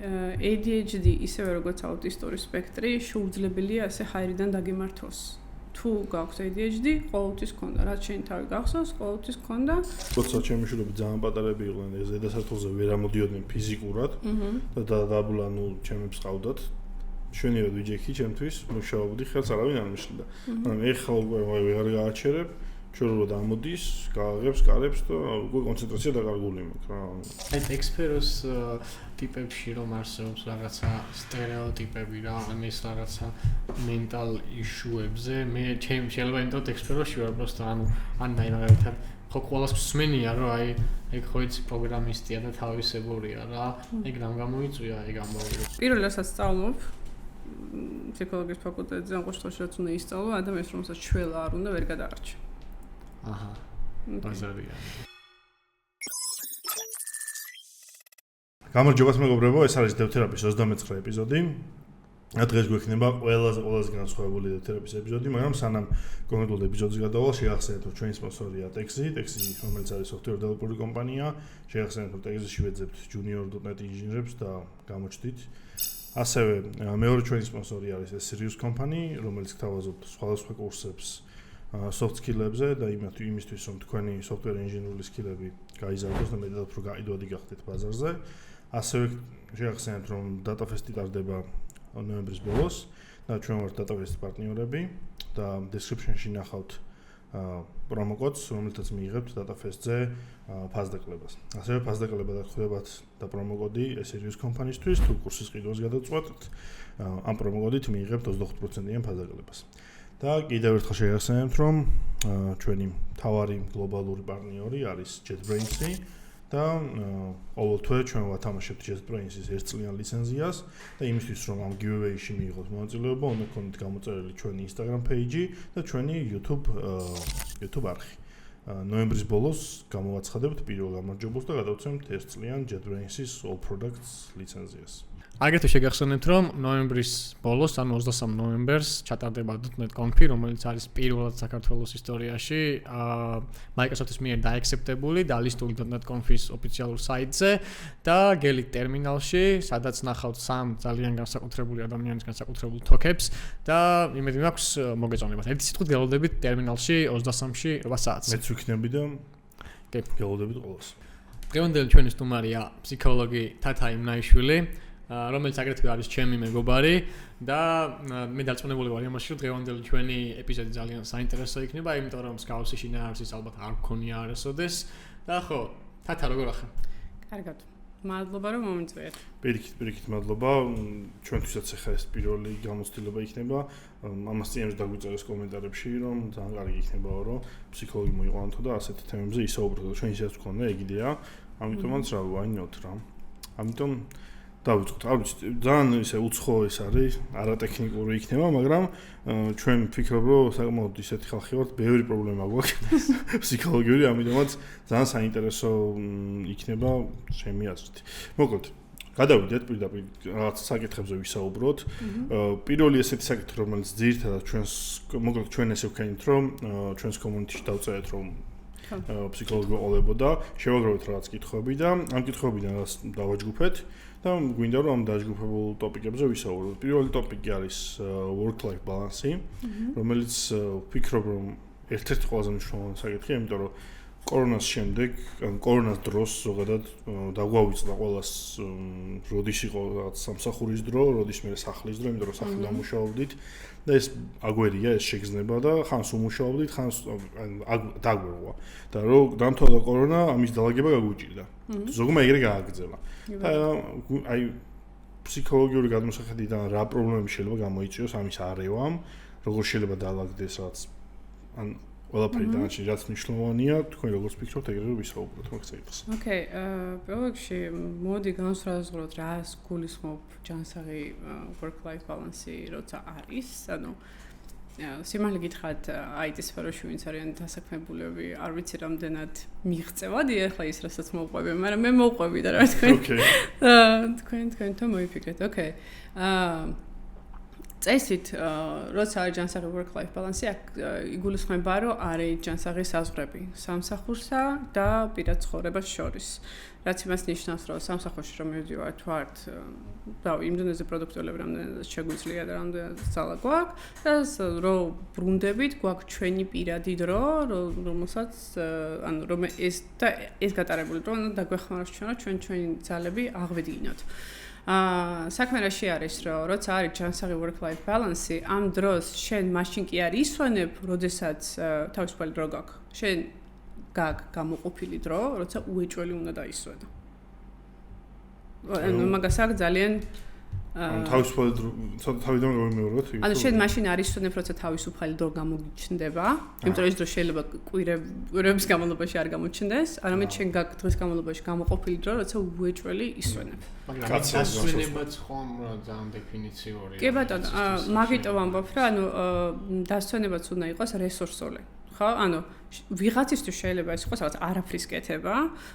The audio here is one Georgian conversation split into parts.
ADHD ისევე როგორც აუტისტური სპექტრი შეუძლებელია ასე ჰაერიდან დაგემართოს. თუ გაქვს ADHD, ყოველთვის ქონდა, რაც შენ თავი გახსოვს, ყოველთვის ქონდა. როცა ჩემი შვილები ძალიან პატარები იყვნენ, ზედასართულზე ვერ ამოდიოდნენ ფიზიკურად და დაბლა, ჩემებს ყავდათ. შვენივად ვიჯექი ჩემთვის, მუშაობდი, ხელს არავინ არ მიშლიდა. მაგრამ ეხლა უკვე ვეღარ გააჩერებ, ჩორულად ამოდის, გააღებს, კარებს და უკვე კონცენტრაცია დაკარგული მაქვს რა. აი ექსპეროს ტიპებში რომ არსებობს რაღაცა სტერეოტიპები რა, ამის რაღაცა mental issue-ებზე, მე შეიძლება ინდოთ ექსპეროში ვარ, просто ანუ მაგალითად ხო ყველას მსმენია რომ აი ეგ ხო იცი პროგრამისტია და თავისებურია რა, ეგ რამ გამოიწვია, ეგ ამბავი. პირველ რასაც სწავლობ ფსიქოლოგიის ფაკულტეტზე, ამ ყოველთვის რაც უნდა ისწავლო, ადამიანს რომელსაც შველა არ უნდა ვერ გადაარჩა. აჰა. ბაზარია. გამარჯობა მეგობრებო, ეს არის დევთერაპიის 29 ეპიზოდი. დღეს გვექნება ყველაზე განსხვავებული დევთერაპიის ეპიზოდი, მაგრამ სანამ კონკრეტულ ეპიზოდს გადავალ, შეგახსენებთ, რომ ჩვენი სპონსორია Texi, რომელიც არის software developer კომპანია. შეგახსენებთ, რომ Texi-ში ვეძებთ junior.net ინჟინერებს და გამოჩდით. ასევე მეორე ჩვენი სპონსორი არის Serious Company, რომელიც გთავაზობთ სხვადასხვა კურსებს soft skill-ებზე და იმისთვის, რომ თქვენი software engineering skill-ები გაიზარდოს და მეტად უფრო გაიდოდი გახდეთ ბაზარზე. ასევე შეგახსენებთ, რომ DataFest-ი ტარდება ნოემბრის ბოლოს და ჩვენ ვართ DataFest პარტნიორები და description-ში ნახავთ promo codes, რომელთაც მიიღებთ DataFest-ზე ფასდაკლებას. ასევე ფასდაკლება გხვდებათ და promo code Serious Company-ისთვის, თუ კურსის ყიდვას გადაწყვეტთ, ამ promo code-ით მიიღებთ 25%-იან ფასდაკლებას. და კიდევ ერთხელ შეგახსენებთ, რომ ჩვენი მთავარი გლობალური პარტნიორი არის JetBrains-ი და ყოველ თვე ჩვენ ვათამაშებთ JetBrains-ის 1 წლიან ლიცენზიას და იმისთვის, რომ ამ giveaway-ში მიიღოთ მონაწილეობა, უნდა გქონდეთ გამოწერილი ჩვენი Instagram page-ი და ჩვენი YouTube არხი. ნოემბრის ბოლოს გამოვაცხადებთ პირველ გამარჯვებულს და გადავცემთ 1 წლიან JetBrains-ის all products ლიცენზიას. აგრეთვე შეგახსენებთ, რომ ნოემბრის ბოლოს, ანუ 23 ნოემბერს ჩატარდება .NET Conf, რომელიც არის პირველად საქართველოს ისტორიაში Microsoft-ის მიერ დაექსეპტებული და ლისტული .NET Conf-ის ოფიციალურ საიტზე და გელით ტერმინალში, სადაც ნახავთ 3 ძალიან განსაკუთრებული ადამიანის განსაკუთრებულ თოკებს და იმედი მაქვს მოგეწონებათ. ერთი სიტყვით გელოდებით ტერმინალში 23-ში 8 საათს. მეც ვიქნები და გელოდებით ყოველს. დღევანდელი ჩვენი სტუმარია ფსიქოლოგი თათა იმნაიშვილი, რომელიც აგრეთვე არის ჩემი მეგობარი და მე დარწმუნებული ვარ იმაში, რომ დღევანდელი ჩვენი ეპიზოდი ძალიან საინტერესო იქნება, იმიტომ რომ მსგავსი შინაარსის ალბათ არ გქონია არასოდეს. და ხო, თათა როგორ ახლა? კარგად. მადლობა რომ მომიწვიეთ. პირიქით მადლობა. ჩვენთვისაც ახლა ეს პირველი გამოცდილება იქნება. ამას წინაშე დაგვიწერეს კომენტარებში, რომ ძალიან კარგი იქნებაო, რომ ფსიქოლოგი მოიყვანთო და ასეთი თემებზე ისაუბროთ და ჩვენ ისეც ვქონდა, ეგ იდეა. ამიტომაც რა why not რა. ამიტომ დავიწყოთ. არ ვიცი, ძალიან ისე უცხო ეს არის, არატექნიკური იქნება, მაგრამ ჩვენ ვფიქრობ, რომ საკმაოდ ისეთი ხალხი ვართ, ბევრი პრობლემა გვაქვს ფსიქოლოგიური, ამიტომაც ძალიან საინტერესო იქნება ჩემი აზრით. მოკლედ, გადავიდეთ პირდაპირ რაღაც საკითხებზე ვისაუბროთ. პირველი ესეთი საკითხი, რომელიც ძირითადად მოკლედ ჩვენ ესე ვქენით, რომ ჩვენს community-ში დავწერეთ, რომ ფსიქოლოგი ყოლებოდა, შევაგროვეთ რაღაც კითხვები და ამ კითხვებიდან რაც დავაჯგუფეთ და გვინდა რომ ამ დაჯგუფებულ ტოპიკებზე ვისაუბროთ. პირველი ტოპიკი არის work-life balance, რომელიც ვფიქრობ, რომ ერთ-ერთი ყველაზე მნიშვნელოვანი საკითხია, იმიტომ რომ კორონას შემდეგ, ან კორონას დროს ზოგადად დაგვავიწყდა ყველას როდის იყო რაღაც სამსახურის დრო, როდის მე სახლის დრო, იმიტომ რომ სახლი დამუშავებდით და ეს აგვერია, ეს შეგრძნება და ხანს უმუშაობდით, ხანს დაგვერვა. და რომ დამთავრდა კორონა, ამის დალაგება გაგვიჭირდა. ზოგმა ეგრე გააგრძელა. და აი ფსიქოლოგიური გადმოსახედიდან რა პრობლემები შეიძლება გამოიწვიოს ამის არევამ, როგორ შეიძლება დაალაგდეს რაც ან ყველაფერი დანარჩენი რაც მნიშვნელოვანია, თქვენ როგორც ფიქრობთ, ეგრევე ვისაუბროთ მაგ საკითხს. ოკეი, პირველ რიგში მოდი განსაზღვროთ რას გულისხმობ ჯანსაღი work-life balance, როცა არის, ანუ სიმართლე გითხრათ, IT სფეროში ვინც არიან დასაქმებულები, არ ვიცი რამდენად მიღწევად ახლა ის რასაც მოვყვები, მაგრამ მე მოვყვები და რა თქვენ. ოკეი. თქვენ თო მოიფიქრეთ. ოკეი. წესით, როცა არის ჯანსაღი work-life balance-ი, აქ იგულისხმება, რომ არის ჯანსაღი საზღვრები სამსახურსა და პირად ცხოვრებას შორის. რაც იმას ნიშნავს, რომ სამსახურში რომ მივდივართ, ვართ და იმ დონეზე პროდუქტიულები, რამდენადაც შეგვიძლია და რამდენადაც ძალა გვაქვს და რომ ბრუნდებით, გვაქვს ჩვენი პირადი დრო, რომელსაც რომ ეს გატარებული დრო დაგვეხმაროს ჩვენ ჩვენი ძალები აღვედგინოთ. საქმე რაში არის, რომ როცა არის ჯანსაღი work-life balance-ი, ამ დროს შენ მაშინ კი არ ისვენებ, როდესაც თავისუფალი დრო გაქვს. შენ გაქვს გამოყოფილი დრო, როცა უეჭველი უნდა დაისვენო. ანუ მაგას აქ ძალიან თავისუფალი დრო თავიდან გამიმეოროთ. ანუ შენ მაშინ არ ისვენებ, როცა თავისუფალი დრო გამოგიჩნდება, იმიტომ რომ ეს დრო შეიძლება კვირების განმავლობაში არ გამოჩნდეს, არამედ შენ გაქვს დღის განმავლობაში გამოყოფილი დრო, როცა უეჭველი ისვენებ. მაგრამ დასვენებაც ხომ ძალიან დეფინიციური. კი ბატონო, მაგიტომ ვამბობ, რომ ანუ დასვენებაც უნდა იყოს რესურსული. ხო, ანუ ვიღაცისთვის შეიძლება ეს იყოს რაღაც არაფრის კეთება,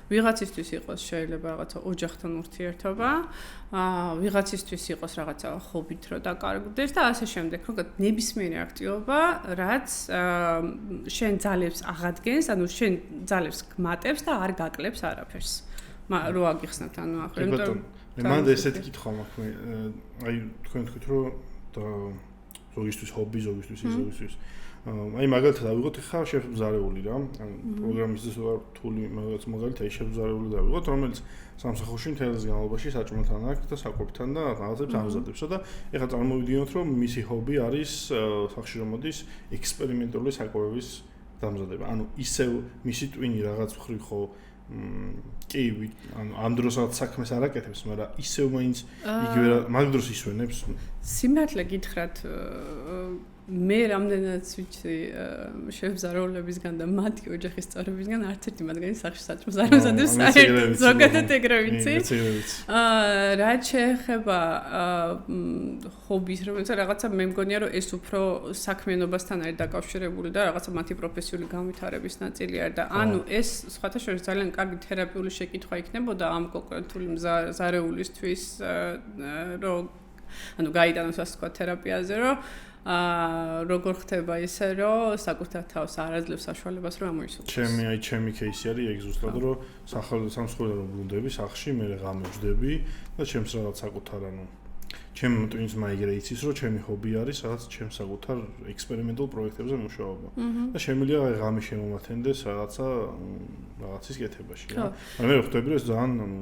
ვიღაცისთვის იყოს შეიძლება რაღაცა ოჯახთან ურთიერთობა, ვიღაცისთვის იყოს რაღაცა ჰობით რო დაკარგდეს და ასე შემდეგ. რომ ნებისმიერი აქტივობა, რაც შენ ძალებს აღადგენს, ანუ შენ ძალებს გმატებს და არ გაკლებს არაფერს. რო აგიხსნათ, ანუ ახლა იმიტომ მე მანდ ესეთი კითხვა მაქვს, აი თქვენ თქვით რომ ზოგისთვის ჰობი, ზოგისთვის ზოგისთვის აი მაგალითად ავიღოთ ხა შეფზარეული რა პროგრამისტის რთული მაგალითად აი შეფზარეული დავიღოთ რომელიც სამსახურში მთელს განმავლობაში საჭმელთან აქვს და საკვებთან და რაღაცებს ამზადებსო და ეხლა წარმოვიდგინოთ რომ მისი ჰობი არის სახში რომ მოდის ექსპერიმენტული საკვების დამზადება ანუ ისევ მისი ტვინი რაღაც ხრი ხო კი ანუ ამ დროსაც საქმეს არ აკეთებს მაგრამ ისევ მაინც იგივე მაგ დროს ისვენებს სიმართლე გითხრათ მე რამდენადაც ვიცი შეფზარულებისგან და მათი ოჯახის წევრებისგან არც ერთი მათგანი სახში საჭმელს არ ამზადებს საერთოდ ზოგადად ეგრე ვიცი რაც შეეხება ჰობის რომელსაც რაღაცა მე მგონია რომ ეს უფრო საქმიანობასთან არის დაკავშირებული და რაღაცა მათი პროფესიული განვითარების ნაწილი არის და ანუ ეს სხვათა შორის ძალიან კარგი თერაპიული შეკითხვა იქნებოდა ამ კონკრეტული ზარეულისთვის რომ ანუ გაიტანოს ასე თქვა თერაპიაზე რომ როგორ ხდება ისე რომ საკუთარ თავს არ აძლევს საშუალებას რომ ამოისურვოს. ჩემი кейსი არის ეგ ზუსტად რომ სამსახურიდან რომ ბრუნდები სახში მე ღამე ვждები და ჩემს რაღაც საკუთარ ანუ ჩემ ტვინს მაიგრე იცის რომ ჩემი ჰობი არის რაღაც ჩემს საკუთარ ექსპერიმენტულ პროექტებზე მუშაობა და შემიძლია ღამე შემომათენდეს რაღაცის კეთებაში რა. მაგრამ მე ხვდები რომ ძალიან ანუ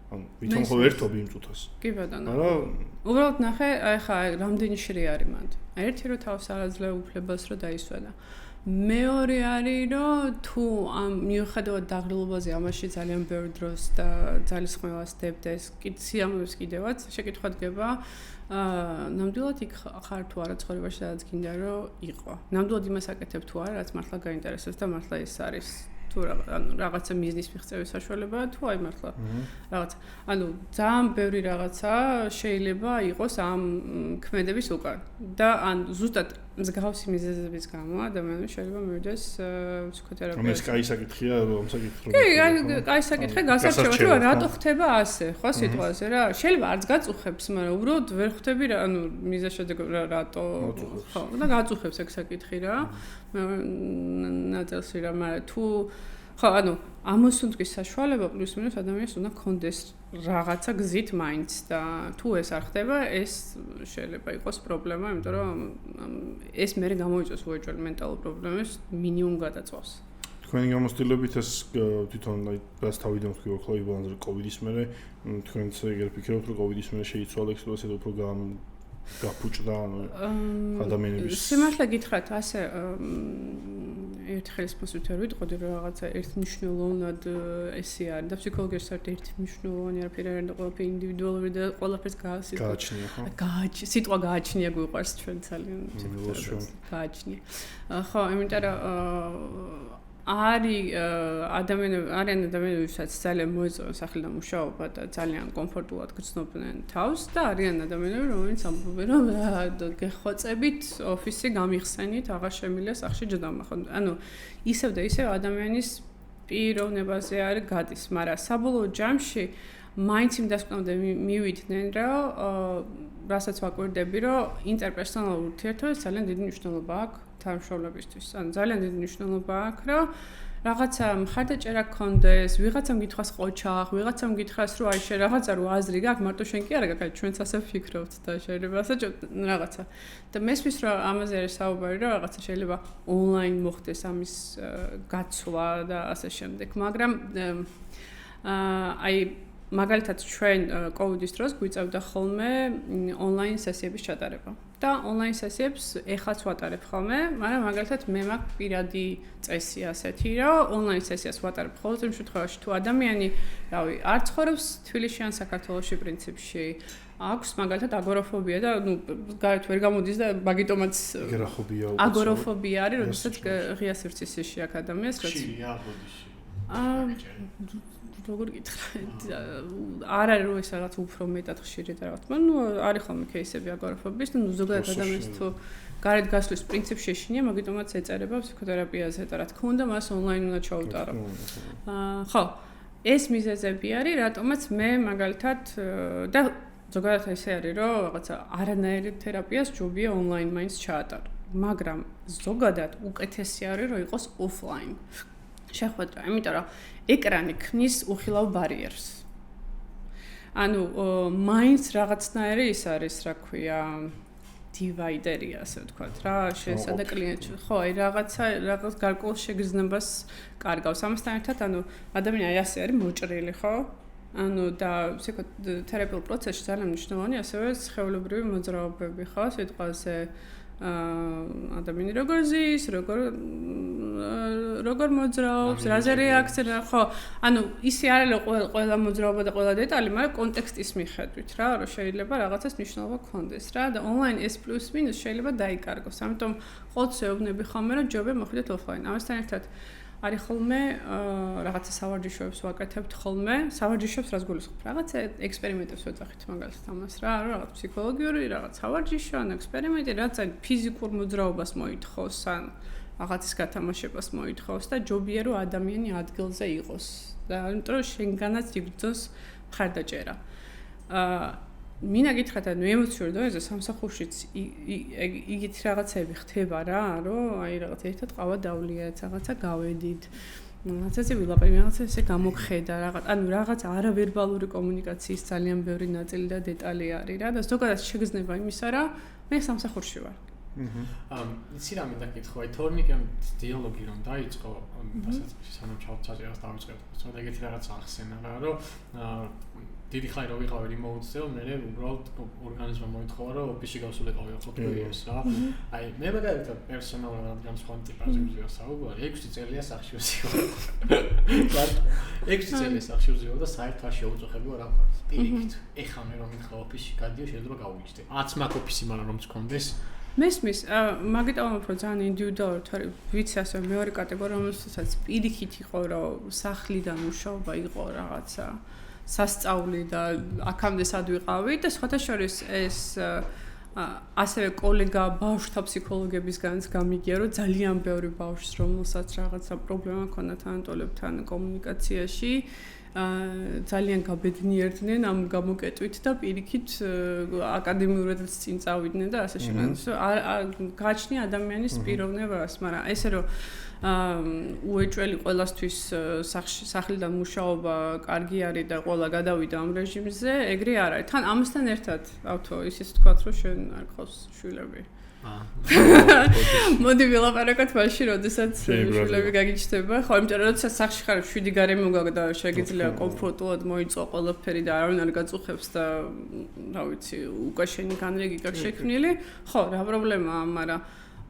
ვითომ ხო ერთობი იმ წუთას. კი ბატონო. მაგრამ უბრალოდ ნახე, აი ხა რამდენი შრი არის მანდ. ერთი რომ თავს არ აძლევ უფლებას რომ დაისვენა. მეორე არის რომ თუ ამ მიუხედავად დაღლილობაზე ამაში ძალიან ბევრი დროს და ძალისხმევას დებდეს, სიამოვნებს კიდევაც შეკითხვა დგება ნამდვილად იქ ხარ თუ არა ცხოვრებაში სადაც გინდა რომ იყო. ნამდვილად იმას აკეთებ თუ არა, რაც მართლა გაინტერესებს და მართლა ეს არის თუ რაღაცა მიზნის მიღწევის საშუალებაა თუ აი მართლა რაღაც ანუ ძალიან ბევრი რაღაცა შეიძლება იყოს ამ ქმედების უკან და ან ზუსტად მსგავსი მიზეზების გამო ადამიანს შეიძლება მივიდეს ფსიქოთერაპიაში. რომელიც კაი საკითხია რომ საკითხი კი, კაი საკითხი გასარჩევად რომ რატო ხდება ასე, ხო სიტყვაზე რა. შეიძლება არც გაწუხებს, მაგრამ უბრალოდ ვერ ხვდები რა, ანუ მიზეზშედეგ რატო ხო და გაწუხებს ეგ საკითხი რა. ნაწილში რა, მაგრამ თუ ხო, ანუ ამოსუნთქვის საშუალება პლუს მინუს ადამიანს უნდა კონდეს რაღაცა გზით მაინც და თუ ეს არ ხდება, ეს შეიძლება იყოს პრობლემა, იმიტომ რომ ეს მე გამოვიწვევს უეჭველი მენტალურ პრობლემებს მინიმუმ გადაწყვეტს. თქვენი გამოცდილებით ეს თვითონ აი გას თავიდან ვთქვი რომ ხლოი ბალანსი კოვიდის მერე თქვენც ეგრე ფიქრობთ რომ კოვიდის მერე შეიცვალა ექსპლოსიად უფრო გაფუჭდა ადამიანების სიმართლე გითხრათ ასე ერთი ხელის მოსვითარ ვიტყოდი რომ რაღაცა ერთმნიშვნელოვნად ესე არის და ფსიქოლოგიაში საერთოდ ერთმნიშვნელოვანი არაფერი არ არის ყველაფერი ინდივიდუალური და ყველაფერს გააჩნია ხო? სიტყვა გააჩნია გვიყვარს ჩვენ ძალიან გააჩნია. ხო, იმიტომ რომ არიან ადამიანები, ვისაც ძალიან მოეწონა სახლიდან მუშაობა და ძალიან კომფორტულად გრძნობდნენ თავს და არიან ადამიანები, რომლებიც ამბობენ, რომ გეხვეწებით ოფისი გამიხსენით, აღარ შემიძლია სახში ჯდომა. ანუ ისევ და ისევ ადამიანის პიროვნებაზე არის გადის, მაგრამ საბოლოო ჯამში მაინც იმ დასკვნამდე მივიდნენ, რომ რასაც ვაკვირდები, რომ ინტერპერსონალურ ურთიერთობებს ძალიან დიდი მნიშვნელობა აქვს თანამშრომლებისთვის. ანუ ძალიან დიდი მნიშვნელობა აქვს, რომ რაღაცა მხარდაჭერა გქონდეს, ვიღაცამ გითხრას ყოჩაღ, ვიღაცამ გითხრას, რომ აი შენ რაღაცა რო აზრი გაქვს, მარტო შენ კი არა გაქვს, ჩვენც ასე ვფიქრობთ და შეიძლება ასეჭო რაღაცა. და მესმის რომ ამაზე არის საუბარი, რომ რაღაცა შეიძლება ონლაინ მოხდეს ამის გაცვლა და ასე შემდეგ, მაგრამ აი მაგალითად ჩვენ კოვიდის დროს გვიწევდა ხოლმე ონლაინ სესიების ჩატარება. და ონლაინ სესიებს ეხლაც ვატარებ ხოლმე, მაგრამ მაგალითად მე მაქვს პირადი წესი ასეთი, რომ ონლაინ სესიას ვატარებ მხოლოდ იმ შემთხვევაში, თუ ადამიანი, რავი, არ ცხოვრობს თბილისში ან საქართველოში პრინციპში, აქვს მაგალითად აგოროფობია და გარეთ ვერ გამოდის და მაგიტომაც აგოროფობია არის, როდესაც ღია სივრცეში აქვს ადამიანს, რაც როგორ გითხრა, არ არის რომ ეს რაღაც უფრო მეტად ხშირი და რა თქმა უნდა, არის ხოლმე кейსები აგოროფობის და ზოგადად ადამიანს თუ გარეთ გასვლის პრინციპში შეშინია, მაგიტომაც ეწერება ფსიქოთერაპიაზე და რა თქმა უნდა, მას ონლაინ უნდა ჩაუტარო. ხო, ეს მიზეზები არის, რატომაც მე მაგალითად და ზოგადად ესე არის, რომ რაღაცა არანაირი თერაპიას ჯობია ონლაინ მაინც ჩაატარო, მაგრამ ზოგადად უკეთესი არის, რომ იყოს ოფლაინ. შეხვედრა, იმიტომ რომ ეკრანი ქმნის უხილავ ბარიერს. ანუ მაინც რაღაცნაირი ის არის, რა ქვია, დივაიდერი, ასე ვთქვათ, რა, შესადა კლიენტი. ხო, აი რაღაც გარკვეულ შეგრძნებას კარგავს. ამასთან ერთად, ანუ ადამიანი აი ასე არის მოჭრილი, ხო? ანუ და ფსიქოთერაპიულ პროცესში ძალიან მნიშვნელოვანი ასევე სხეულებრივი მოძრაობები, ხო? სიტყვაზე ადამიანი როგორ ზის, როგორ მოძრაობს, რაზე რეაქცია, ხო, ანუ ისე არ არის ყველა მოძრაობა და ყველა დეტალი, მაგრამ კონტექსტის მიხედვით რა, რომ შეიძლება რაღაცას მნიშვნელობა გქონდეს რა და ონლაინ ეს პლუს მინუს შეიძლება დაიკარგოს. ამიტომ ყოველთვის ეუბნები ხოლმე, რომ ჯობია მოხვიდეთ ოფლაინ. ამასთან ერთად არის ხოლმე რაღაცა სავარჯიშოებს ვაკეთებთ ხოლმე. სავარჯიშოებს რას გულისხმობ? რაღაცა ექსპერიმენტებს ვეძახით მაგალითად ამას რა, რაღაც ფსიქოლოგიური, რაღაც სავარჯიშო, ან ექსპერიმენტი, რაც აი ფიზიკურ მოძრაობას მოითხოვს, ან რაღაცის გათამაშებას მოითხოვს და ჯობია რომ ადამიანი ადგილზე იყოს. და იმიტომ რომ შენგანაც იბრძოს მხარდაჭერა. მინა გითხრათ, ანუ ემოციური დონეზე სამსახურშიც იგით რაღაცები ხდება რა, რომ აი რაღაც ერთად ყავა დავლიათ, რაღაცა გავედით. რაღაცაზე ვილაპარაკი, რაღაცა ესე გამოგხედა, ანუ რაღაც არავერბალური კომუნიკაციის ძალიან ბევრი ნაწილი და დეტალი არის რა და ზოგადად შეგრძნება იმისა, რა მე სამსახურში ვარ. იცი რა მინდა გითხრა, აი თორნიკემ დიალოგი რომ დაიწყო, დასაწყისში სანამ ჩავწაჭერას დავიწყეთ. თორე ეგეთი რაღაცა ახსენა რა, რომ დიდი ხანი რო ვიყავი remote-ზე, მე უბრალოდ ორგანიზმმა მოითხოვა, რომ ოფისში გავსულიყავი ყოფილიოს რა. აი მე მაგალითად პერსონალურად რადგან სხვა ტიპაზე ვზიო საუბარი, 6 წელია სახში ვზიო. 6 წელია სახში ვზიო და საერთოდ შეუწუხებულა რა ვქარ. პირიქით, ეხლა მე რომ მითხრა ოფისში გადიო, შეიძლება გავუჩნდე. არც მაგ ოფისი მაგრამ რომ მქონდეს. მესმის, მაგიტომო უფრო ძალიან ინდივიდუალურად არის, ვიცი ასე მეორე კატეგორია, რომელსაც პირიქით იყო, რომ სახლიდან მუშაობა იყო რაღაცა სასწაული და აქამდე სად ვიყავი და სხვათა შორის ეს ასევე კოლეგა ბავშვთა ფსიქოლოგებისგანაც გამიგია, რომ ძალიან ბევრი ბავშვს, რომელსაც რაღაცა პრობლემა ჰქონდა თანატოლებთან კომუნიკაციაში, ძალიან გაბედნიერდნენ ამ გამოკეტვით და პირიქით აკადემიურადაც წინ წავიდნენ და ასე შემდეგ. გააჩნია ადამიანის პიროვნებას, მაგრამ ესე რომ უეჭველი ყველასთვის სახლიდან მუშაობა კარგი არის და ყველა გადავიდა ამ რეჟიმზე, ეგრე არ არის. თან ამასთან ერთად, ავთო, ისიც თქვათ, რომ შენ არ გყავს შვილები. მოდი ვილაპარაკოთ მაშინ, როდესაც შვილები გაგიჩნდება. ხო, იმიტომ რომ როდესაც სახლში ხარ, 7 გარემო გაქვს და შეგიძლია კომფორტულად მოიწო ყველაფერი და არავინ არ გაწუხებს და რა ვიცი, უკვე შენი განრიგი გაქვს შექმნილი. ხო, რა პრობლემაა, მაგრამ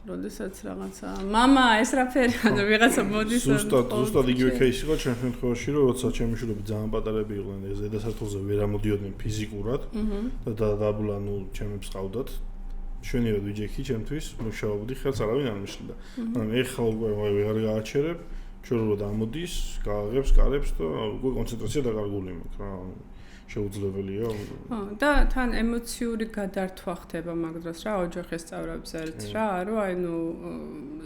როდესაც რაღაცა მამა ეს რაფერი ანუ ვიღაცა მოდის ზუსტად იგივე кейსი იყო ჩვენ შემთხვევაში რომ როცა ჩემი შვილები ძალიან პატარები იყვნენ ეს ზედასართულზე ვერ ამოდიოდნენ ფიზიკურად და დაბლა ნუ ჩემებს ყავდათ შვენიერად ვიჯექი ჩემთვის მუშაობდი ხელს არავინ არ მიშლიდა ანუ ეხლა უკვე ვეღარ გააჩერებ ჩვეულებრივ ამოდის გააღებს კარებს და უკვე კონცენტრაცია დაკარგული მაქვს რა შეუძლებელია. და თან ემოციური გადართვა ხდება მაგ დროს რა ოჯახის წევრებზეც რა, რომ აი ნუ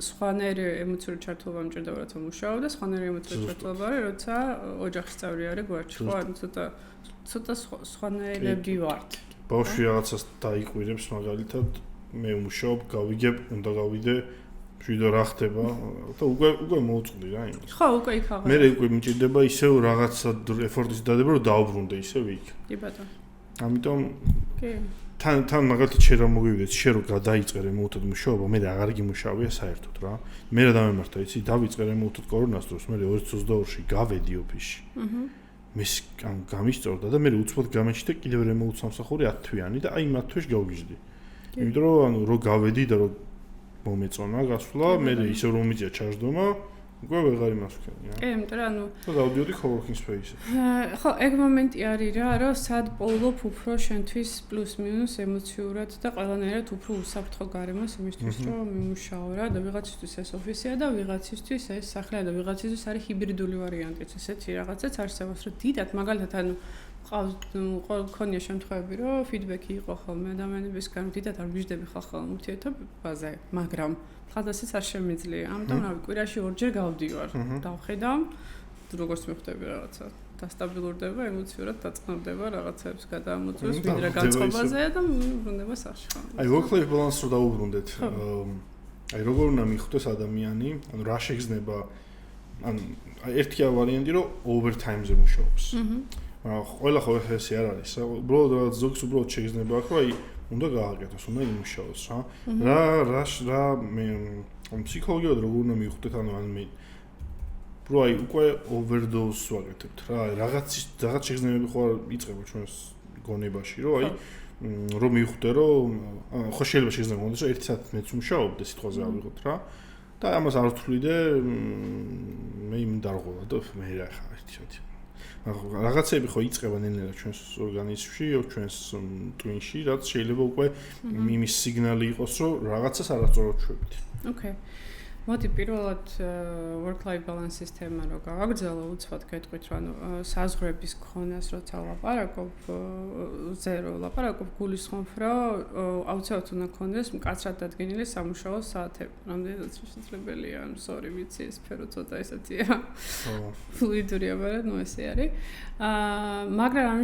სხვანაირი ემოციური ჩართულობა მჭირდება როცა მუშაობ და სხვანაირი ემოციური ჩართულობა არის როცა ოჯახის წევრი არის გვერდში. ხო, ანუ ცოტა სხვანაირები ვართ. ბავშვი რაღაცას დაიყვირებს მაგალითად მე ვმუშაობ, გავიგებ, უნდა გავიდე შვიდო რა ხდება და უკვე მოუწყდი რა იმას. ხო, უკვე იქ აღარ. მე უკვე მიჭირდება ისევ რაღაცა ეფორტის დადება, რომ დაუბრუნდე ისევ იქ. კი ბატონო. ამიტომ კი. თან მაგალითად შენ რა მოგივიდეს, შენ რო გადაიწყე რემოუტად მუშაობა, მე აღარ გიმუშავია საერთოდ რა. მე რა დამემართა, იცი, დავიწყე რემოუტად კორონას დროს, მე 2022-ში გავედი ოფისში. მე გამისწორდა და მე უცბად გამეჩნდა კიდევ რემოუტ სამსახური 10 თვიანი და აი მათ თვეში გავგიჟდი. იმიტომ რომ ანუ რო გავედი და რო მომეწონა გასვლა, მე ისე რომ მიწია ჩარჯდომა, უკვე ვეღარ იმას ვქენი რა. კი, იმიტომ რომ ანუ და დავდიოდი coworking space-ში. ხო, ეგ მომენტი არის რა, რომ სად პოულობ უფრო შენთვის პლუს მინუს ემოციურად და ყველანაირად უფრო უსაფრთხო გარემოს იმისთვის, რომ მიმუშაო რა და ვიღაცისთვის ეს ოფისია და ვიღაცისთვის ეს სახლია და ვიღაცისთვის არის ჰიბრიდული ვარიანტიც, ესეთი რაღაცაც არსებობს, რომ დიდად მაგალითად ანუ მქონია შემთხვევები, რომ ფიდბექი იყო ხოლმე ადამიანებისგან, დიდად არ ვიждები ხალხალ ურთიერთობაზე, მაგრამ ხალხასაც არ შემიძლია. ამიტომ რავი, კვირაში ორჯერ გავდივარ. დავხედავ, როგორც მიხვდები რაღაცა. დასტაბილურდება, ემოციურად დაწყნდება რაღაცებს გადაამოწევს, ვიდრე განწყობაზე და ბრუნდება სახლში. აი, work-life balance რო დაუბრუნდეთ. აი, როგორ უნდა მიხვდეს ადამიანი, ანუ რა შეგრძნება, ანუ ერთი ვარიანტი რომ overtime-ზე მუშაობს. ყველა ხო ესე არ არის. უბრალოდ რაღაც ზოგს უბრალოდ შეგრძნება აქვს, რომ აი უნდა გააკეთოს, უნდა იმუშაოს რა მე ფსიქოლოგიურად როგორ უნდა მიხვდეთ, ანუ მე რო აი უკვე overdose ვაკეთებთ რა, რაღაც შეგრძნებები ხო იწყება ჩვენს გონებაში, რომ აი რომ მიხვდე, რომ ხო შეიძლება შეგრძნება მომდეს, რომ 1 საათი მეც ვმუშაობდე, სიტყვაზე ავიღოთ რა და ამას არ ვთვლიდე, მე იმ დარღვევა და მე რა ხა 1 საათი რაღაცები ხო იწყება ნელ-ნელა ჩვენს ორგანიზმში, ჩვენს ტვინში, რაც შეიძლება უკვე იმის სიგნალი იყოს, რომ რაღაცას არასწორად ჩვევით. ოკეი. მოდი პირველად work-life balance-ის თემა რო გავაგრძელო, უცბად გეტყვით, რომ ანუ საზღვრების ქონას როცა ლაპარაკობ, ზერო ლაპარაკობ, გულისხმობ, რომ აუცილებლად უნდა ქონდეს მკაცრად დადგენილი სამუშაო საათები. რამდენადაც შესაძლებელია, ანუ sorry, ვიცი, ეს სფერო ცოტა ესეთია. ფლუიდურია, მაგრამ ესე არის. მაგრამ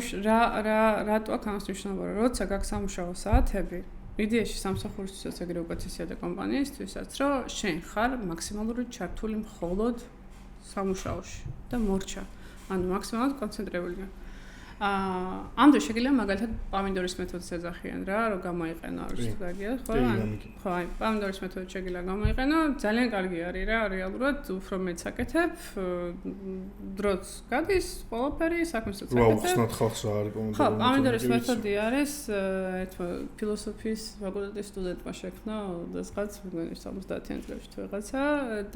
რატო აქ ამას მნიშვნელობა, როცა გაქვს სამუშაო საათები, იდეაში სამსახურისთვისაც ეგრე უკეთესია და კომპანიისთვისაც, რომ შენ ხარ მაქსიმალურად ჩართული მხოლოდ სამუშაოში და მორჩა. ანუ მაქსიმალურად კონცენტრირებულია. ამ დროს შეგიძლია მაგალითად პამიდორის მეთოდს ეძახიან რა, რომ გამოიყენო არის თუგია, ხო? ხო, აი პამიდორის მეთოდი შეგიძლია გამოიყენო, ძალიან კარგი არის რა, რეალურად უფრო მეც აკეთებ, დროც გადის, ყველაფერი საქმესაც აკეთებ. რა უხსნათ ხალხს რა არის პამიდორის? ხო, პამიდორის მეთოდი არის ერთმა ფილოსოფიის ფაკულტეტის სტუდენტმა შექმნა, დასღაც 70-იან წლებში თუ რაღაცა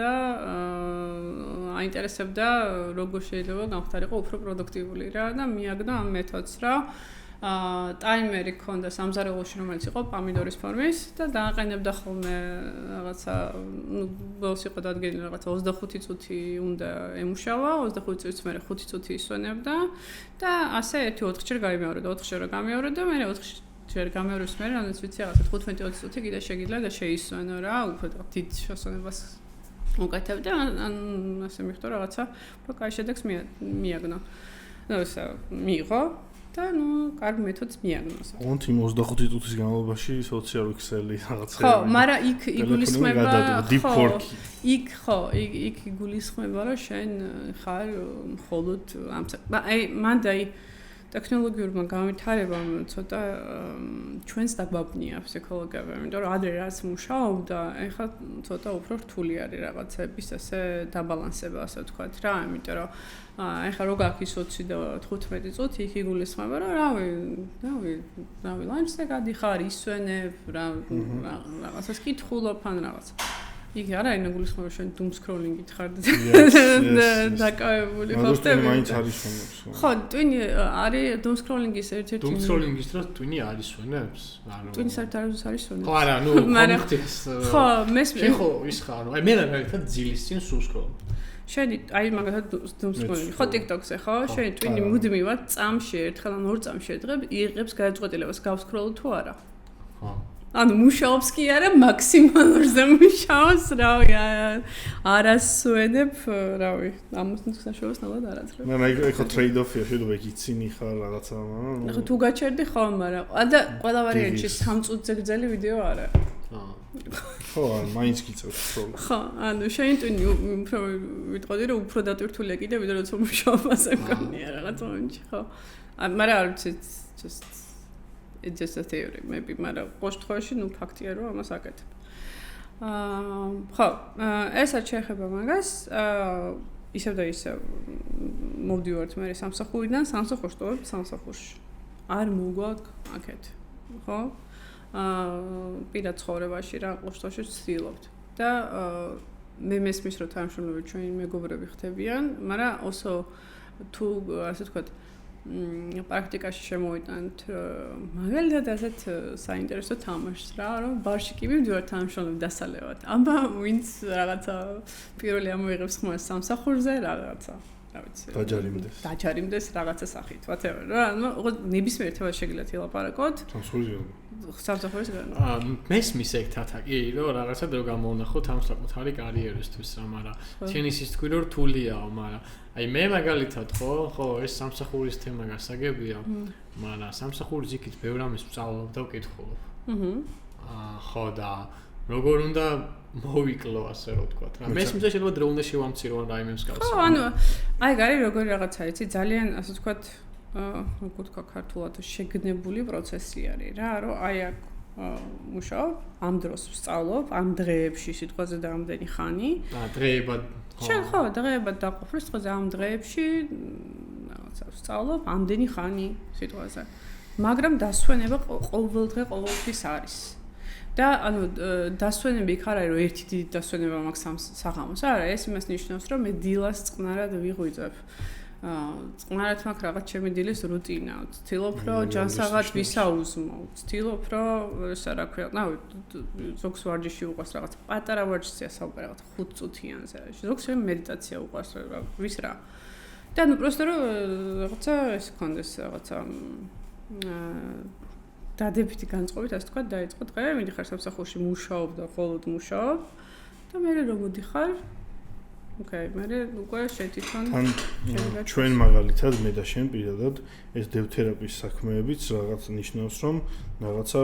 და აინტერესებდა როგორ შეიძლება გამხდარიყო უფრო პროდუქტიული რა და მიაგნო ამ მეთოდს რა ტაიმერი ქონდა სამზარეულოში რომელიც იყო პამიდორის ფორმის და დააყენებდა ხოლმე რაღაცა ბოლოს იყო დადგენილი რაღაცა 25 წუთი უნდა ემუშავა 25 წუთის მერე 5 წუთი ისვენებდა და ასე 1-4 ჯერ გამეორდა 4 ჯერ გამეორდა და მე 4 ჯერ გამეორების მერე რადგან ვიცი რაღაცა 15-20 წუთი კიდე შეგიძლია და შეისვენო რა უფრო დიდ შესვენებას უკეთებდა ან ასე მიხვდა რაღაცა უფრო კაი შედეგს მიაგნო ну все მიიღო და ნუ კარგი მეთოდს მიაგნოს. ონთი 25 წუთის განმავლობაში სოციალური ქსელი რაღაცა. ხო, მაგრამ იქ იგულისხმება ხო. იქ იგულისხმება რომ შენ ხარ მხოლოდ ამ აი მანდაი ტექნოლოგიურმა განვითარებამ ცოტა ჩვენს დაგვაბნია ფსიქოლოგიები, იმიტომ რომ ადრე რაც მუშაობდა, ეხლა ცოტა უფრო რთული არის რაღაცების ასე დაბალანსება, ასე ვთქვათ რა, იმიტომ რომ ეხლა რო გაქვს 20 და 15 წუთი, იქ იგულისხმება, რომ რავი, ლანჩზე გადიხარ, ისვენებ, რაღაცას კითხულობ ან რაღაცა. იგი არა είναι გულისხმობა შენ doom scrolling-ით ხარ დაკავებული ხო ხტები? მაინც არის ვენებს. ხო, twin არის doom scrolling-ის ერთ-ერთი doom scrolling-ის დროს twin არის ვენებს? ანუ twin საერთოდ არის ვენებს. ხო არა, ნუ კომენტის. ხო, მესმე. ხო, ის ხარ. აი მე მაგალითად ძილის წინ სულ scroll. შენი აი მაგალითად doom scrolling. ხო, TikTok-ზე ხო? შენი twin მუდმივად წამში ერთხელ ან ორ წამში იღებს გადაწყვეტილებას გავსკროლო თუ არა. ხო. ანუ მუშაობს კი არა, მაქსიმალურზე მუშაობს, რავი, არასვენებ, რავი, ამას საშუალებას ნაბად არ აძლევ. მე ეხო ტრეიდ-ოფია, შეიძლება იცინი ხარ რაღაცა, მაგრამ ეხო თუ გაჩერდი ხომ, მაგრამ ყველა ვარიანტში 3 წუთზე გრძელი ვიდეო არა. ხო, მაინც გიწევს პრობლემა. ხო, ანუ შენ ტვინი უფრო ვიტყოდი რომ უფრო დატვირთულია კიდე ვიდრე როცა მუშაობაზე მქონია რაღაც მომენტში, ხო. მაგრამ არ ვიცი, it's just a theory, maybe, მაგრამ ყოველ შემთხვევაში, ნუ ფაქტია რომ ამას აკეთებ. ხო, ესაც შეეხება მაგას, ისევ და ისევ მოვდივართ მე სამსახურიდან, სამსახურში ვარ, სამსახურში. არ მოგვაქვს აქეთ, ხო? პირად ცხოვრებაში რა ყოველ შემთხვევაში ვცდილობთ და მე მესმის რომ თანამშრომლები ჩვენი მეგობრები ხდებიან, მაგრამ ოსო თუ ასე ვთქვათ პრაქტიკაში შემოვიტანთ მაგალითად ასეთ საინტერესო თამაშს რა რომ ბარში კი მივდივარ თანამშრომლები დასალევად. აბა ვინც რაღაცა პირველი ამოიღებს ხმას სამსახურზე რაღაცა რა ვიცი დაჯარიმდეს რაღაცა სახით whatever რა ანუ ნებისმიერ ერთად შეგიძლიათ ილაპარაკოთ სამსახურის გარდა მესმის ეგ თათაკი რომ რაღაცა დრო გამოვნახოთ ამ საკუთარი კარიერისთვის რა მაგრამ ჩვენი ის თქვი რომ რთულია მაგრამ აი მე მაგალითად ხო ეს სამსახურის თემა გასაგებია მაგრამ სამსახურის იქით ბევრ ამის ვსწავლობ და ვკითხულობ ხო და როგორ უნდა მოვიკლო ასე რომ ვთქვათ რა მესმის შეიძლება დრო უნდა შევამცირო ან რაიმე მსგავსი ხო ანუ აი გარი როგორი რაღაცა იცი ძალიან ასე ვთქვათ როგორ თქვა ქართულად შეგნებული პროცესი არის რა რომ აი აქ მუშაობ ამ დროს ვსწავლობ ამ დღეებში სიტყვაზე და ამდენი ხანი დღეებად ხო დღეებად დაყოფილი სიტყვაზე ამ დღეებში რაღაცა ვსწავლობ ამდენი ხანი სიტყვაზე მაგრამ დასვენება ყოველ დღე ყოველთვის არის და ანუ დასვენები იქ არ არის რომ ერთი დიდი დასვენება მაქვს საღამოს არა ეს იმას ნიშნავს რომ მე დილას წყნარად ვიღვიძებ წყნარად მაქვს რაღაც ჩემი დილის რუტინა ვცდილობ რომ ჯანსაღად ვისაუზმო ვცდილობ რომ ესა რა ქვია ნავი ზოგს ვარჯიში უყვას რაღაც პატარა ვარჯიშია საუბარი რაღაც 5 წუთიანზე ზოგს მედიტაცია უყვას რა ვის რა და ნუ პროსტო რომ რაღაცა ეს კონდეს რაღაცა დადებითი განწყობით ასე თქვა დაიწყო დღე მიდიხარ სამსახურში მუშაობ და ხოლოდ მუშაობ და მე რომ მოდიხარ ოკეი მე უკვე შეთვითონ ჩვენ მაგალითად მე და შენ პირადად ეს დევთერაპიის საქმეებიც რაღაც ნიშნავს რომ რაღაცა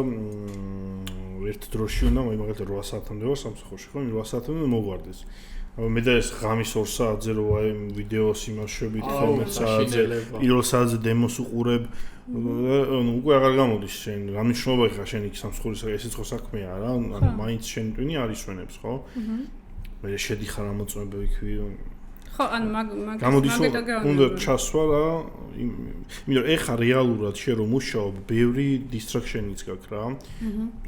ერთ დროში უნდა მაგალითად 8 საათამდე ვარ სამსახურში ხო 8 საათამდე მოგვარდეს მე და ეს ღამის 2 საათზე რო აი ვიდეოს იმაშობით ხოლმე საათზე პირველ საათზე დემოს უყურებ ანუ უკვე აღარ გამოდის შენ რა მნიშვნელობა ხარ შენ იქ სამსახურის ესეც ხო საქმეა რა ანუ მაინც შენ ტვინი არის ვენებს ხო მე შედიხარ ამოწმებები ხო ან გამოდის უნდა ჩასვა რა იმიტომ ეხა რეალურად შენ რომ მუშაობ ბევრი distraction-იც გაქვს რა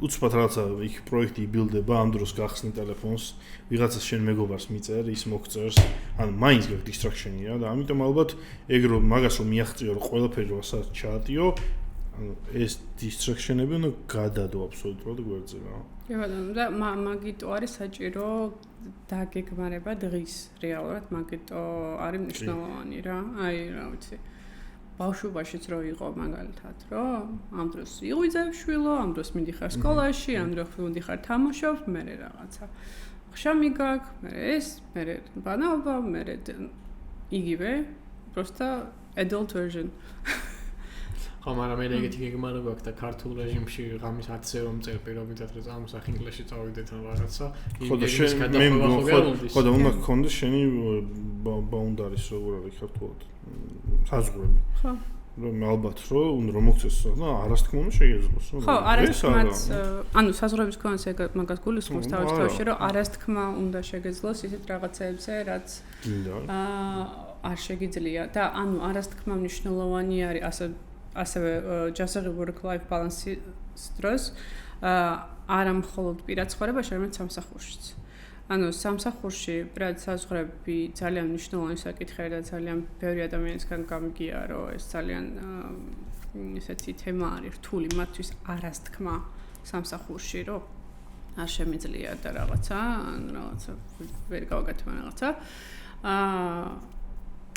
უცბად რაღაცა იქ პროექტი იბილდება ამ დროს გახსნი ტელეფონს ვიღაცას შენ მეგობარს მიწერ ის მოგწერს ან მაინც გაქვს distraction-ი რა და ამიტომ ალბათ ეგ რომ მაგას რომ მიაღწიო რომ ყველაფერი რომ ასა ჩაატიო ანუ ეს distraction-ები უნდა გადადო აბსოლუტურად გვერდზე რა კი ბატონო და მაგიტო არის საჭირო დაგეგმარება დღის რეალურად მაგიტო არის მნიშვნელოვანი რა აი რა ვიცი ბავშვობაშიც რო იყო მაგალითად რომ ამ დროს იღვიძებ შვილო ამ დროს მიდიხარ სკოლაში ამ დროს მიდიხარ თამაშობ მე რაღაცა ხშამი გაქვს მე ეს მე ბანაობა მე იგივე просто adult version ხო მაგრამ მე ეგეთი გეგმარება აქვს და ქართულ რეჟიმში ღამის 10-ზე რომ წერ პირობითად რომ წამოსახ ინგლისში წავიდეთ ან რაღაცა ხო და შენ ხო და უნდა გქონდეს შენი ბაუნდარის როგორ არის ქართულად საზღვრები ხო რომ ალბათ რომ მოგწეს და არას თქმა უნდა შეგეძლოს ხო არას თქმაც ანუ საზღვრების ქონდეს ეგ მაგას გულისხმობს თავის თავში რომ არას თქმა უნდა შეგეძლოს ისეთ რაღაცებზე რაც არ შეგიძლია და ანუ არას თქმა მნიშვნელოვანი არის ასევე ჯანსაღი work life balance-ის დროს არა მხოლოდ პირად ცხოვრებაში, არამედ სამსახურშიც. ანუ სამსახურში პირად საზღვრები ძალიან მნიშვნელოვანი საკითხია და ძალიან ბევრი ადამიანისგან გამიგია, რომ ეს ძალიან ესეთი თემა არის რთული მათთვის არას თქმა სამსახურში, რომ არ შემიძლია და რაღაცა, ან რაღაცა ვერ გავაკეთებ რაღაცა.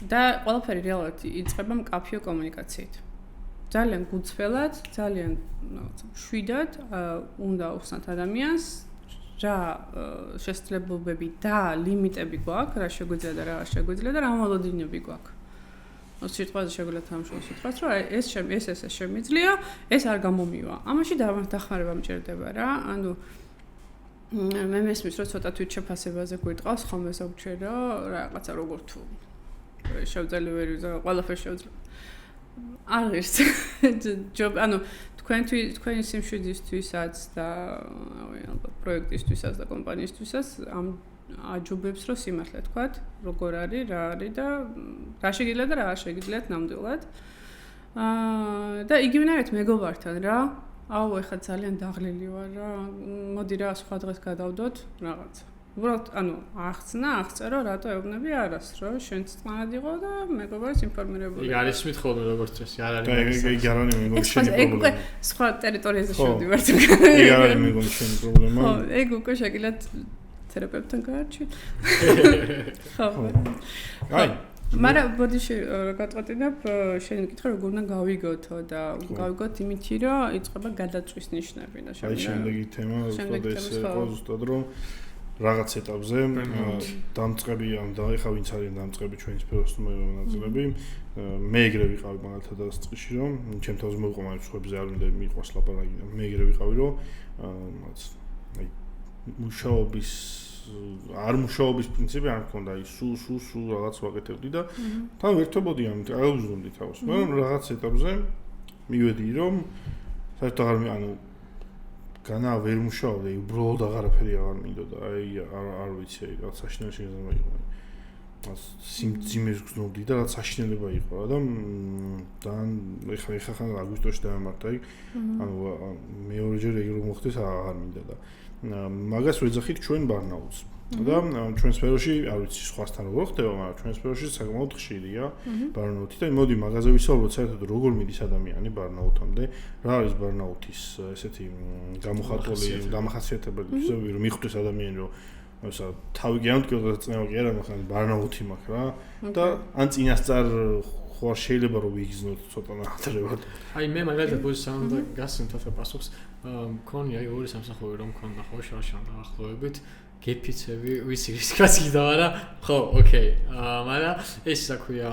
და ყველაფერი რეალურად იწყება მკაფიო კომუნიკაციით. ძალიან გუცველად, ძალიან შვიდად უნდა უხსნათ ადამიანს რა შესაძლებლობები და ლიმიტები გვაქვს, რა შეგვიძლია და რა არ შეგვიძლია და რა მოლოდინები გვაქვს. სიტყვაზე შეგვიძლია თამაშოს სიტყვას, რომ ეს შემიძლია, ეს არ გამომივა. ამაში დახმარება მჭირდება რა. ანუ მე მესმის რომ ცოტა თვით შეფასებაზე გვიტყავს ხოლმე ზოგჯერ რომ რაღაცა როგორ თუ შევძელი ვერ ყველაფერს შევძლებ. არ ღირს. ანუ თქვენი სიმშვიდისთვისაც და ალბათ პროექტისთვისაც და კომპანიისთვისაც ამ აჯობებს რომ სიმართლე თქვათ, როგორ არის, რა არის და რა შეგიძლიათ და რა არ შეგიძლიათ ნამდვილად. და იგივენაირად მეგობართან რა. აუ, ეხლა ძალიან დაღლილი ვარ რა. მოდი რა სხვა დღეს გადავდოთ რაღაცა. უბრალოდ, ანუ აღწერო რატო ეუბნები არას, რომ შენც წყნარად იყო და მეგობარის ინფორმირებული. იქ არის მithხოვნა როგორც წესი, არ არის. ეგ არ არის მეგობრის შენი პრობლემა. სხვა ტერიტორიაზე შევდივართ. ეგ არ არის მეგობრის შენი პრობლემა. ხო, ეგ უკვე შეგიძლიათ თერაპევტთან გაარჩიოთ. ხო. აი, მაგრამ ბოდიში გაწყვეტინებ შენი მკითხა როგორ უნდა გავიგოთო და გავიგოთ იმითი რომ იწყება გადაწვის ნიშნები და აი შემდეგი თემა ზუსტად ეს იყო ზუსტად რომ რაღაც ეტაპზე დამწყები და ეხა ვინც არის დამწყები ჩვენი სფეროს მონაწილეები მე ეგრე ვიყავი მაგალითად და წიში რომ ჩემ თავს მოიყვა მაგრამ სხვებზე არ უნდა მიყვას ლაპარაკი და მე ეგრე ვიყავი რომ აი მუშაობის პრინციპი არ მქონდა ის სულ რაღაც ვაკეთებდი და თან ვერთობოდი ამით აღუზრდოდი თავს მაგრამ რაღაც ეტაპზე მივედი რომ საერთოდ ანუ განა ვერ მუშაობდი უბრალოდ აღარაფერი აღარ მინდოდა აი არ ვიცი აი რაღაც საშინელი შეგრძნება იყო აი სიმძიმეს გზნობდი და რაღაც საშინელება იყო რა და ეხლა ხან აგვისტოში დავამართა აი ანუ მეორეჯერ ეგ რომ მოხდეს აღარ მინდა და მაგას ვეძახით ჩვენ ბარნაულს და ჩვენ სფეროში არ ვიცი სხვასთან როგორ ხდება მაგრამ ჩვენ სფეროში საკმაოდ ხშირია ბარნაუთი და მოდი მაგაზე ვისაუბროთ საერთოდ როგორ მიდის ადამიანი ბარნაუთამდე რა არის ბარნაუთის ესეთი გამოხატული დამახასიათებელი რომ მიხვდეს ადამიანი რომ ისა თავი გიამტკიო და წნევა კი არა მაგრამ ბარნაუთი მაქვს რა და ან წინასწარ ხო შეიძლება რომ ვიგზნოთ ცოტა ნახტრევად აი მე მაგალითად პოზიციამდე გასცემთ ახლა პასუხს მქონია აი ორი სამსახური რომ მქონდა ხო შარშან დაახლოებით გეფიცები ვიცი რისკაც გიდავა რა ხო ოკეი მაგრამ ეს საქვია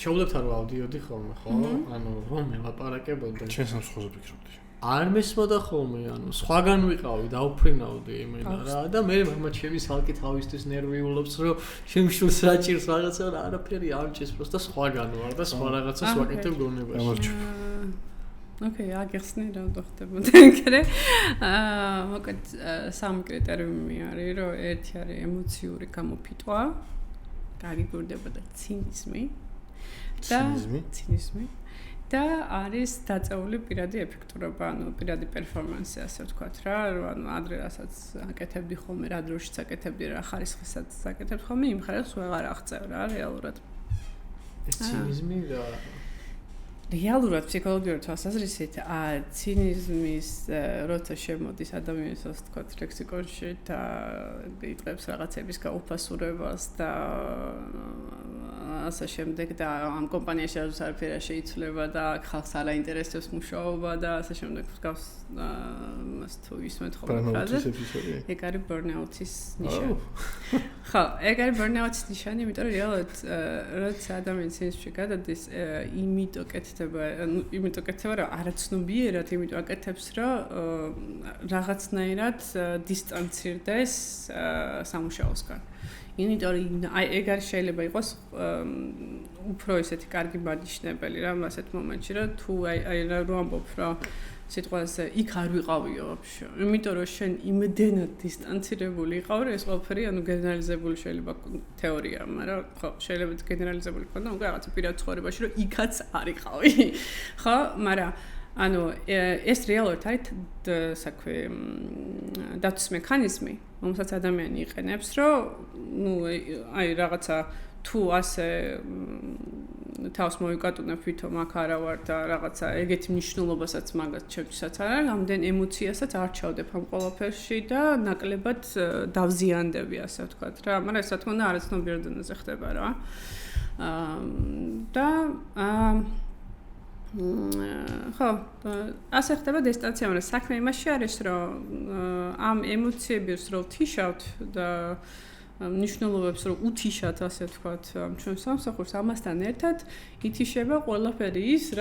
შეუძლებთ რომ ავდიოდი ხოლმე ხო ანუ რომ მე ლაპარაკებოდი ჩემს სამსახურზე ვფიქრობდი არ მესმოდა ხოლმე ანუ სხვაგან ვიყავი დაუფრინავდი იმენა რა და მე მაგ ჩემი სალკი თავისთვის ნერვიულობს რომ შემშულს რა ჭირს რაღაცა რა არაფერი არ ჭირს პროსტა სხვაგან ვარ და სხვა რაღაცას ვაკეთებ გონებაში ოკეი, აგიხსნე რა ხდებოდა ეგრე. მოკლედ სამი კრიტერიუმი არის, რომ ერთი არის ემოციური გამოფიტვა, გაგიგურდებოდა ცინიზმი და არის დაწეული პირადი ეფექტურობა, ანუ პირადი პერფორმანსი, ასე ვთქვათ რა, ანუ ადრე რასაც აკეთებდი ხოლმე, რა დროშიც აკეთებდი, რა ხარისხისაც აკეთებდი ხოლმე, იმ ხარისხს ვეღარ აღწევ რა, რეალურად. ეს ცინიზმი და რეალურად ფსიქოლოგიურად თვალსაზრისით ცინიზმის როცა შემოდის ადამიანის ასე ვთქვათ ლექსიკონში და იწყებს რაღაცების გაუფასურებას და ასე შემდეგ და ამ კომპანიაში არაფერი არ შეიცვლება და ხალხს არ აინტერესებს მუშაობა და ასე შემდეგ გავს მას თუ ისმენთ ხოლმე ფრაზას ეგ არის ბერნაუთის ნიშანი ხო ეგ არის ბერნაუთის ნიშანი იმიტომ რომ რეალურად როცა ადამიანი ცინიზმში გადადის იმიტომ კეთდება რომ არაცნობიერად იმიტომ აკეთებს რომ რაღაცნაირად დისტანცირდეს სამუშაოსგან იმიტომ რომ აი ეგ არის შეიძლება იყოს უფრო ესეთი კარგი ბანიშნებელი რა ასეთ მომენტში რომ თუ აი რა ამბობ რა სიტყვაზე იქ არ ვიყავიო ვაფშე იმიტომ რომ შენ იმდენად დისტანცირებული იყავ რომ ეს ყველაფერი ანუ გენერალიზებული შეიძლება თეორია მაგრამ ხო შეიძლება გენერალიზებული ქონდა უკვე რაღაცა პირად ცხოვრებაში რომ იქაც არ იყავი ხო მაგრამ ანუ ეს რეალურად არის საქვე დაცვის მექანიზმი რომელსაც ადამიანი იყენებს რომ ნუ აი რაღაცა თუ ასე თავს მოიკატუნებ ვითომ აქ არა ვარ და რაღაცა ეგეთი მნიშვნელობასაც მაგას ჩემთვისაც არა რამდენ ემოციასაც არ ჩავდებ ამ ყველაფერში და ნაკლებად დავზიანდები ასე ვთქვათ რა მაგრამ ეს რა თქმა უნდა არაცნობიერ დონეზე ხდება რა და ხო, ასე ხდება დისტანცია, მაგრამ საქმე იმაში არის, რომ ამ ემოციებს რო ვთიშავთ და ნიშნულობებს რო უთიშავთ, ასე ვთქვათ, ჩვენ სამსახურს ამასთან ერთად ითიშება ყველაფერი ის,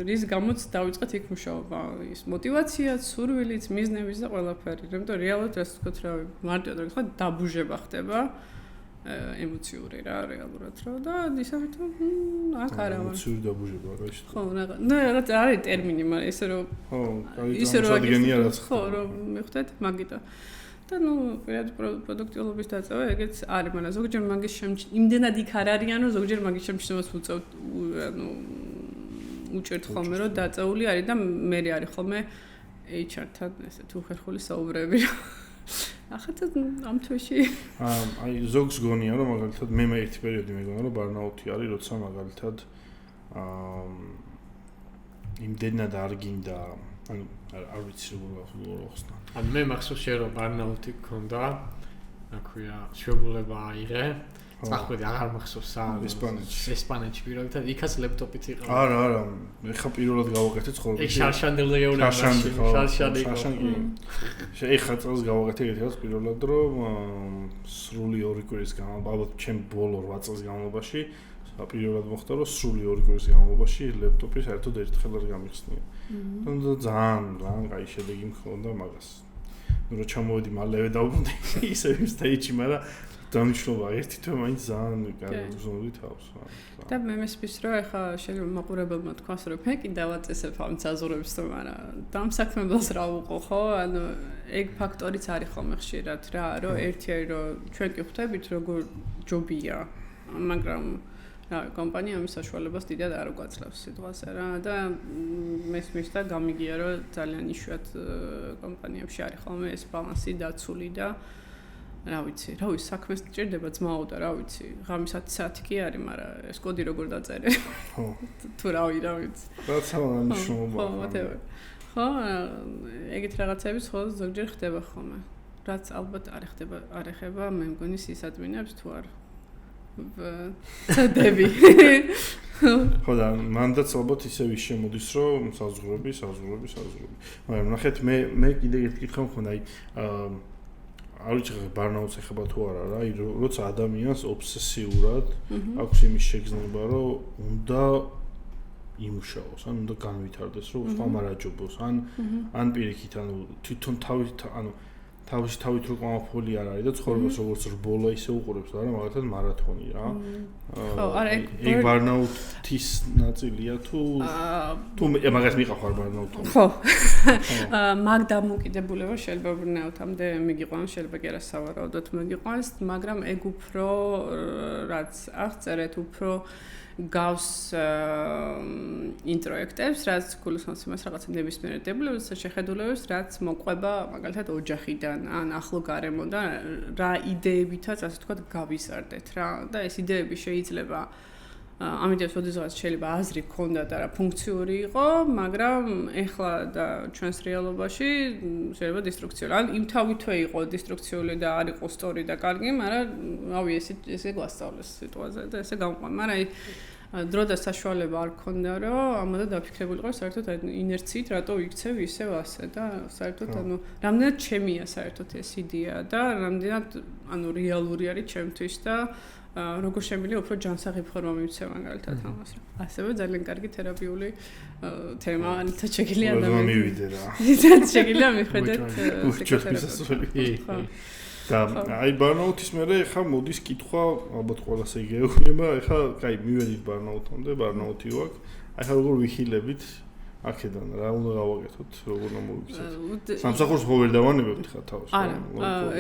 რის გამოც დავიწყეთ იქ მუშაობა, ის мотиваციაც, სურვილიც, მიზნებიც და ყველაფერი. იმიტომ რეალურად რაც ვთქვათ, რავი, მარტივად რა ვთქვათ, დაბუჟება ხდება. ემოციური რა რეალურად რა და ისეთ აქ არა ვარ. ემოციური დაბუჟება რა ის. ხო, რაღაც არის ტერმინი, მაგრამ ესე რომ ხო, ისე რომ აღდგენია რაც. ხო, რომ მიხვდეთ მაგიტო. და პირად პროდუქტიულობის დაწევა ეგეც არის, მაგრამ ზოგჯერ მაგის იმდენად იქ არ არიანო, ზოგჯერ მაგის შემჩნევას უწევთ, უჭერთ ხოლმე რომ დაწეული არის და მე არის ხოლმე HR-თან ესე თუ ხერხული საუბრები. ახლა ამ თვეში აი ზოგს გონია რომ მაგალითად მე ერთი პერიოდი მეგონა რომ ბარნაუთი არის როცა მაგალითად იმდენად არ გინდა ანუ არ ვიცი როგორ ხსნა ან მე მახსოვს შე რომ ბარნაუთი გქონდა აქვია შეგვიძლია აიღე წახვედი აღარ მახსოვს ესპანეთში პირველად იქაც ლეპტოპით იყო არა მე ხა პირველად გავაკეთე ცხოვრებაში ეს შარშანდელი გეუბნები შე ეხა წელს გავაკეთე ერთად პირველად რომ სრული 2 კვირის განმავლობაში ალბათ ჩემ ბოლო 8 წელს განმავლობაში პირველად მოხდა რომ სრული 2 კვირის განმავლობაში ლეპტოპი საერთოდ ერთხელ არ გამიხსნია და ძალიან კაი შედეგი მქონდა მაგას ნუ რა ჩამოვედი მალევე დავბრუნდი ისე სტეიჯში მაგრამ დამიჩნევა ერთი თვე მაინც ძალიან გარდაუზრდები თავს და მე მესმის რომ ახლა შეიძლება მაყურებელმა თქვას რომ მე კიდე დავაწესებ ამ საზღურებს თუ მაგრამ დამსაქმებლად რა უყო ხო ანუ ეგ ფაქტორიც არის ხოლმე ხშირად რა რომ ერთი არის რომ ჩვენ კი ხვდებით როგორ ჯობია მაგრამ რა კომპანია ამ საშუალებას დიდად არ უგვაძლევს სიტყვაზე რა და მესმის და გამიგია რომ ძალიან იშვიათ კომპანიებში არის ხოლმე ეს ბალანსი დაცული და რა ვიცი, საქმეს ჭირდება ძმაო და რა ვიცი, ღამის 10 საათი კი არის, მაგრამ ეს კოდი როგორ დაწერე? ხო. თუ რა ვიცი. რაც ამ მნიშვნელობა. ხო, whatever. ხო, ეგეთ რაღაცები ხოლმე ზოგჯერ ხდება ხოლმე. რაც ალბათ არ ეხება მე მგონი სისადმინებს თუ არ. დები. ხო და მანდაც ალბათ ისე ვის შემოდის რომ საზღურები. მაგრამ ნახეთ მე კიდე ერთი კითხვა მქონდა, აი არ ვიცი ბარნაუთს ეხება თუ არა რა, აი როცა ადამიანს ობსესიურად აქვს იმის შეგრძნება, რომ უნდა იმუშაოს, ან უნდა განვითარდეს, რომ ხომ არ აჯობოს, ან პირიქით, ანუ თვითონ თავით რო ყამაფული არ არის და ცხოვრებას როგორც რბოლა ისე უყურებს რა, მაგალითად მარათონი რა. ხო, არა ეგ ბარნაუთის ნაწილია თუ მაგას მიყავ ბარნაუთი. ხო. მაგ დამოკიდებულება შეიძლება ბრნაუთამდე მიგიყვანს, შეიძლება კი არა სავარაუდოდ მიგიყვანს, მაგრამ ეგ უფრო რაც აღწერეთ, უფრო გავს ინტროექტებს, რაც გულისხმობს იმას რაღაცა ნებისმიერ დებულებებს, შეხედულებებს, რაც მოყვება მაგალითად ოჯახიდან, ან ახლო გარემოდან, რა იდეებითაც, ასე ვთქვათ, გავიზარდეთ რა და ეს იდეები შეიძლება ამიტომ შესაძლოა შეიძლება აზრი გქონდა და რა ფუნქციური იყო, მაგრამ ეხლა და ჩვენს რეალობაში შეიძლება დესტრუქციული. ან იმ თავითვე იყო დესტრუქციული და არ იყო სწორი და კარგი, მაგრამ რავი ესე გვასწავლეს სიტუაციაზე და ესე გამყვან. მაგრამ დრო და საშუალება არ გქონდა, რომ ამაზე დაფიქრებულიყო საერთოდ ინერციით, რატო იქცევ ისევ ასე და საერთოდ ანუ რამდენად ჩემია საერთოდ ეს იდეა და რამდენად ანუ რეალური არის ჩემთვის და როგორ შემიძლია უფრო ჯანსაღი ფორმა მივცე მაგალითად ამას. ასევე ძალიან კარგი თერაპიული თემა, ანითა შეგიძლია ადამიანს მივიდე რა. ისეთ შეგიძლია მიხედეთ ფსიქოთერაპევტი. და აი ბარნაუთის მერე ხა მოდის კითხვა, ალბათ ყველას ეგეუნება, ხა კაი მივედით ბარნაუთამდე, ბარნაუთი ვაკ. აი ხა როგორ ვიხილებით აქედან რა უნდა გავაკეთოთ, როგორ მომიგცეთ. სამსახურს ხო ვერ დავანებებთ ხა თავს. არა,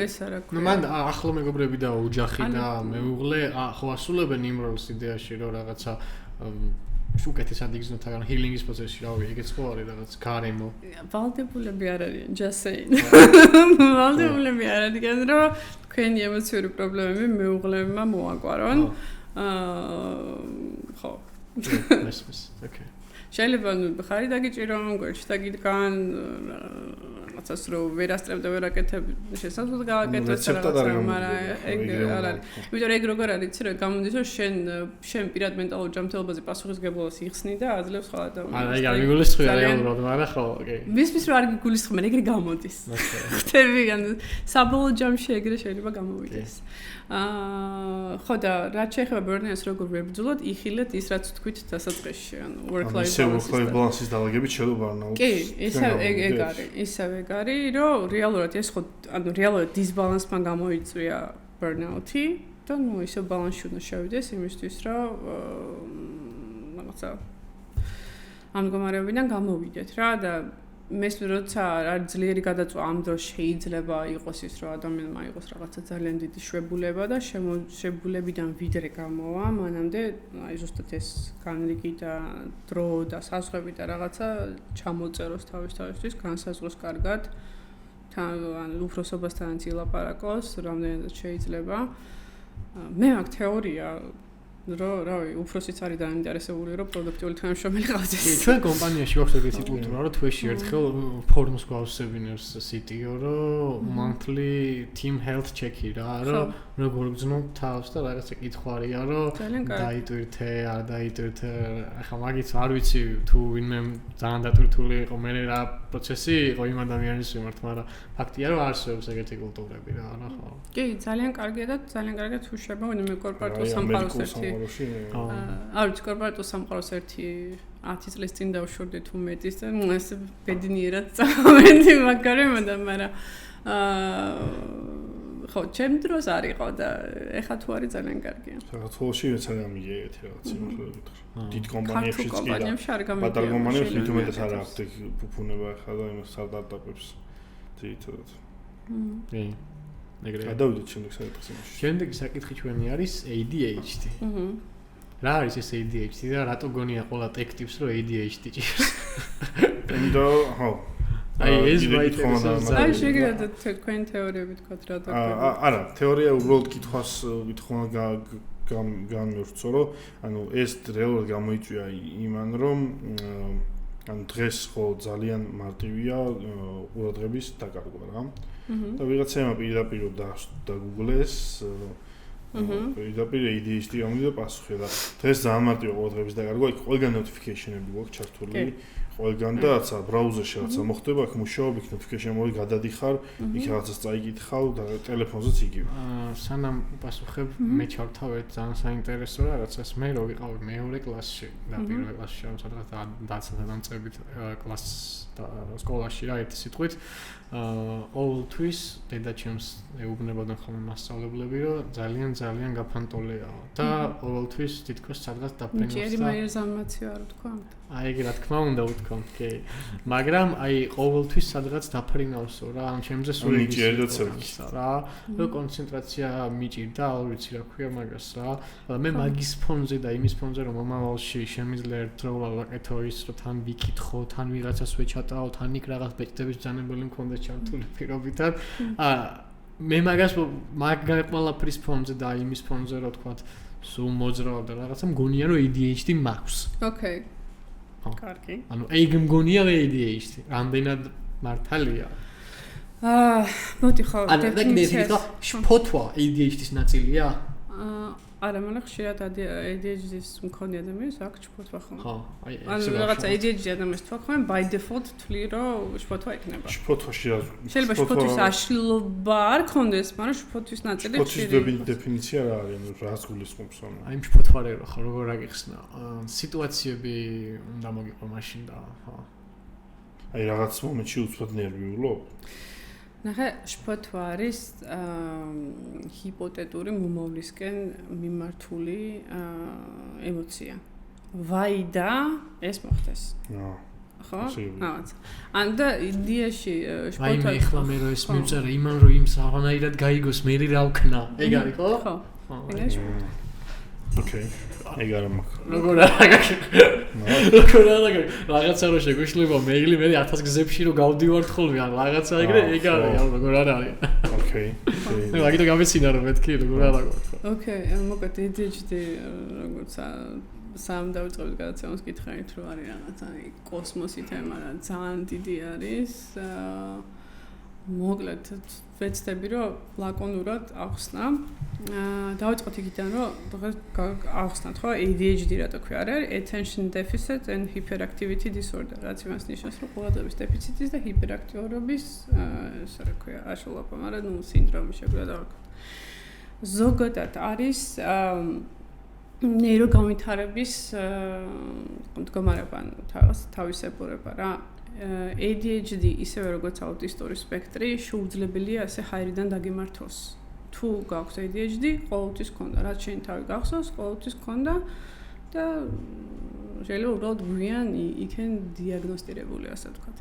ეს არა. ნუ მან ახლო მეგობრები და ოჯახი და მეუღლე ხო ასულებენ იმ როლს იდეაში, რომ რაღაცა უკეთესად იგრძნოთ ან ჰილინგის პროცესში, რავი, ეგეც ხო არის რაღაც გარემო. ვალდებულები არ არიან, just saying. ვალდებულები არ არიან, რომ თქვენი ემოციური პრობლემები მეუღლეებმა მოაგვარონ. ხო. მესმის. ოკეი. შეიძლება ხარი დაგიჭირონ, გვერდში დაგიდგან, რაღაცას რომ ვერ ასწრებდა ვერ აკეთებ შესაძლოა გააკეთოს რაღაცა მაგრამ ეგ არ არის იმიტომ რომ ეგ როგორ არის იცი რომ გამოდის რომ შენ პირად მენტალურ ჯანმრთელობაზე პასუხისმგებლობას იხსნი და აძლევს სხვა ადამიანს არა ეგ არ გიგულისხმია რეალურად მაგრამ ხო ოკეი მისთვის რომ არ გიგულისხმენ ეგრე გამოდის ხტები საბოლოო ჯამში ეგრე შეიძლება გამოვიდეს ხო და რაც შეეხება burnout-ს როგორ ვებრძოლოთ იხილეთ ის რაც თქვით დასაწყისში ანუ work life balance-ის დალაგებით შეიძლება burnout-ს კი ისევ ეგ არის რომ რეალურად ეს ხო ანუ რეალურად დისბალანსმა გამოიწვია burnout-ი და ნუ ისე ბალანსში უნდა შევიდეს იმისთვის რომ რაღაცა ამ მდგომარეობიდან გამოვიდეთ რა და მესმის როცა არის ძლიერი გადაწვა ამ დროს შეიძლება იყოს ის რომ ადამიანმა იყოს რაღაცა ძალიან დიდი შვებულება და შვებულებიდან ვიდრე გამოვა მანამდე აი ზუსტად ეს განრიგი და დრო და საზღვრები და რაღაცა ჩამოწეროს თავისთვის განსაზღვროს კარგად თან უფროსობასთანაც ილაპარაკოს რამდენადაც შეიძლება მე აქ თეორია რომ რავი უფროსიც არის დაინტერესებული რომ პროდუქტიული თანამშრომელი ყავდეს. ჩვენ კომპანიაში გვაქვს ეგეთი კულტურა რომ თვეში ერთხელ ფორმს გვავსებინებს CTO რომ monthly team health check-ი რა რომ როგორ გძნობ თავს და რაღაცა კითხვარია რომ დაიტვირთე არ დაიტვირთე ახლა მაგით არ ვიცი თუ ვინმე ძალიან დატვირთული იყო მე რა პროცესი იყო იმ ადამიანის მიმართ მაგრამ ფაქტია რომ არსებობს ეგეთი კულტურები რა ხო. კი ძალიან კარგია და ძალიან კარგად უშვება ვინმე კორპორატულ სამყაროს ერთი არ ვიცი კორპორატულ სამყაროს ერთი 10 წლის წინ დავშორდი თუ მეტის და ეს ბედნიერად წავედი მაგარემ და მაგრამ ხო ჩემ დროს არ იყო და ეხა თუ არის ძალიან კარგია. საქართველოში ძალიან მიიღეთ რაღაც იმხლებით. დიდ კომპანიებშიც კი და პატარა კომპანიებში თუმცა არ აქვს ეგ ფუფუნება ხა და იმ სტარტაპებს თითქოს. კი. ეგრე. გადავიდეთ შემდეგ საკითხში. შემდეგი საკითხი ჩვენი არის ADHD. რა არის ეს ADHD და რატო გონია ყველა ტექტივს რომ ADHD ჭირს? და ხო აი ეს ვაიტერსა აი შეგიძლიათ თქვენ თეორიები თქვათ რა და არა თეორია უბრალოდ კითხვას ვითხოვნა განმეორწო რომ ანუ ეს რეალურად გამოიწვია იმან რომ ანუ დღეს ხო ძალიან მარტივია ყურადღების დაკარგვა რა და ვიღაცამა პირდაპირ დაგუგლეს პირდაპირ ADHD გამოდიდა პასუხი და დღეს ძალიან მარტივია ყურადღების დაკარგვა იქ ყველგან notification-ები გვაქვს ჩართული ყველგან და რაცა ბრაუზერში რაცა მოხდება აქ მუშაობ იქ notification მოდი გადადიხარ იქ რაღაცას წაიკითხავ და ტელეფონზეც იგივე სანამ პასუხებ მე ჩავთავეთ ძალიან საინტერესო რაღაცას მე რო ვიყავი მეორე კლასში და პირველ კლასში ამ სადღაც დაცათა დამწყებით კლასს და სკოლაში რა ერთი სიტყვით ყოველთვის დედაჩემს ეუბნებოდნენ ხოლმე მასწავლებლები რომ ძალიან გაფანტოლიაო და ყოველთვის თითქოს სადღაც დაფრენოს და ჯერი მაიერზამაცი არ ვთქვამთ აი ეგ რა თქმა უნდა ვთქვამთ კი მაგრამ აი ყოველთვის სადღაც დაფრინავსო რა ამ ჩემზე სულ მიჭირდა რა რო კონცენტრაცია მიჭირდა არ ვიცი რა ქვია მაგას რა მე მაგის ფონზე და იმის ფონზე რომ მომავალში შემიძლია ერთდროულად ვაკეთო ის რომ თან ვიკითხო თან ვიღაცას ვეჩატაო თან იქ რაღაც ბეჭდების ბრძანებელი მქონდეს ჩართული პირობითად მე მაგას ყველაფრის ფონზე და იმის ფონზე რო თქვა სულ მოძრავ და რაღაცა მგონია რომ ADHD მაქვს ოკეი კარგი ანუ ეგ მგონია ADHD რამდენად მართალია მოდი ხო დეფინიცია შფოთვა ADHD-ის ნაწილია არა მან ხშირად ADHD-ის მქონე ადამიანს აქვს შფოთვა ხო ხო აი ანუ რაღაცა ADHD ადამიანს თქვა ხო by default თვლი რომ შფოთვა იქნება შფოთვაში შეიძლება შფოთვის აშლილობა არ ქონდეს მაგრამ შფოთვის ნაწილი შფოთვის დეფინიცია რა არის ანუ რას გულისხმობს ანუ აი შფოთვა ხო როგორ აგიხსნა სიტუაციები უნდა მოგიყვა მაშინ და ხო აი რაღაც მომენტში უცბად ნერვიულობ ნახე შფოთვა არის ჰიპოთეტური მომავლისკენ მიმართული ემოცია. ვაი და ეს მოხდეს. ხო? რაღაც. ან და იდეაში შფოთვა აი მე ხლა მე რო ეს მივწერე იმან რომ იმ საღანაირად გაიგოს მე რა ვქნა. ეგ არის ხო? ხო. ეგ ოკეი. ეგ არა მაქვს. როგორ არა რაღაცა რო შეგვიშლება მეილი მე 1000 გზებში რო გავდივართ ხოლმე ან რაღაცა ეგრე ეგ არის როგორ არ არის. ოკეი. მე მაგითო გამეცინა რომ მეთქი როგორ არა გქო. ოკეი, მოკლედ ADHD როგორც სამ დავიწყებთ გადაცემას კითხებით რომ არის რაღაცა კოსმოსი თემა რა ძალიან დიდი არის. მოკლედ ვეცდები რომ ლაკონურად ახსნა. დავიწყოთ იქიდან რომ ახსნათ ხო ADHD რატო ქვია არის attention deficit and hyperactivity disorder. რაც იმას ნიშნავს რომ ყურადღების დეფიციტის და ჰიპერაქტიურობის ესე რა ქვია აშლობა, მაგრამ სინდრომი შეგვიძლია დავარქვა. ზოგადად არის ნეიროგამვითარების მდგომარეობა, თავისებურება რა. ADHD ისევე როგორც აუტისტური სპექტრი შეუძლებელია ასე ჰაერიდან დაგემართოს. თუ გაქვს ADHD, ყოველთვის გქონდა, რაც შენ თავი გახსოვს, ყოველთვის გქონდა და შეიძლება უბრალოდ გვიან იქენ დიაგნოსტირებული, ასე ვთქვათ.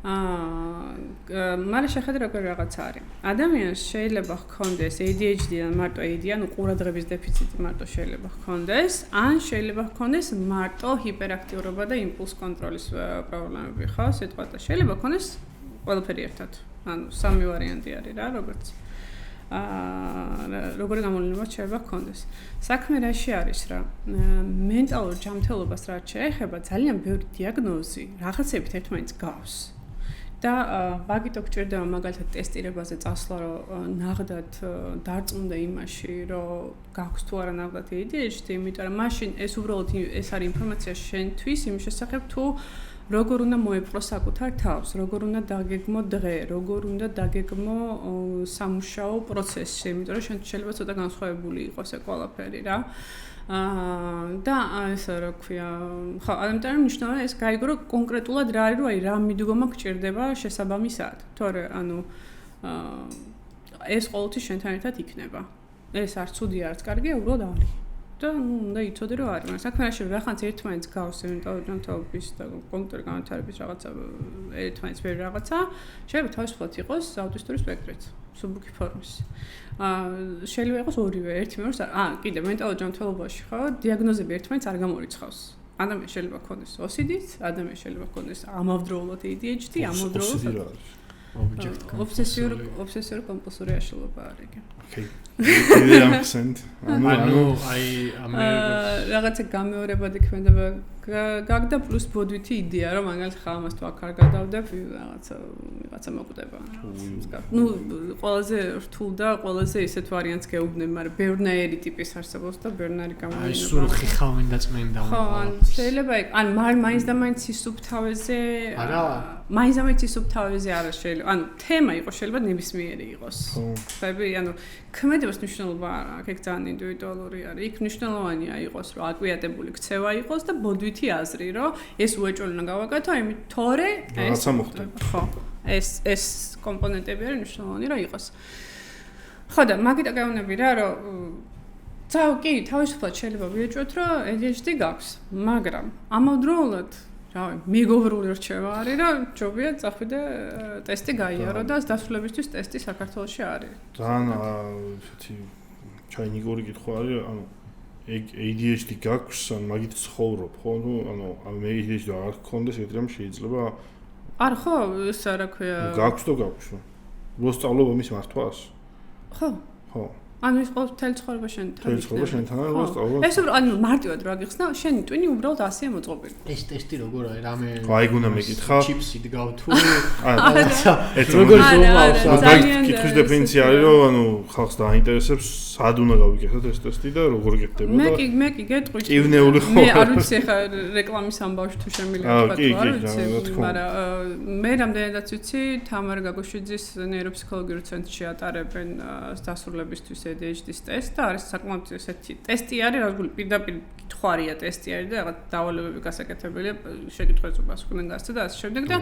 მაგრამ შეხედე როგორ რაღაცა არის. ადამიანს შეიძლება ჰქონდეს ADHD-დან მარტო AD, ანუ ყურადღების დეფიციტი მარტო შეიძლება ჰქონდეს, ან შეიძლება ჰქონდეს მარტო ჰიპერაქტიურობა და იმპულს კონტროლის პრობლემები, ხო? სიტყვათ და შეიძლება ჰქონდეს ყველაფერი ერთად. ანუ სამი ვარიანტი არის რა, როგორც როგორი გამოვლენა შეიძლება ჰქონდეს. საქმე რაში არის რა? მენტალურ ჯანმრთელობას რაც შეეხება, ძალიან ბევრი დიაგნოზი რაღაცებით ერთმანეთს გავს. და ბაგიტო გჭირდება მაგალითად ტესტირებაზე წასვლა, რომ ნაღდად დარწმუნდა იმაში, რომ გაქვს თუ არა ნაღდად ADHD, იმიტომ რომ მაშინ ეს უბრალოდ ეს არის ინფორმაცია შენთვის იმის შესახებ, თუ როგორ უნდა მოეპყრო საკუთარ თავს, როგორ უნდა დაგეგმო დღე, როგორ უნდა დაგეგმო სამუშაო პროცესი, იმიტომ რომ შენ შეიძლება ცოტა განსხვავებული იყოს ეს ყველაფერი რა. და ესე რა ქვია, ხო, ამიტომ მნიშვნელოვანია ეს გაიგო, რომ კონკრეტულად რა არის, რომ აი რა მიდგომა გჭირდება შესაბამისად. თორე ანუ ეს ყოველთვის შენთან ერთად იქნება. ეს არც ცუდია, არც კარგია, უბრალოდ არის. და ნუ უნდა იცოდე რომ არის, მაგრამ საქმეში რაღაცა ერთმანეთს გავს მენტალური ჯანმრთელობის და კომპიუტერის განვითარების რაღაცა ერთმანეთს ვერ რაღაცა, შეიძლება თავისუფლად იყოს აუტისტური სპექტრიც, სუბუქი ფორმის. შეიძლება იყოს ორივე, ერთი მეორე, კიდე მენტალურ ჯანმრთელობაში ხო, დიაგნოზები ერთმანეთს არ გამორიცხავს. ადამიანს შეიძლება ჰქონდეს OCD-ც, ადამიანს შეიძლება ჰქონდეს ამავდროულად ADHD, ამავდროულად ობსესიური კომპულსური აშლობა არის იგი. Okay. Really accent. ანუ აი რაღაცა გამეორებადი ქმედება გაგდა პლუს ბოდვითი იდეა რომ მაგალითად ხალხს თუ აქ არ გადავდებ რაღაცა მოკვდება. ნუ ყველაზე რთულ და ყველაზე ისეთ ვარიანტს გეუბნებ, მაგრამ ბევრნაირი ტიპის არსებობს და ბევრნაირი გამოვლენა. აი სურხი ხავენ და წმენდა. ხო, შეიძლება ან მაინც და მაინც სუბთავეზე არა მაინც და მაინც სუბთავეზე არა შეიძლება. ანუ თემა იყოს შეიძლება ნებისმიერი იყოს. ხები, ანუ ქმედებას მნიშვნელობა არ აქვს, ეგ ძალიან ინდივიდუალური არის. იქ მნიშვნელოვანია იყოს, რომ აკვიატებული ქცევა იყოს და ბოდვითი აზრი, რომ ეს უეჭველი უნდა გავაკეთო, ამით თორე რაღაცა მოხდება. ხო, ეს კომპონენტები არის მნიშვნელოვანი რომ იყოს. ხო და მაგით აგეუბნები რა, რომ კი, თავისუფლად შეიძლება ვიეჭვოთ, რომ ADHD გაქვს, მაგრამ ამავდროულად რავი, მეგობრული რჩევა არის, რომ ჯობია წახვიდე ტესტი გაიარო და დასრულებისთვის ტესტი საქართველოში არის. ძალიან ესეთი ჩაინიკური კითხვა არის, ანუ ADHD გაქვს, ან მაგით ცხოვრობ, ხო? ანუ მე ADHD არ გქონდეს, ეგრემ შეიძლება? არ ხო, ეს რა ქვია. გაქვს და გაქვს. რო სწავლობ მის მართვას? ხო. ხო. ანუ ის ყოველ ცხოვრება შენთან. ცხოვრება შენთან რო სწავლობ. ეს უბრალოდ ანუ მარტივად რა გიხსნა, შენი ტვინი უბრალოდ 100-ია მოწყობილი. ეს ტესტი როგორ არის? რამე აი გუნა მეკითხა. ჩიპსი დგავ თუ ეს როგორ ზომავს? მაგალითად კითხვის დეფინიცია არის, რომ ანუ ხალხს დაინტერესებს, სად უნდა გავიკეთოთ ეს ტესტი და როგორ გეთდება და მე კი გეტყვი. კივნეული ხო. მე არ ვიცი ხა რეკლამის ამბავში თუ შემიძლია თქვა თუ არ ვიცი, მაგრამ მე რამდენადაც ვიცი, თამარ გაგოშვიძის ნეიროფსიქოლოგიურ ცენტრში ატარებენ დასრულებისთვის ADHD-ის ტესტი და არის საკმაოდ ესეთი ტესტი არის, რაც პირდაპირ კითხვარია ტესტი არის და რაღაც დავალებები გასაკეთებელია, შეკითხვაზე პასუხი გასცე და ასე შემდეგ და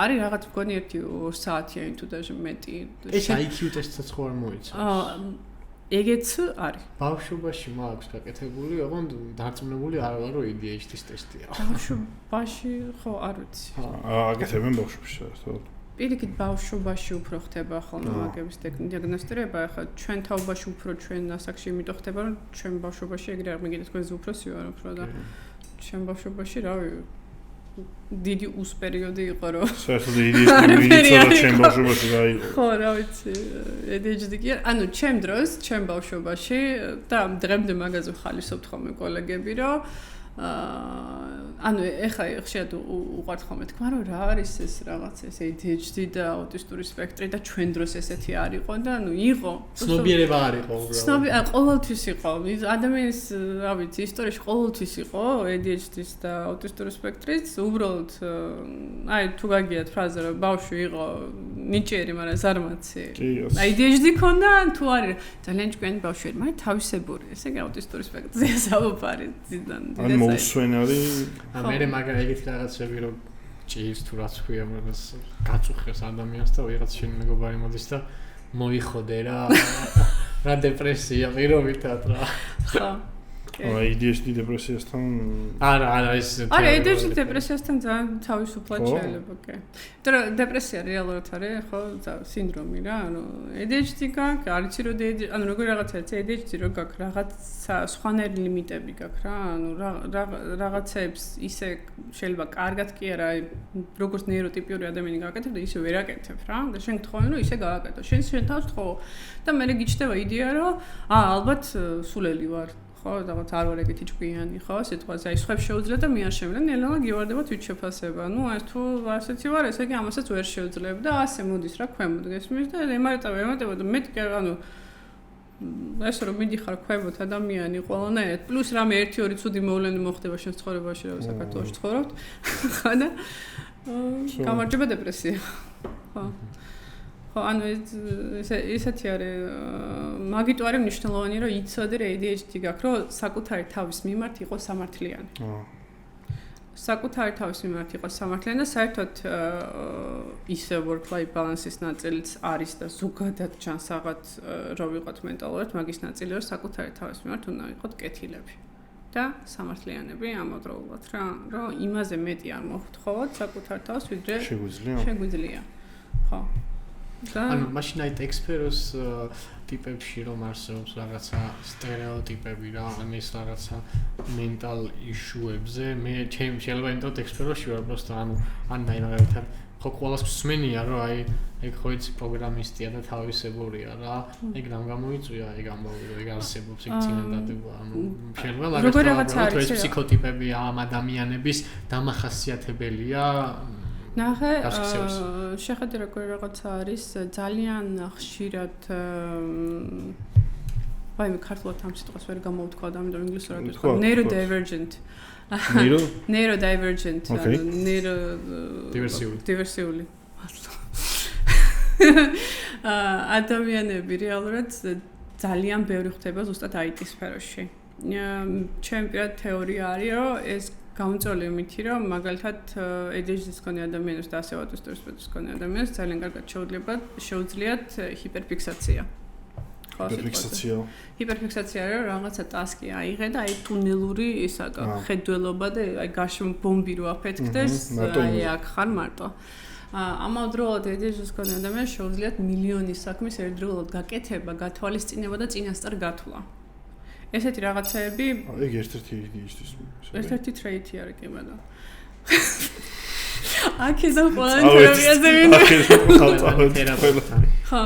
არის რაღაც მგონი 1-2 საათიანი თუ даже მეტი. ეს IQ ტესტსაც ხო არ მოიცავს? ეგეც არის. ბავშვობაში მაქვს გაკეთებული, ოღონდ დარწმუნებული არ ვარ, რომ ADHD-ის ტესტია. ბავშვობაში ხო არ ვიცი. აკეთებენ ბავშვებში საერთოდ. პირიქით ბავშვობაში უფრო ხდება ხოლმე მაგების დიაგნოსტირება, ახლა ჩვენ თაობაში უფრო ჩვენ ასაკში იმიტომ ხდება, რომ ჩვენ ბავშვობაში ეგრე არ მიგიდეთ თქვენ ზუსტი ვარ უფრო და ჩვენ ბავშვობაში რავი დიდი უს პერიოდი იყო რომ საერთოდ ADHD-ი ჩვენ ბავშვობაში გაიყო. ხო, რა ვიცი, ADHD კი ანუ ჩვენ ბავშვობაში და დღემდე მაგაზე ხალისობთ ხოლმე კოლეგები, რომ ანუ ეხლა ხშირად უყვართ ხოლმე თქვა რომ რა არის ეს რაღაც ეს ADHD და აუტისტური სპექტრი და ჩვენ დროს ესეთი არ იყო და ანუ იყო ცნობიერება არ იყო უბრალოდ ყოველთვის იყო ადამიანის რა ვიცი ისტორიაში ყოველთვის იყო ADHD-ის და აუტისტური სპექტრის უბრალოდ აი თუ გაგიათ ფრაზა რომ ბავშვი იყო ნიჭიერი მაგრამ ზარმაცი ADHD ქონდა თუ არის ძალიან ჭკვიანი ბავშვი მაგრამ თავისებური ესე იგი აუტისტური სპექტრია საბაფარი ძიდან ან მოუსვენარი მე მაგარი ეგეთი რაღაცები რომ ჭირს თუ რაც ქვია მაგას გაწუხებს ადამიანს და ვიღაც შენი მეგობარი მოდის და მოიხოდე რა დეპრესია პირობითად რა ხო ADHD დეპრესიასთან არა ეს არა ADHD დეპრესიასთან ძალიან თავისუფლად შეიძლება კი და დეპრესია რეალურად არის ხო სინდრომი რა ანუ ADHD გაქვს არიცი რომ ანუ როგორი რაღაცაა ADHD რო გაქვს რაღაცა სხვანაირი ლიმიტები გაქვს რა ანუ რაღაცებს ისე შეიძლება კარგად კი არა როგორც ნეიროტიპიური ადამიანი გააკეთებ და ისე ვერ აკეთებ რა და შენ გთხოვენ რომ ისე გააკეთო შენ თავს თხოვ და მე გიჩნდება იდეა რომ ალბათ სულელი ვარ ხო რაღაც არ ვარ ეგეთი ჭკვიანი ხო სიტყვაზე აი სხვებს შეუძლია და მე არ შემიძლია ნელა გივარდება თვით შეფასება ნუ ეს თუ ასეთი ვარ ესე იგი ამასაც ვერ შევძლებ და ასე მოდის რა ქვემოთ გესმის და ემატება და მეტი ანუ ეს რომ მიდიხარ ქვემოთ ადამიანი ყველანაირად პლუს რამე 1-2 ცუდი მოვლენი მოხდება შენ ცხოვრებაში რა საქართველოში ცხოვრობთ ხო და გამარჯობა დეპრესია ხო ხო ანუ ესეთი არის მაგიტო არის მნიშვნელოვანი რომ იცოდე რომ ADHD გაქვს რომ საკუთარი თავის მიმართ იყოს სამართლიანი საკუთარი თავის მიმართ იყოს სამართლიანი და საერთოდ ისე work life balance-ის ნაწილიც არის და ზოგადად ჩანს რაღაც რომ ვიყოთ მენტალურად მაგის ნაწილი რომ საკუთარი თავის მიმართ უნდა ვიყოთ კეთილები და სამართლიანები ამავდროულად რა რომ იმაზე მეტი არ მოხდხოვოთ საკუთარ თავს ვიდრე შეგვიძლია ხო ანუ მაშინ აი ექსპეროს ტიპებში რომ არსებობს რაღაცა სტერეოტიპები რა ან ეს რაღაცა მენტალ ისუებზე მე შეიძლება ინტერნეტ ექსპეროში ვარ просто ანუ აი მაგალითად ხო ყველას მსმენია რომ აი ეგ ხო იცი პროგრამისტია და თავისებურია რა ეგ რამ გამოიწვია ეგ ამბავი რომ ეგ არსებობს ეგ წინადადება ანუ შეიძლება რაღაცა არის ფსიქოტიპები ამ ადამიანების დამახასიათებელია ნახე შეხედე როგორი რაღაცა არის ძალიან ხშირად ვაი მე ქართულად ამ სიტყვას ვერ გამოვთქვა და ამიტომ ინგლისურად ვთქვა neurodivergent neurodivergent დივერსიული ადამიანები რეალურად ძალიან ბევრი ხდება ზუსტად IT სფეროში ჩემი პირადი თეორია არის რომ ეს გამწოლი იმითი რომ მაგალითად ADHD-ის მქონე ადამიანებს და ასევე აუტისტური სპექტრის მქონე ადამიანებს ძალიან კარგად შეუძლიათ ჰიპერფიქსაცია. ხო, ჰიპერფიქსაცია რომ რაღაცა ტასკი აიღე და აი ტუნელური ისა ხედველობა და აი გარშემო ბომბი რო აფეთქდეს, აი აქ ხარ მარტო. ამავდროულად ADHD-ის მქონე ადამიანებს შეუძლიათ მილიონი საქმის ერთდროულად გაკეთება, გათვალისწინება და წინასწარ გათვლა. ესეთი რაღაცეები ეგ ერთ-ერთი ADHD-ის ერთ-ერთი ტრეიტი არის კი მაგრამ აქედან ყველა თერაპიაზე ვინდა ხო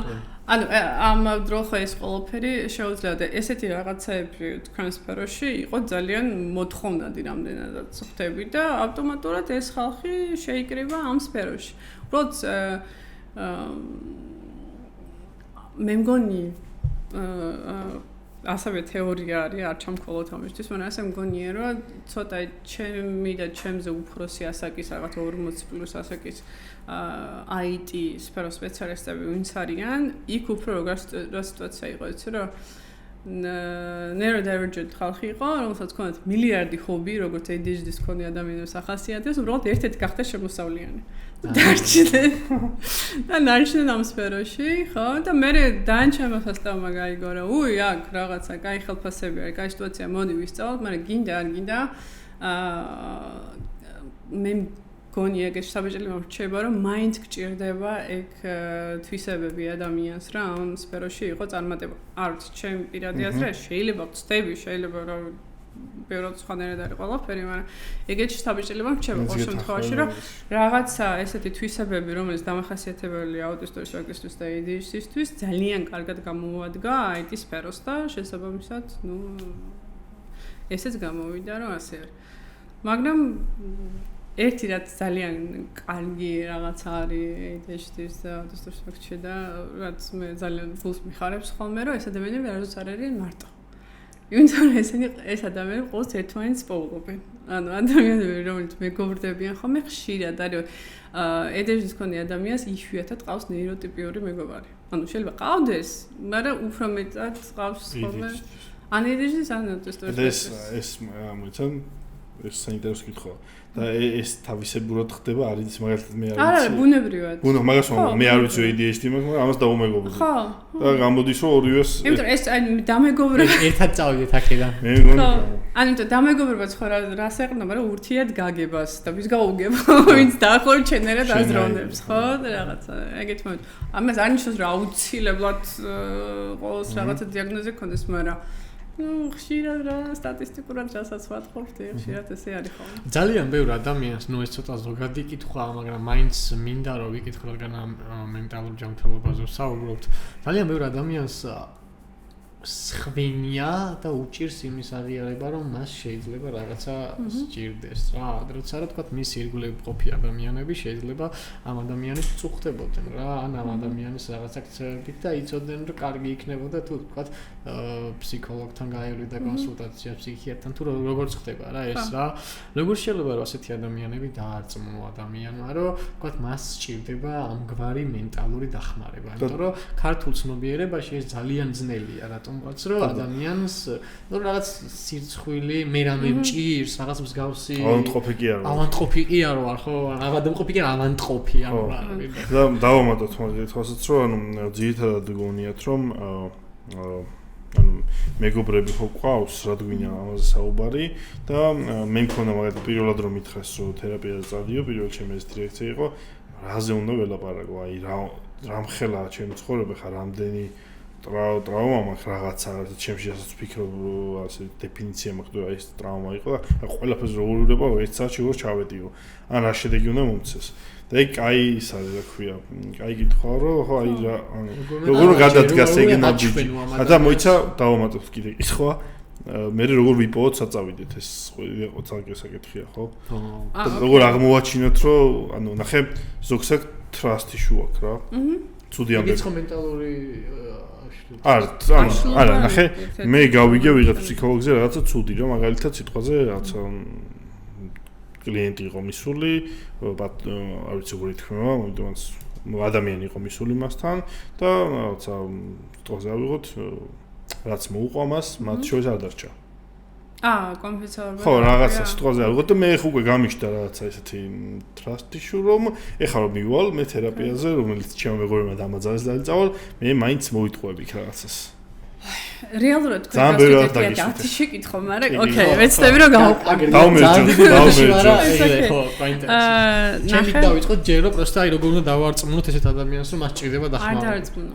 ანუ ამ დროხა ეს ყველაფერი შეუძლია და ესეთი რაღაცეები თქვენ სფეროში იყო ძალიან მოთხოვნადი რამდენადაც ხდები და ავტომატურად ეს ხალხი შეიკრიბა ამ სფეროში უბრალოდ მე მგონი ასევე თეორია არის არ ჩამქოლოთ ამისთვის, მაგრამ ასე მგონია რომ ცოტა ჩემი და ჩემზე უფროსი ასაკის რაღაც 40+ ასაკის IT სფეროს სპეციალისტები ვინც არიან, იქ უფრო რა სიტუაცია იყო, იცი რომ neurodivergent ხალხი იყო, რომელსაც ჰქონდათ მილიარდი ჰობი, როგორც ADHD-ის მქონე ადამიანებს ახასიათებს, უბრალოდ ერთ-ერთი გახდა შემოსავლიანი. დარჩნენ და ნარჩნენ ამ სფეროში, ხო? და მე დაანჩემა სასწავლებმა გაიგო რა, უი, აქ რაღაცა კაი ხელფასები არის, კაი სიტუაცია, მოდი ვისწავლოთ, მაგრამ გინდა არ გინდა მე მგონი ეგ საბჭოელი მომრჩება, რომ მაინც გჭირდება ეგ თვისებები ადამიანს რა, ამ სფეროში იყო წარმატება. არ ვიცი, ჩემი პირადი აზრია, შეიძლება ვწდები, შეიძლება რა ბევრად სხვანაირად არის ყველაფერი, მაგრამ ეგეც საბჭოელი მომრჩება ყოველ შემთხვევაში, რომ რაღაცა ესეთი თვისებები, რომელიც დამახასიათებელია აუტისტური სპექტრისთვის და ADHD-ისთვის, ძალიან კარგად გამოუადგა IT სფეროს და შესაბამისად, ესეც გამოვიდა, რომ ასე არის. მაგრამ ერთი რაც ძალიან კარგი რაღაცა არის ADHD-ის და autism spektrum-ში და რაც მე ძალიან ფულს მიხარებს ხოლმე, რომ ეს ადამიანები არასდროს არ არიან მარტო. იმიტომ რომ ეს ადამიანები ყოველთვის ერთმანეთს პოულობენ. ანუ ადამიანები რომელიც მეგობრდებიან ხოლმე ხშირად არის ADHD-ის მქონე ადამიანს იშვიათად ყავს ნეიროტიპიური მეგობარი. ანუ შეიძლება ყავდეს, მაგრამ უფრო მეტად ყავს ხოლმე ან ADHD-ის ან autism spektrum-ის. ეს საინტერესო კითხვა და ეს თავისებურად ხდება არის მაგალითად მე არ ვიცი. არა, ბუნებრივად. მაგას მე არ ვიცი ADHD მაგრამ ამას დავუმეგობრდი. ხო. და გამოდის რომ ორივეს იმიტომ ეს დამეგობრება ერთად წავიდეთ აქედან. მე მგონი ანუ დამეგობრებაც ხო რას ეყრდნობა რომ ურთიერთ გაგებას და ვის გაუგება ვინც დაახორჩენერად აზროვნებს ხო და რაღაცა ეგეთ მომენტ. ამას არ ნიშნავს რომ აუცილებლად ყოველს რაღაცა დიაგნოზი ქონდეს მაგრამ ну, ხშირად რა სტატისტიკურად რასაც ვატყობთ, ხშირად ესე არის ხოლმე. ძალიან ბევრ ადამიანს, ну ეს ცოტა ზოგადი კითხვა, მაგრამ მაინც მინდა რომ ვიკითხო რადგან მენტალურ ჯანმრთელობაზე ვსაუბრობთ. ძალიან ბევრ ადამიანს სხვინია და უჭირს იმის აღიარება, რომ მას შეიძლება რაღაცა სჭირდეს რა. როცა რა თქვა მის ირგვლივ ყოფი ადამიანები შეიძლება ამ ადამიანის წუხდებოდნენ რა, ან ამ ადამიანის რაღაცა ქცევებით და იცოდნენ რომ კარგი იქნებოდა თუ თქვა ფსიქოლოგთან გაივლიდა კონსულტაცია ფსიქიატრთან თუ როგორ ხდება რა ეს რა. როგორ შეიძლება რომ ასეთი ადამიანები დაარწმუნო ადამიანმა რომ თქვა მას სჭირდება ამგვარი მენტალური დახმარება. იმიტომ რომ ქართულ ცნობიერებაში ეს ძალიან ძნელია რატომ რაც რომ ადამიანს ნუ რაღაც სირცხვილი მე რამე მჭირს რაღაც მსგავსი ავანტყოფი კი არ ვარ. ავანტყოფი კი არ ვარ ხო ავადმყოფი კი არ ავანტყოფი არ ვარ. და დავამატოთ მაგით ხოსაც რომ ანუ ძირითადად გონიათ რომ ანუ მეგობრები ხო ყავს რადგან ამაზე საუბარი და მე მქონდა მაგათ პირველად რომ მითხეს რომ თერაპიაზე წავიდიო პირველ ჩემი ეს დირექცია იყო რაზე უნდა ველაპარაკო აი რა მხელა ჩემი ცხოვრება ხარ რამდენი ტრავმა მაქვს რაღაცა ჩემში ასაც ვფიქრობ ასე დეფინიცია მაქვს რომ ეს ტრავმა იყო და ყველაფერს როგორ ვირება 1 საათში როგორ ჩავედიო ან რა შედეგი უნდა მომცეს და ეგ კაი ის არის რა ქვია კაი კითხვა რომ ხო აი რა როგორ გადადგას ეგ ნაბიჯი და მოიცა დავამატოთ კიდე კითხვა მე როგორ ვიპოვოთ საწავიდეთ ეს იყო ძალიან საკითხია ხო როგორ აღმოვაჩინოთ რომ ანუ ნახე ზოგსად ტრასტი შუაქ რა ცუდი ამბები ეს კომენტალური არა ნახე მე გავიგე ვიღაც ფსიქოლოგზე რაღაცა ცუდი რა მაგალითად სიტყვაზე რაღაცა კლიენტი იყო მისული არ ვიცი როგორ ითქვა მაგრამ ადამიანი იყო მისული მასთან და რაღაცა სიტყვაზე ავიღოთ რაც მოუყვა მას მათ შორის არ დარჩა კომპენსატორი ხო რაღაცა სიტყვაზე ავიღოთ და მე უკვე გამიშდა რაღაცა ესეთი ტრასტი შუ რომ ეხლა რომ მივალ მე თერაპიაზე რომელიც ჩემო მეგობრებმა დამაძალეს დაიწავალ მე მაინც მოიტყვები რაღაცას რეალურად თქვენ გასაგებია შეკითხო მაგრამ ოკეი ვეცდები რომ დავმერჯო ხო კაინტერესო ჩემი დავიწყო ჯერ რომ პროსტა აი როგორ უნდა დავარწმუნოთ ესეთ ადამიანს რომ მას ჭირდება დახმარება არ დაარწმუნო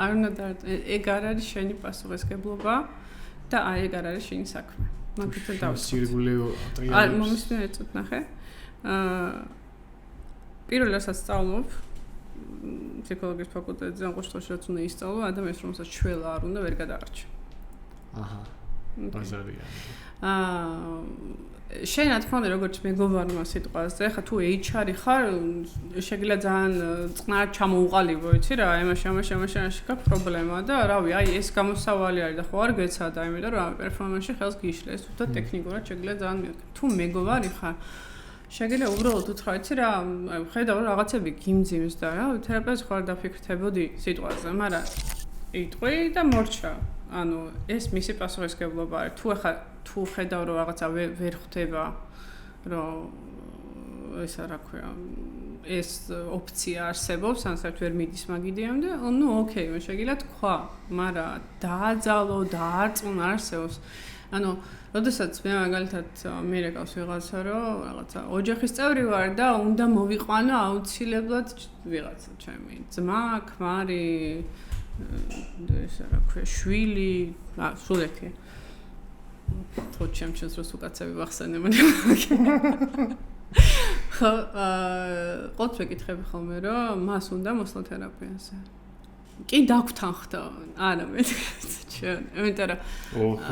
არ უნდა ეგ არ არის შენი პასუხისგებლობა და აი ეგ არ არის შენი საქმე მაგითო დავიწყო სირგულე არ მომისმენ ეცოთ ნახე პირველ რასაც სწავლობ ფსიქოლოგიის ფაკულტეტზე ან ყოველთვის რაც უნდა ისწავლო ადამიანს რომელსაც შველა არ უნდა ვერ გადაარჩა აჰა ბაზარია შენ რა თქმა უნდა როგორც მეგობარმა სიტყვაზე ხა თუ HR-ი ხარ შეგიძლია ძალიან წყნარ ჩამოუყალიბო იცი რა ამაში გაქვს პრობლემა და რავი აი ეს გამოსავალი არის და ხო არ გეცადა იმიტომ რომ პერფორმანსში ხელს გიშლეს თუ და ტექნიკურად შეგიძლია ძალიან თუ მეგობარი ხარ შეგიძლია უბრალოდ უთხრა იცი რა აი ხედავ რომ რაღაცები გიმძიმს და რა თერაპევტს ხარ დაფიქრდებოდი სიტყვაზე მაგრამ იტყვი და მორჩა ანუ ეს მისი პასუხისგებლობა არის თუ ხედავ რომ რაღაცა ვერ ხდება რომ ესა რა ქვია ეს ოფცია არსებობს ან საერთოდ ვერ მიდის მაგიდიამდე ну ოკეი მე შეგიძლია თქვა მაგრამ დააძალო დაარწმუნ არსებობს ანუ როდესაც მე მაგალითად მირეკავს ვიღაცა რომ რაღაცა ოჯახის წევრი ვარ და უნდა მოვიყვანო აუცილებლად ვიღაცა ჩემი ძმა ქმარი ესა რა ქვია შვილი სულ ერთია ხო ჩემს დროს უკაცები ვახსენებოდი ხო ყოთ ვეკითხები ხოლმე რომ მას უნდა მოსვლა თერაპიაზე კი დაგვთანხდა არა მე ჩვენ იმიტომ რომ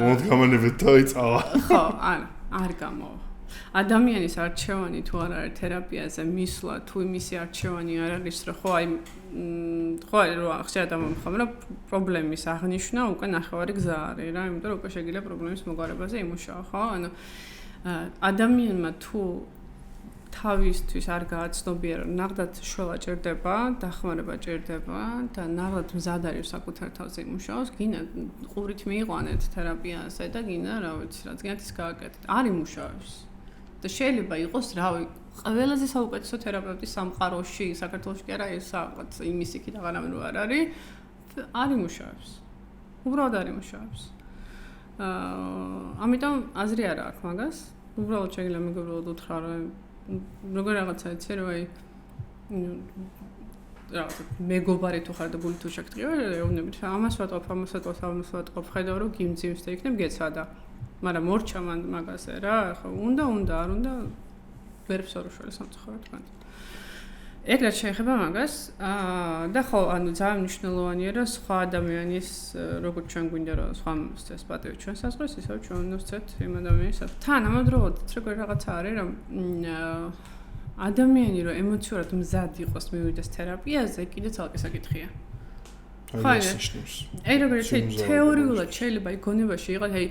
მოდგამანებით დაიწყავა ხო არა არ გამოვა. ადამიანის არჩევანი თუ არ არის თერაპიაზე მისვლა, თუ იმისი არჩევანი არ არის, რომ ხო რომ ხშირად ამბობ, რომ პრობლემის აღნიშვნა უკვე ნახევარი გზა არის რა, იმიტომ რომ უკვე შეიძლება პრობლემის მოგვარებაზე იმუშაო, ხო? ანუ ადამიანმა თუ თავისთვის არ გააცნობიერა, რომ ნახდათ შველა ჭირდება, დახმარება ჭირდება და ნახდათ მზად არის საკუთარ თავზე იმუშაოს, გინდა ყურით მიიყვანეთ თერაპიაზე და გინდა რა ვიცი, რაც გინდათ ის გააკეთეთ. არ იმუშავებს. და შეიძლება იყოს, რავი, ყველაზე საუკეთესო თერაპევტი სამყაროში, საქართველოში კი არა, ეს რაღაც იმის იქით აღარავინ რო არ არის, არ იმუშავებს. უბრალოდ არ იმუშავებს. ამიტომ აზრი არ აქვს მაგას. უბრალოდ შეიძლება მეგობრულად უთხრა, რომ როგორ რაღაცა იცი, რომ აი რაღაცა მეგობარი თუ ხარ და გული თუ შეგტყიო, ეუბნებით, ამას ვატყობ, ხედავ, რომ გიმძიმს და იქნებ გეცადა. მაგრამ მორჩა მან მაგაზე რა, ხო, უნდა, არ უნდა ვერ ფსორუშველი სამწუხაროდ თქვენ. ეგრეთ შეეხება მაგას, და ხო, ანუ ძალიან მნიშვნელოვანია, რომ სხვა ადამიანის, როგორც ჩვენ გვინდა, რომ სხვა მოსწეს პატივი ჩვენ საზღვრებს, ისევ ჩვენ უნდა ვცეთ იმ ადამიანის. თან ამავდროულად როგორ რაღაცა არის, რომ ადამიანი რომ ემოციურად მზად იყოს მივიდეს თერაპიაზე, კიდე ცალკე საკითხია. ხო, აი როგორ თეორიულად შეიძლება იქონებაში იყოს, აი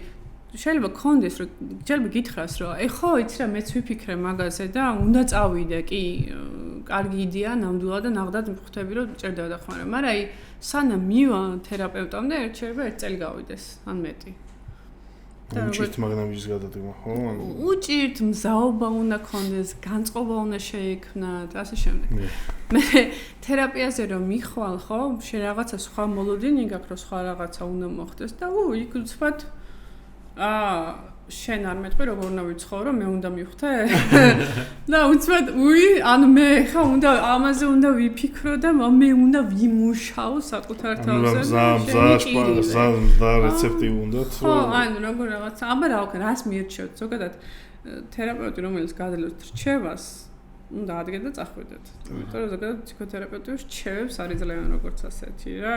შეიძლება კონდეს რომ შეიძლება გითხრას რომ აი ხო იცი რა მეც ვიფიქრე მაგაზე და უნდა წავიდე კი კარგი იდეა ნამდვილად და ნახდად მივხვდები რომ ჭირდება დახმარება მაგრამ აი სანამ მივა თერაპევტამდე შეიძლება 1 წელი გავიდეს ან მეტი უჭირთ მაგნამის გადადგმა ხო უჭირთ მზაობა უნდა კონდეს განწყობა უნდა შეექმნათ ასე შემდეგ მე თერაპიაზე რომ მიხვალ ხო შე რაღაცა სხვა მოლოდინი გაქვს რომ სხვა რაღაცა უნდა მოხდეს და იქ უცბად შენ არ მეტყვი როგორ უნდა ვიცხოვრო მე უნდა მივხვდე და უცბად ანუ მე ხა უნდა ამაზე უნდა ვიფიქრო და მე უნდა ვიმუშაო საკუთარ თავზე და რეცეპტი უნდათ ხო ანუ როგორ რაღაცა აბა რა ვქნა რას მიირჩევთ ზოგადად თერაპევტი რომელიც გადაძლევს რჩევას უნდა ადგეთ და წახვიდეთ იმიტომ რომ ზოგადად ფსიქოთერაპევტი რჩევებს არ იძლევენ როგორც ასეთი რა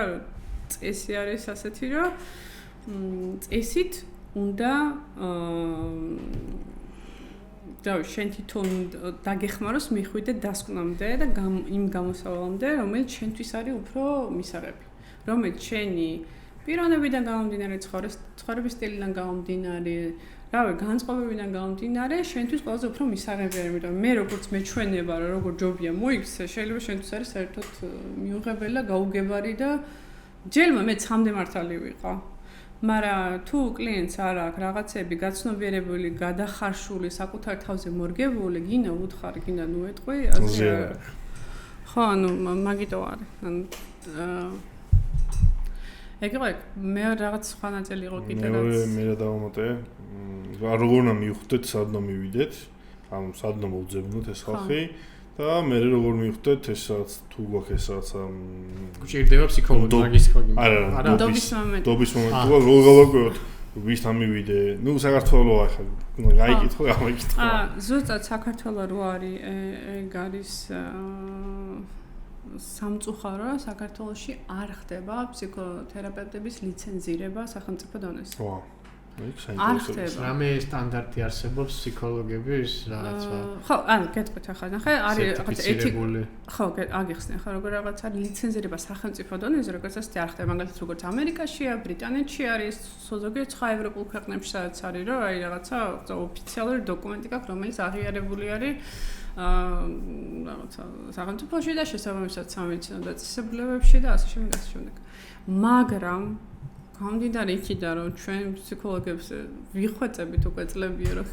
წესი არის ასეთი რომ წესით უნდა და შენ თვითონ დაგეხმაროს მიხვიდე დასკვნამდე და იმ გამოსავალამდე რომელიც შენთვის არის უფრო მისაღები რომელიც შენი პიროვნებიდან გამომდინარე ცხოვრების სტილიდან გამომდინარე რავი განწყობებიდან გამომდინარე შენთვის ყველაზე უფრო მისაღები არის იმიტომ მე როგორც მეჩვენება რომ როგორ ჯობია მოიქცე შეიძლება შენთვის არის საერთოდ მიუღებელი და გაუგებარი და ჯერმა მე ცამდე მართალი ვიყო მაგრამ თუ კლიენტს არ აქვს რაღაცები გაცნობიერებული, გადახარშული, საკუთარ თავზე მორგებული, გინდა უთხარ, გინდა ნუეტყვი, ასე ხო, ანუ მაგიტო არის. ანუ ეგრე მე რაღაც სხვა ნაწილი იყო კიდე რაც მე რა დავამატე. როგორ უნდა მივხვდეთ, სად უნდა მივიდეთ, ანუ სად უნდა მოვძებნოთ ეს ხალხი და მე როგორ მივხვდეთ ეს რაც თუ გვაქვს ეს რაც გვჭირდება ფსიქოლოგი მაგის ხოგი არა დობის მომენტი თუ როგორ გავაკვიროთ ვისთან მივიდე ნუ საქართველო ახლა გაიგითხო გამიგითხო ზუსტად საქართველო რო არის ეგ არის სამწუხარო საქართველოში არ ხდება ფსიქოთერაპევტების ლიცენზირება სახელმწიფო დონეზე არ ხდება. რამე სტანდარტი არსებობს ფსიქოლოგების რაღაცა. ხო, ანუ გეტყვით ახლა ნახე, არის რაღაც ეთიკური. ხო, აგიხსნე ხა როგორ რაღაც არის ლიცენზირება სახელმწიფო დონეზე, როგორც ასეთი არ ხდება, მაგალითად როგორც ამერიკაშია, ბრიტანეთში არის, ზოგიერთ სხვა ევროპულ ქვეყნებში სადაც არის, რომ აი რაღაცა ოფიციალური დოკუმენტი გაქვს, რომელიც აღიარებული არის რაღაცა სახელმწიფოში და შესაბამისად სამედიცინო დაწესებულებებში და ასე შემდეგ. მაგრამ გამომდინარე იქიდან რომ ჩვენ ფსიქოლოგებს ვიხვეწებით უკვე წლებია რომ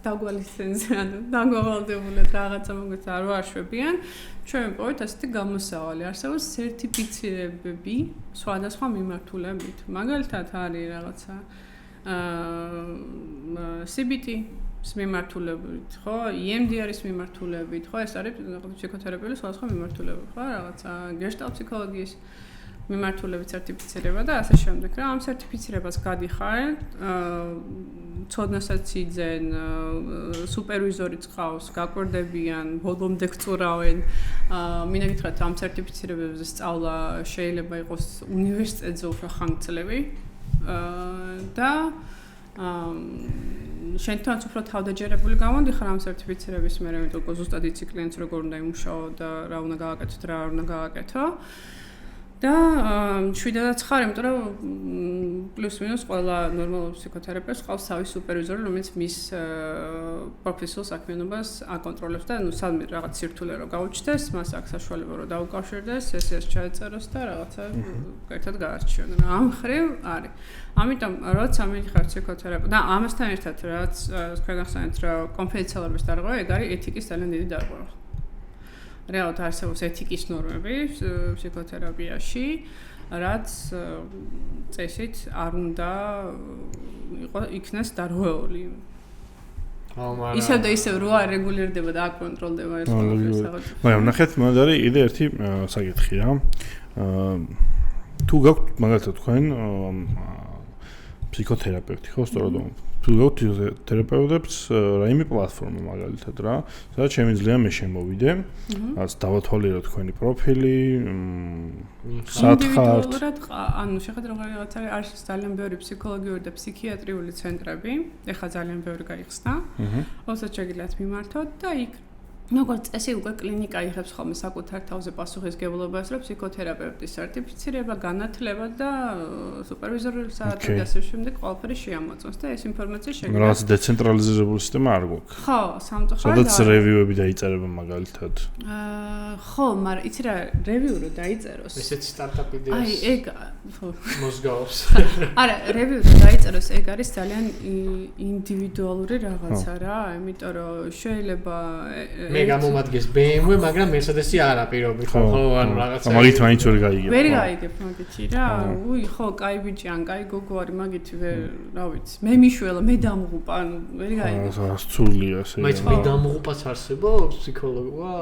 დაგვალიცენზიან დაგვავალდებულეთ რაღაცა მოგეც არ ვაშვებიან ჩვენ პოვეთ ასეთი გამოსავალი არსებობს სერტიფიცირებები სხვადასხვა მიმართულებით მაგალითად არის რაღაცა CBT მიმართულებით ხო EMDR-ის მიმართულებით ხო ეს არის ფსიქოთერაპიული სხვადასხვა მიმართულებით ხო რაღაცა გეშტალტ ფსიქოლოგიის მიმართულებით სერტიფიცირება და ასე შემდეგ რა ამ სერტიფიცირებას გადიხარენ ცოდნასაც იძენ სუპერვიზორიც ყავს გაკვირდებიან ბოლომდე გწურავენ მინდა გითხრათ ამ სერტიფიცირებებზე სწავლა შეიძლება იყოს უნივერსიტეტზე უფრო ხანგრძლივი და შენ თვითონაც უფრო თავდაჯერებული გამოდიხარ ამ სერტიფიცირების მერე, იმიტომ რომ ზუსტად იცი კლიენტს როგორ უნდა იმუშაო და რა უნდა გააკეთოთ, რა არ უნდა გააკეთო. და 7-დან 9, იმიტომ რომ პლუს-მინუს ყველა ნორმალურ ფსიქოთერაპევტს ყავს თავის სუპერვიზორი, რომელიც მის პროფესიულ საქმიანობას აკონტროლებს და სადმე რაღაც სირთულე რო გაუჩნდეს, მას აქვს საშუალება რომ დაუკავშირდეს, სესიას ჩაეწეროს და რაღაცა ერთად გაარჩიონ. ამ ხრივ არის. ამიტომ როცა მიხარ ფსიქოთერაპევტ და ამასთან ერთად რაც თქვენ გახსენეთ რომ კონფიდენციალობის დარღვევა, ეგ არის ეთიკის ძალიან დიდი დარღვევა. რეალურად არსებობს ეთიკის ნორმები ფსიქოთერაპიაში, რაც წესით არ უნდა იქნას დარღვეული. ისევ და ისევ რო არ რეგულირდება და არ კონტროლდება ეს ყველაფერი. მაგრამ ნახეთ, მაგ არის კიდე ერთი საკითხი რა. თუ გაქვთ მაგალითად თქვენ ფსიქოთერაპევტი, ხო, სწორად თუ გაქვთ თერაპევტებს რაიმე პლატფორმა მაგალითად რა, სადაც შემიძლია მე შემოვიდე, რაც დავათვალიერო თქვენი პროფილი, სათხართ. ანუ შეხედავ რაღაცა არის ძალიან ბევრი ფსიქოლოგიური და ფსიქიატრიული ცენტრები, ეხლა ძალიან ბევრი გაიხსნა. ოსაც შეგიძლიათ მიმართოთ და იქ როგორც წესი უკვე კლინიკა იღებს ხოლმე საკუთარ თავზე პასუხისგებლობას, რომ ფსიქოთერაპევტის სერტიფიცირება, განათლება და სუპერვიზორული საათი და ასე შემდეგ ყველაფერი შეამოწმოს და ეს ინფორმაცია შეგიძლიათ. რაღაც დეცენტრალიზებული სისტემა არ გვაქვს. ხო, სამწუხაროდ. სადაც რევიუები დაიწერება მაგალითად. ხო, მაგრამ იცი რა, რევიუ რო დაიწეროს. ესეც სტარტაპ იდეას. აი, ეგ მოსგავს. არა, რევიუ რო დაიწეროს, ეგ არის ძალიან ინდივიდუალური რაღაცა რა, იმიტომ რომ შეიძლება მე გამომადგეს BMW, მაგრამ Mercedes-ი არა პირობით, ხო, ანუ რაღაცა. მაგით მაინც ვერ გაიგებ. ვერ გაიგებ მაგითი რა. უი, ხო, კაი ბიჭი ან კაი გოგო არის მაგითი ვერ, რა ვიცი. მე მიშველა, მე დამღუპა, ანუ ვერ გაიგებ. სულია ესე. მაინც მე დამღუპაც არსებობს ფსიქოლოგია?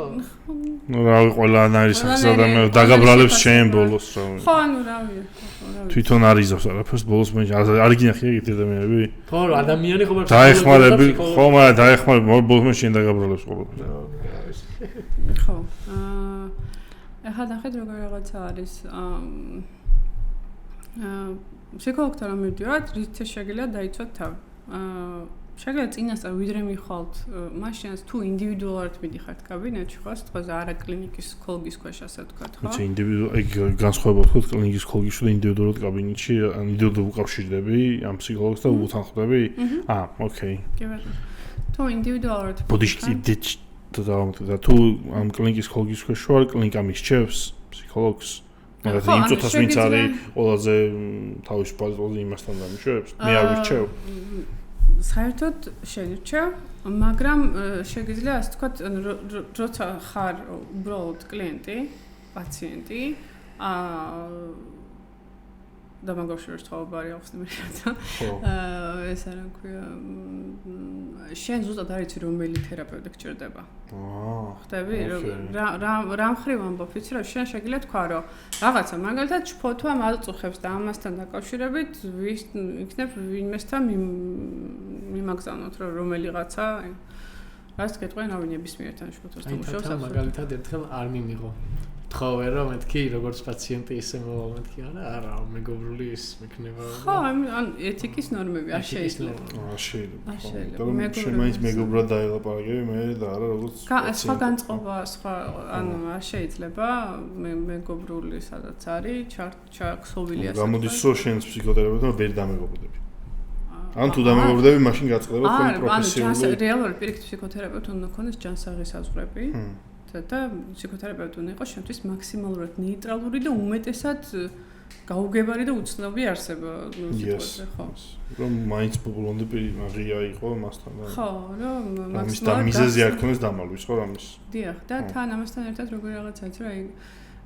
ნუ რა ყველანაირი სახის ადამიანი დაგაბრალებს შენ ბოლოს რა. ხო, ანუ რა ვიცი. თვითონ არიზავს არაფერს ბოლოს მე არ გინახია ეგეთი ადამიანები? ხო, ადამიანი ხომ არ დაეხმარები, ხო, მაგრამ დაეხმარები ბოლოს მე შენ დაგაბრალებს ყველაფერს. ხო. ახლა ნახეთ როგორ რაღაცა არის. ფსიქოლოგთან რომ მივდივართ, რითიც შეგიძლიათ დაიცვათ თავი. შეგიძლიათ წინასწარ ვიდრე მიხვალთ, მაშინაც თუ ინდივიდუალურად მიდიხართ კაბინეტში, ხო, სიტყვაზე არა კლინიკის ქოლგის ქვეშ ასე ვთქვათ, ხო? იცი ინდივიდუალ განსხვავება ვთქვათ კლინიკის ქოლგიში და ინდივიდუალურად კაბინეტში, ან ინდივიდუალურად უკავშირდები ამ ფსიქოლოგს და უთანხმდები? ოკეი. კი ბატონო. თუ ინდივიდუალურად ბოდიში და თუ ამ კლინიკის ქოლგის ქვეშ ვარ, კლინიკა მისჩევს ფსიქოლოგს. მაგალითად იმ წუთას ვინც არის ყველაზე თავისუფალი იმასთან დამიშვებს, მე არ ვირჩევ. საერთოდ შენირჩევ, მაგრამ შეგიძლია ასე ვთქვათ, როცა ხარ უბრალოდ კლიენტი, პაციენტი, და მაგავშორს თაობა არის ახსნებიათა. ეს არა ქვია. შენ ზუსტად არ იცი რომელი თერაპევტი გჭირდება. ხტები? რა მხრივ ამბობ, ვიცი რა, შენ შეგიძლია თქვა, რომ რაღაცა მაგალითად შფოთვა მაწუხებს და ამასთან დაკავშირებით იქნებ ვინმესთან მიმაგზავნოთ, რომ რომელიღაცა რაც გეტყვი, რა ნებისმიერთან შფოთვასთან მუშაობს. აი, მაგალითად ერთხელ არ მიმიღო. თხოვე რომ მეთქი როგორც პაციენტი ისე მოვა მეთქი არა მეგობრული ის მექნება ხო ან ეთიკის ნორმები არ შეიძლება მაინც მეგობრად დაელაპარაკები მე და არა როგორც სხვა განწყობა სხვა ანუ არ შეიძლება მეგობრული სადაც არის ჩაქსოვილი ასე გამოდის რომ შენ ფსიქოთერაპევტთან ვერ დამეგობრდები ან თუ დამეგობრდები მაშინ გაწყდება თქვენი პროფესიული ანუ რეალურად პირიქით ფსიქოთერაპევტი უნდა ქონდეს ჯანსაღი საზღვრები და ფსიქოთერაპევტი უნდა იყოს შენთვის მაქსიმალურად ნეიტრალური და უმეტესად გაუგებარი და უცნობი არსება სიტუაცია ხო რომ მაინც პოპულარული პირი იყო მასთან ხო რომ მაქსიმალურად მიზეზი არ ქონდეს დამალვის ხო რამის დიახ და თან ამასთან ერთად როგორ რაღაცაა რა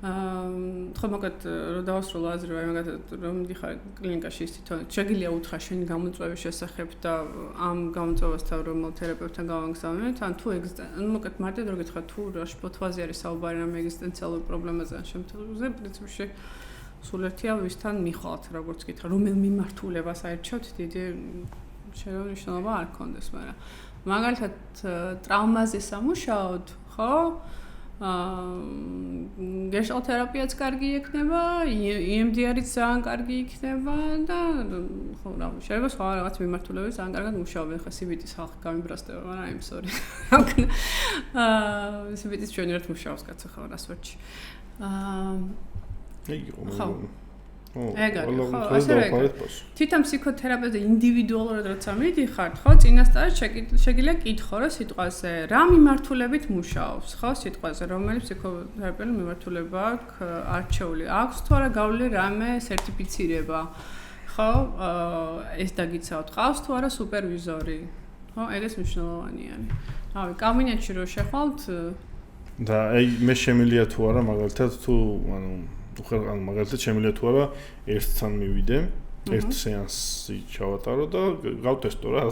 ხო მაგათ რომ დავასრულო აზრი აი მაგათ რომ მიდიხარ კლინიკაში თვითონ შეგიძლია უთხრა შენი გამოწვევის შესახებ და ამ გამოწვევასთან რომელ თერაპევტთან გავანგზავნეთ ან თუ ანუ მაგათ მარტივად რო გითხრა თუ რა შფოთვაზე არის საუბარი რამე ეგზისტენციალურ პრობლემაზე ან შემთხვევაზე პრინციპში სულ ერთია ვისთან მიხვალთ როგორც გითხრა რომელ მიმართულებას აირჩევთ დიდი შეურაცხმობა არ გქონდეს მაგრამ მაგალითად ტრავმაზე სამუშაოდ ხო გეშტალტ თერაპიაც კარგი იქნება, EMDR-იც ძალიან კარგი იქნება და ხო რა შეიძლება სხვა რაღაც მიმართულებებს ძალიან კარგად მუშაობენ. ხა CBT-ს ხალხი გამიბრასდება, მაგრამ I'm sorry. CBT-ს ჩვენ ერთ მუშაობს კაცო ხო რასვერჩი. ეგ თვითონ ფსიქოთერაპევტი ინდივიდუალურად როცა მიდიხართ, ხო, წინასწარ შეგიძლია კითხო, რომ სიტყვაზე რა მიმართულებით მუშაობს, ხო, სიტყვაზე, რომელი ფსიქოთერაპიული მიმართულება არჩეული აქვს, თუ არა გავლილი რამე სერტიფიცირება, ხო, ეს დაგიცავთ, ყავს თუ არა სუპერვიზორი, ხო, ეგეც მნიშვნელოვანი არის. რავი, კაბინეტში რო შეხვალთ და აი მე შემიძლია თუ არა მაგალითად თუ ანუ მაგალითად შემიძლია თუ არა ერთთან მივიდე, ერთ სეანსი ჩავატარო და გავტესტო რა,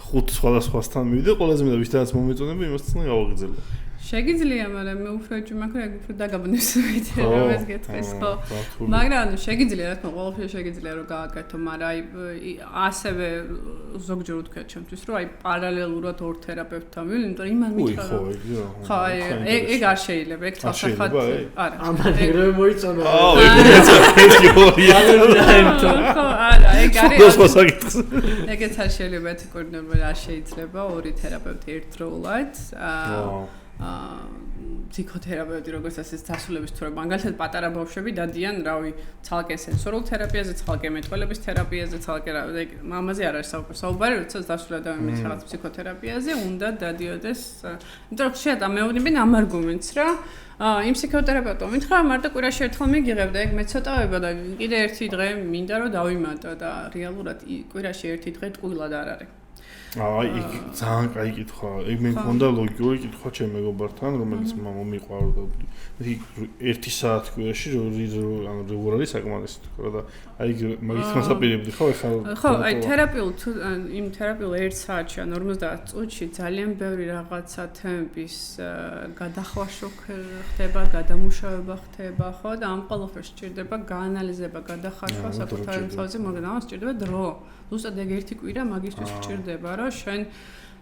5 სხვადასხვასთან მივიდე, ყველაზე მეტად ვისთანაც მომეწონება, იმასთან გავაგრძელო. შეგიძლია, მაგრამ მე უფრო ეჭვი მაქვს, ეგ უფრო დაგაბნევს ვიდე, რომ ეს გეტყვის, ხო. მაგრამ ანუ შეგიძლია, რა თქმა უნდა, ყველაფერი შეგიძლია რომ გააკეთო, მაგრამ აი ასევე ზოგჯერ ვთქვათ ჩემთვის, რომ აი პარალელურად ორ თერაპევტთან მივიდე, იმიტომ რომ იმან მითხრა. ხო, ეგ არ შეიძლება, ეგ თალსახად არა. ამან ეგრევე მოიწონა. ხო, არა, ეგ არის. ეგეც არ შეიძლება ეთიკური ნორმა არ შეიძლება ორი თერაპევტი ერთდროულად. ფსიქოთერაპევტი როგორც ასეც დასულების თუ რა მაგალითად პატარა ბავშვები დადიან რავი ცალკე სენსორულ თერაპიაზე, ცალკე მეტყველების თერაპიაზე, ცალკე რა ამაზე არ არის საუბარი, როცა დასულა ადამიანის რაღაც ფსიქოთერაპიაზე უნდა დადიოდეს. იმიტომ რომ შეიძლება მეუბნებიან ამ არგუმენტს რა იმ ფსიქოთერაპევტმა მითხრა მარტო კვირაში ერთხელ მიგიღებ და ეგ მეცოტავება და კიდე ერთი დღე მინდა რომ დავიმატო და რეალურად კვირაში ერთი დღე ტყუილად არ არის. აი, ძალიან კაი კითხვა. ეგ მე მქონდა ლოგიკური კითხვა ჩემ მეგობართან, რომელიც მომიყვარო და ერთი საათი კვირაში ანუ როგორ არის საკმარისი თქო და აი მაგით მასაპირებდი ხო ეხლა ხო, აი იმ თერაპიულ 1 საათში ან 50 წუთში ძალიან ბევრი რაღაცა თემების გადახვაშო ხდება, გადამუშავება ხდება, ხო და ამ ყველაფერს სჭირდება გაანალიზება, გადახაშვა საკუთარი თავზე, მაგრამ ამას სჭირდება დრო. ზუსტად ეგ ერთი კვირა მაგისთვის სჭირდება, რომ შენ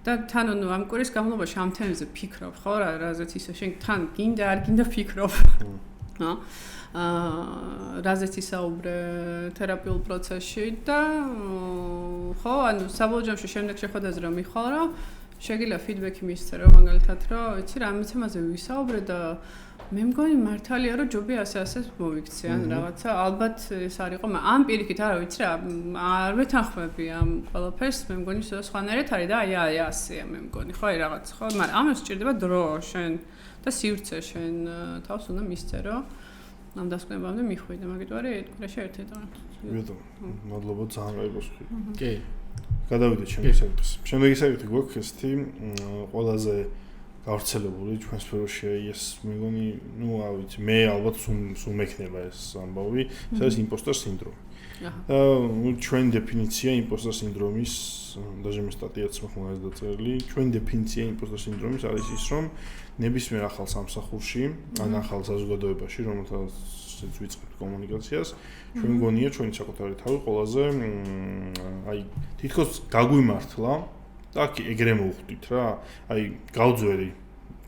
და თან ამ კვირის განმავლობაში ამ თემებზე ფიქრობ, ხო რა, რაზეც ისე შენ თან გინდა არ გინდა ფიქრობ. ხო? რაზეც ისაუბრე თერაპიულ პროცესში და ხო, ანუ საბოლოო ჯამში შემდეგ შეხვედრაზე რომ მიხვალ, რომ შეგიძლია ფიდბექი მისცე, რომ მაგალითად, რომ იცი რა, ამ თემაზე ვისაუბრე და მე მგონი მართალია რომ ჯობია ასე მოვიქცე ან რაღაცა ალბათ ეს არ იყო ამ პირიქით არა ვიცი რა არ ვეთანხმები ამ ყველაფერს მე მგონი სხვანაირად არის და აი ასეა მე მგონი ხო აი რაღაც ხო მაგრამ ამას სჭირდება დრო შენ და სივრცე შენ თავს უნდა მისცე რომ ამ დასკვნებამდე მიხვიდე მაგით ვარ კვირაში ერთი დღე ვიდო მადლობა ძალიან კაი პასუხი კი გადავიდეთ შემდეგი საკითხს შემდეგი საკითხი გვაქვს ესეთი ყველაზე გავრცელებული ჩვენ სფეროში ეს მეგონი, ну, არ ვიცი, მე ალბათ სულ მექნება ეს ამბავი, ეს იმპოსტერ სინდრომი. და ჩვენ დეფინიცია იმპოსტერ სინდრომის, даже მე სტატიაც მოხმარეს დაწერილი, ჩვენ დეფინიცია იმპოსტერ სინდრომის არის ის, რომ ნებისმიერ ახალ სამსახურში, ან ახალ საზოგადოებაში, რომელთაც ვიწყებთ კომუნიკაციას, ჩვენ გონია ჩვენი საკუთარი თავი ყველაზე აი თითქოს გაგვიმართლა და ეგრე მოვხვდით რა. აი გავძვერი,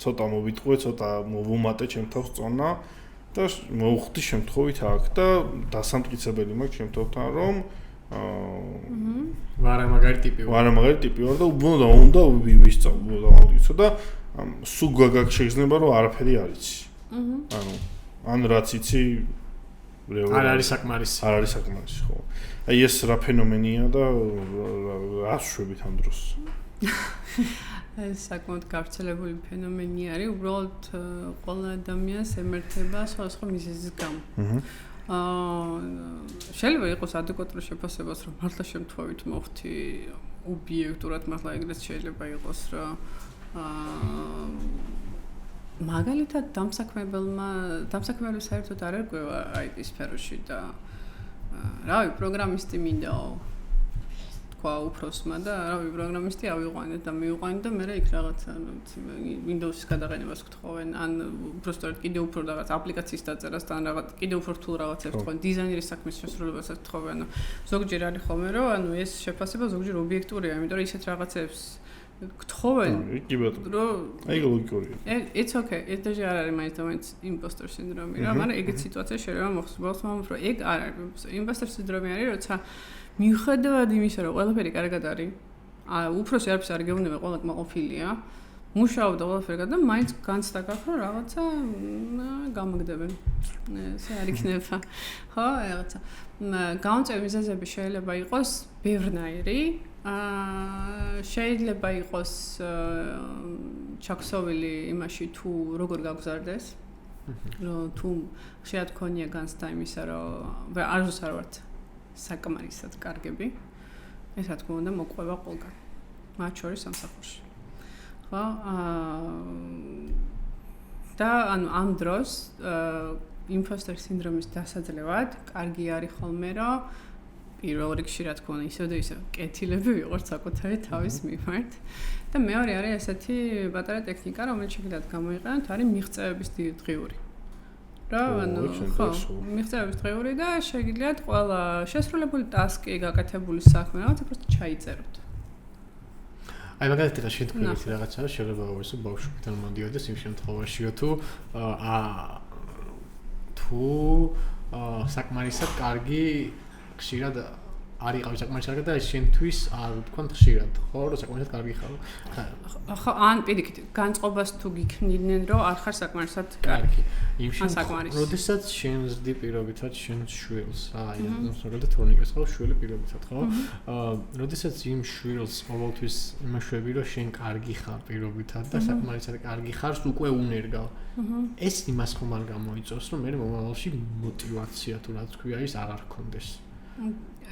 ცოტა მოვიტყვე, ცოტა მოვუმატე ჩემ თავს წონა და მოვხვდი შემთხვევით აქ და დასამტკიცებელი მაქვს ჩემ თავთან რომ ვარა მაგარი ტიპი ვარ და უნდა ვისწავლო და მოვიტყვე და სულ გაგშეგრძნება რომ არაფერი არ იცი. ანუ ან რაც იცი არ არის საკმარისი ხო. აი ეს რა ფენომენია და რა შვებით ამ დროს. ეს საკმაოდ გავრცელებული ფენომენი არის, უბრალოდ ყველა ადამიანს ემართება სხვადასხვა მიზეზის გამო. შეიძლება იყოს ადეკვატური შეფასებას, რომ მართლა შემთხვევით მოხდი ობიექტურად, მართლა ეგრეთ შეიძლება იყოს, რომ მაგალითად დამსაქმებელი საერთოდ არ ერკვევა IT სფეროში და რავი პროგრამისტი მინდაო თქვა უფროსმა და რავი პროგრამისტი ავიყვანეთ და მივიყვანეთ და მე იქ რაღაცა Windows-ის გადაყენებას გთხოვენ ან უბრალოდ კიდე უფრო რაღაც აპლიკაციის დაწერას და რაღაც კიდე უფრო რთულ რაღაცებს გთხოვენ დიზაინერის საქმის შესრულებასაც გთხოვენ ანუ ზოგჯერ არის ხოლმე რომ ანუ ეს შეფასება ზოგჯერ ობიექტურია იმიტომ რომ ისეთ რაღაცებს გთხოვენ კი ბატონო აი ლოგიკურია it's okay ეს არ არის მაინც და მაინც იმპოსტერ სინდრომი რა მაგრამ ეგეთ სიტუაცია შეიძლება მოხდეს მაგრამ ეგ არ არის იმპოსტერ სინდრომი არის როცა მიუხედავად იმისა რომ ყველაფერი კარგად არის უფროსი არაფერს არ გეუბნება ყველა კმაყოფილია მუშაობდა ყველაფერი და მაინც განცდა გაქვს რომ რაღაცა გამაგდებენ ესე არ იქნება ხო რაღაცა გამომწვევი მიზეზები შეიძლება იყოს ბევრნაირი შეიძლება იყოს ჩაქსოვილი იმაში თუ როგორ გაგზარდეს რომ თუ შეიძლება თქვენია განცდა იმისა რომ არც არ ვართ საკმარისად კარგები ეს რა თქმა უნდა მოყვება ყველგან მათ შორის სამსახურში ხო და ანუ ამ დროს იმპოსტერ სინდრომის დასაძლევად კარგი არის ხოლმე რომ პირველ რიგში რა თქმა უნდა ისევ და ისევ კეთილები ვიყოთ საკუთარი თავის მიმართ და მეორე არის ესეთი პატარა ტექნიკა რომელიც შეგიძლიათ გამოიყენოთ არის მიღწევების დღიური რა ანუ ხო მიღწევების დღიური და შეგიძლიათ ყველა შესრულებული ტასკი გაკეთებული საქმე რაღაც უბრალოდ ჩაიწეროთ აი მაგალითად შენ თქვი რაღაცა შეიძლება ვისო ბავშვებთან მომდიოდეს იმ შემთხვევაშიო თუ საკმარისად კარგი ხშირად არ იყავი საკმარისად კარგი და შენთვის არ ვთქვათ ხშირად ხო რომ საკმარისად კარგი ხარ ხო ან პირიქით განწყობას თუ გიქნიდნენ რომ არ ხარ საკმარისად კარგი იმ შემთხვევაში როდესაც შენ ზრდი პირობითად შენ შვილს აი ზოგადად თორნიკეს ხო შვილი პირობითად ხო როდესაც იმ შვილს ყოველთვის იმაშვები რომ შენ კარგი ხარ პირობითად და საკმარისად კარგი ხარ უკვე უნერგავ ეს იმას ხომ არ გამოიწვევს რომ მე მომავალში мотиваცია თუ რაც თქვია ის არ გქონდეს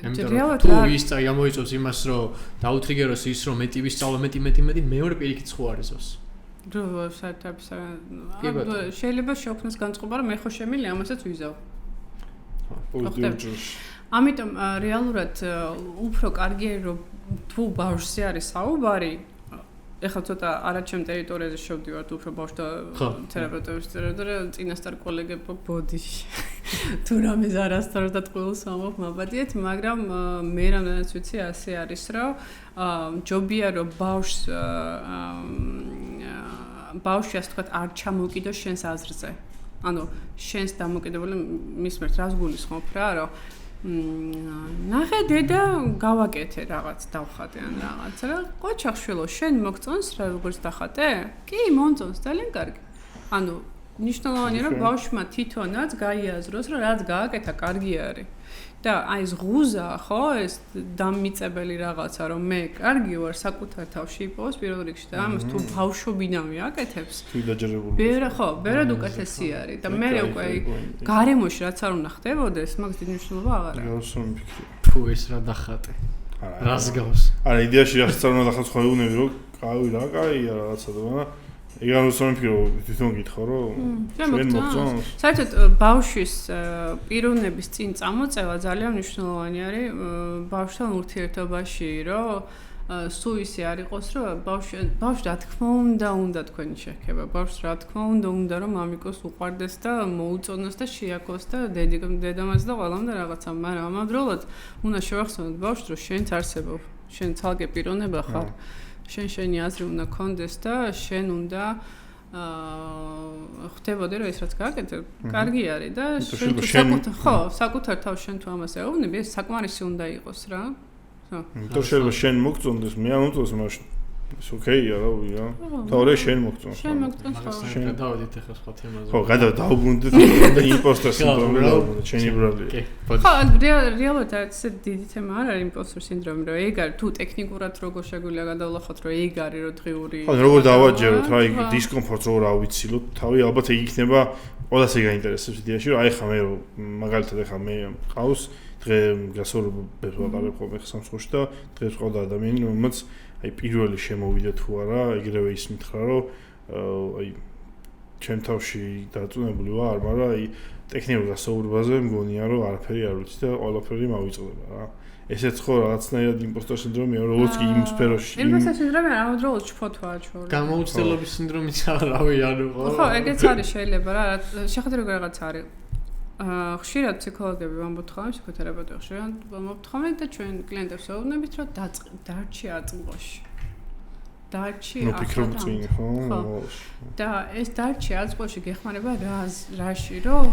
რეალურად თუ ის გამოიწვევს იმას რომ დაუთრიგეროს ის რომ მეტი ვისწავლო მეტი მეორე პირიქით ხო არის ოს რო საერთოდ შეიძლება შეოქმნას განწყობა რომ მე ხო შემიძლია ამასაც ვიზავ ამიტომ რეალურად უფრო კარგია რომ თუ ბავშვზე არის საუბარი ეხლა ცოტა არაჩემ ტერიტორიაზე შევდივართ უფრო ბავშვთა თერაპევტების წინასწარ კოლეგებო ბოდიში თუ რამეს არასდროს და ტყუილს ამობ მაბადიეთ მაგრამ მე რამდენიც ვიცი ასე არის რომ ჯობია რომ ბავშვი ასე ვთქვათ არ ჩამოუკიდოს შენს აზრზე ანუ შენს დამოკიდებული მის მერთ რას გულისხმობ რა რომ ნახე დედა გავაკეთე რაღაც დავხატე ან რაღაც რა ყოჩახშვილო შენ მოგწონს რა როგორც დახატე? კი მომწონს ძალიან კარგი ანუ ნიშნულოვანია რომ ბავშვმა თვითონაც გაიაზროს რომ რაც გააკეთა კარგი არის და აი ეს ღუზა ხო ეს დამმიწებელი რაღაცა რომ მე კარგი ვარ საკუთარ თავში იპოვოს პირველ რიგში და ამას თუ ბავშვობიდანვე აკეთებს ბერად უკეთესი არის და მე უკვე გარემოში რაც არ უნდა ხდებოდეს მაგას დიდი მნიშვნელობა აღარ აქვს თუ ეს რა დახატე რას გავს არა იდეაში რაც არ უნდა დახატო ხო უნები რომ კაი რა კაია რაღაცა და ეგ არ ვსვამფიქრო თვითონ გითხო რომ ჩვენ მოგწონს საერთოდ ბავშვის პიროვნების წინ წამოწევა ძალიან მნიშვნელოვანი არის ბავშვთან ურთიერთობაში რომ სულ ისე არ იყოს რომ ბავშვი რა თქმა უნდა თქვენი შეხება ბავშვს რა თქმა უნდა რომ მამიკოს უყვარდეს და მოუწონოს და შეაქოს და დედამაც და ყველამ და რაღაცა მაგრამ ამავდროულად უნდა შევახსენოთ ბავშვს რომ შენც არსებობ შენ ცალკე პიროვნება ხარ შენი აზრი უნდა კონდეს და შენ უნდა ხდებოდე რომ ეს რაც გააკეთე კარგი არის და შენ საკუთარ თავს შენ თუ ამას ეუბნები ეს საკმარისი უნდა იყოს რა თუ შეიძლება შენ მოგწონდეს მე არ მომწონს მაშინ ეს ოკეია რა ვია თორე შენ მოგწონს შენ გადავედით ახლა სხვა თემაზე ხო გადავდაუბრუნდით იმპოსტერ სინდრომი რა შენი ბრალია ხო რეალურად ეს დიდი თემა არ არის იმპოსტერ სინდრომი რომ ეგ არის თუ ტექნიკურად როგორ შეგვიძლია გადავლახოთ რომ ეგ არის რომ დღიური ხო როგორ დავაჯეროთ რა იქ დისკომფორტს როგორ ავიცილოთ თავი ალბათ ეგ იქნება ყველას ეგ აინტერესებს იდეაში რომ აი ხა მე მაგალითად ახლა მე ყავს დღე გასაუბრებს ვატარებ ხოლმე სამსხურში და დღეს ყავდა ადამიანი რომელმაც აი პირველი შემოვიდა თუ არა ეგრევე ის მითხრა რომ აი ჩემ თავში დაწუნებული ვარ მაგრამ აი ტექნიკურ გასაუბრებაზე მგონია რომ არაფერი არ ვიცი და ყველაფერი მავიწყდება რა ესეც ხო რაღაცნაირად იმპოსტერ სინდრომია როგორც კი იმ სფეროში იმპოსტერ სინდრომი ამავდროულად ჩფოთვაა ჩვეულებრივ გამოუცდელობის სინდრომიც არავი ანუ ხო ეგეც არის შეიძლება რა შეხედულება რაღაც არის ხშირად ფსიქოლოგები ვამბობთ ხოლმე ფსიქოთერაპევტები ხშირად ვამბობთ ხოლმე და ჩვენ კლიენტებს ვეუბნებით რომ დარჩი აწმყოში დარჩი ფიქრობ წინ ხო? და ეს დარჩი აწყოში გეხმარება რაში რომ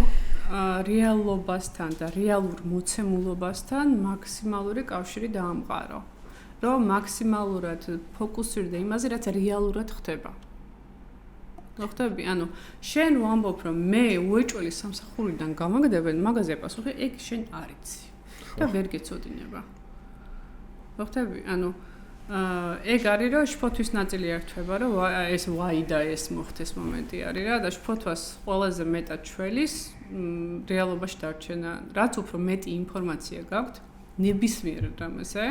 რეალობასთან და რეალურ მოცემულობასთან მაქსიმალური კავშირი დაამყარო. რომ მაქსიმალურად ფოკუსირდე იმაზე, რაც რეალურად ხდება. ხტები, ანუ შენ ვამბობ, რომ მე უეჭველი სამსახურიდან გამაგდებენ, მაგაზე პასუხი ეგ შენ არ იცი და ვერ გეცოდინება. ხტები, ანუ ეგ არის რომ შფოთვის ნაწილი ერთვება, რომ ეს ვაი და ეს მოხდეს მომენტი არის რა და შფოთვას ყველაზე მეტად ჩველის რეალობაში დარჩენა, რაც უფრო მეტი ინფორმაცია გაქვთ ნებისმიერ რამაზე,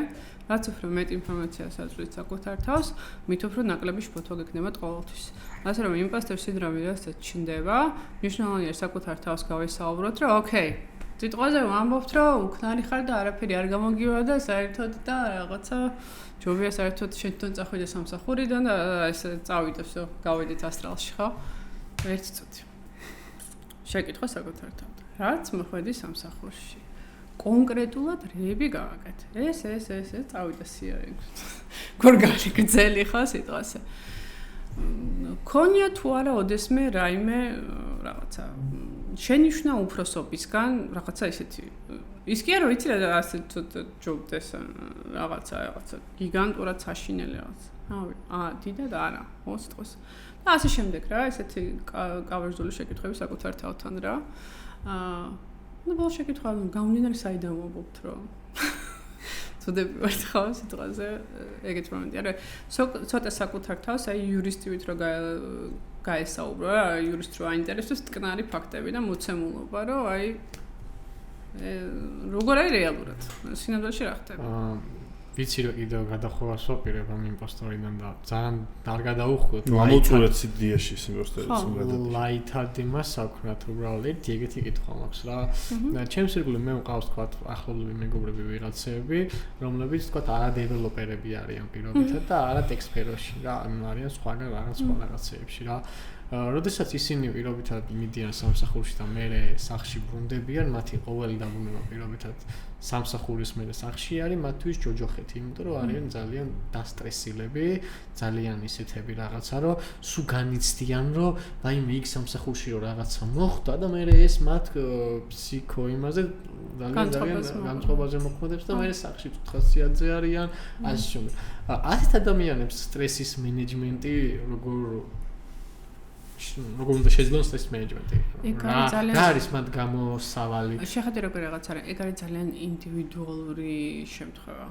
რაც უფრო მეტი ინფორმაციას აწვდით საკუთარ თავს, მით უფრო ნაკლები შფოთვა გექნებათ ყოველთვის. ასე რომ იმპოსტერ სინდრომი რასაც ჩნდება, მნიშვნელოვანია საკუთარ თავს გავესაუბროთ, რომ ოკეი, სიტყვაზე ვამბობთ, რომ უქნარი ხარ და არაფერი არ გამოგივა და საერთოდ და რაღაცა ჯობია საერთოდ შენთან წახვიდე სამსახურიდან და ესე წავიდე, всё, გავიდეთ ასტრალში, ხო? ერთი წუთი. შეკითხვა საკუთარ თავთან. რაც მოხვედი სამსახურში? კონკრეტულად რეები გავაკეთე. ეს წავიდა სიარი. გორგალი გძელი ხო სიტყვაზე. ქონია თუ არა ოდესმე რაიმე რაღაცა შენიშვნა უფროსობისგან რაღაცა ისეთი ის კი არა ვიცი რა ასე ჯობდეს რაღაცა გიგანტურად საშინელი რაღაცა. დიდად არა, ხო სიტყვის. და ასე შემდეგ რა, ესეთი კავერზული შეკითხვები საკუთარ თავთან რა. ну ბოლო შეკითხვა გამომდინარე საიდან ვამბობთ რომ წოდები ვართ ხო სიტყვაზე ეგეთ მომენტი არა ცოტა საკუთარ თავს აი იურისტივით რო გაესაუბრო რა იურისტ რო აინტერესებს ტკნარი ფაქტები და მოცემულობა რომ აი როგორ არის რეალურად სინამდვილეში რა ხდება ვიცი რომ კიდევ გადახოვას ვაპირებ ამ იმპოსტორიდან და ძალიან არ გადაუხვდეთ ამოწურეთ სიდიაში იმპოსტორიც გადადი ლაითად იმას აქვთ უბრალოდ ეგეთი კითხვა მაქვს რა ჩემს ირგვლივ მე მყავს თქვა ახლობლები მეგობრები ვიღაცები რომლებიც თქვა არა დეველოპერები არიან პირობითად და არა ტექსტფეროში რა არიან სხვა რაღაცეებში რა როდესაც ისინი პირობითად მიდიან სამსახურში და მერე სახლში ბრუნდებიან მათი ყოველი დაბრუნება პირობითად სამსახურის მერე სახლში არის მათთვის ჯოჯოხეთი იმიტომ რომ არიან ძალიან დასტრესილები ძალიან ისეთები რაღაცა რომ სულ განიცდიან რომ რაიმე იქ სამსახურში რომ რაღაცა მოხდა და მერე ეს მათ ფსიქო იმაზე ძალიან განწყობაზე მოქმედებს და მერე სახლში 4 ხასიათზე არიან ასე შემდეგ ასეთ ადამიანებს სტრესის მენეჯმენტი როგორ უნდა შეძლონ სტრეს მენეჯმენტი? რა არის მათ გამოსავალი? შეხედე როგორ რაღაც არის, ეგ არის ძალიან ინდივიდუალური შემთხვევა.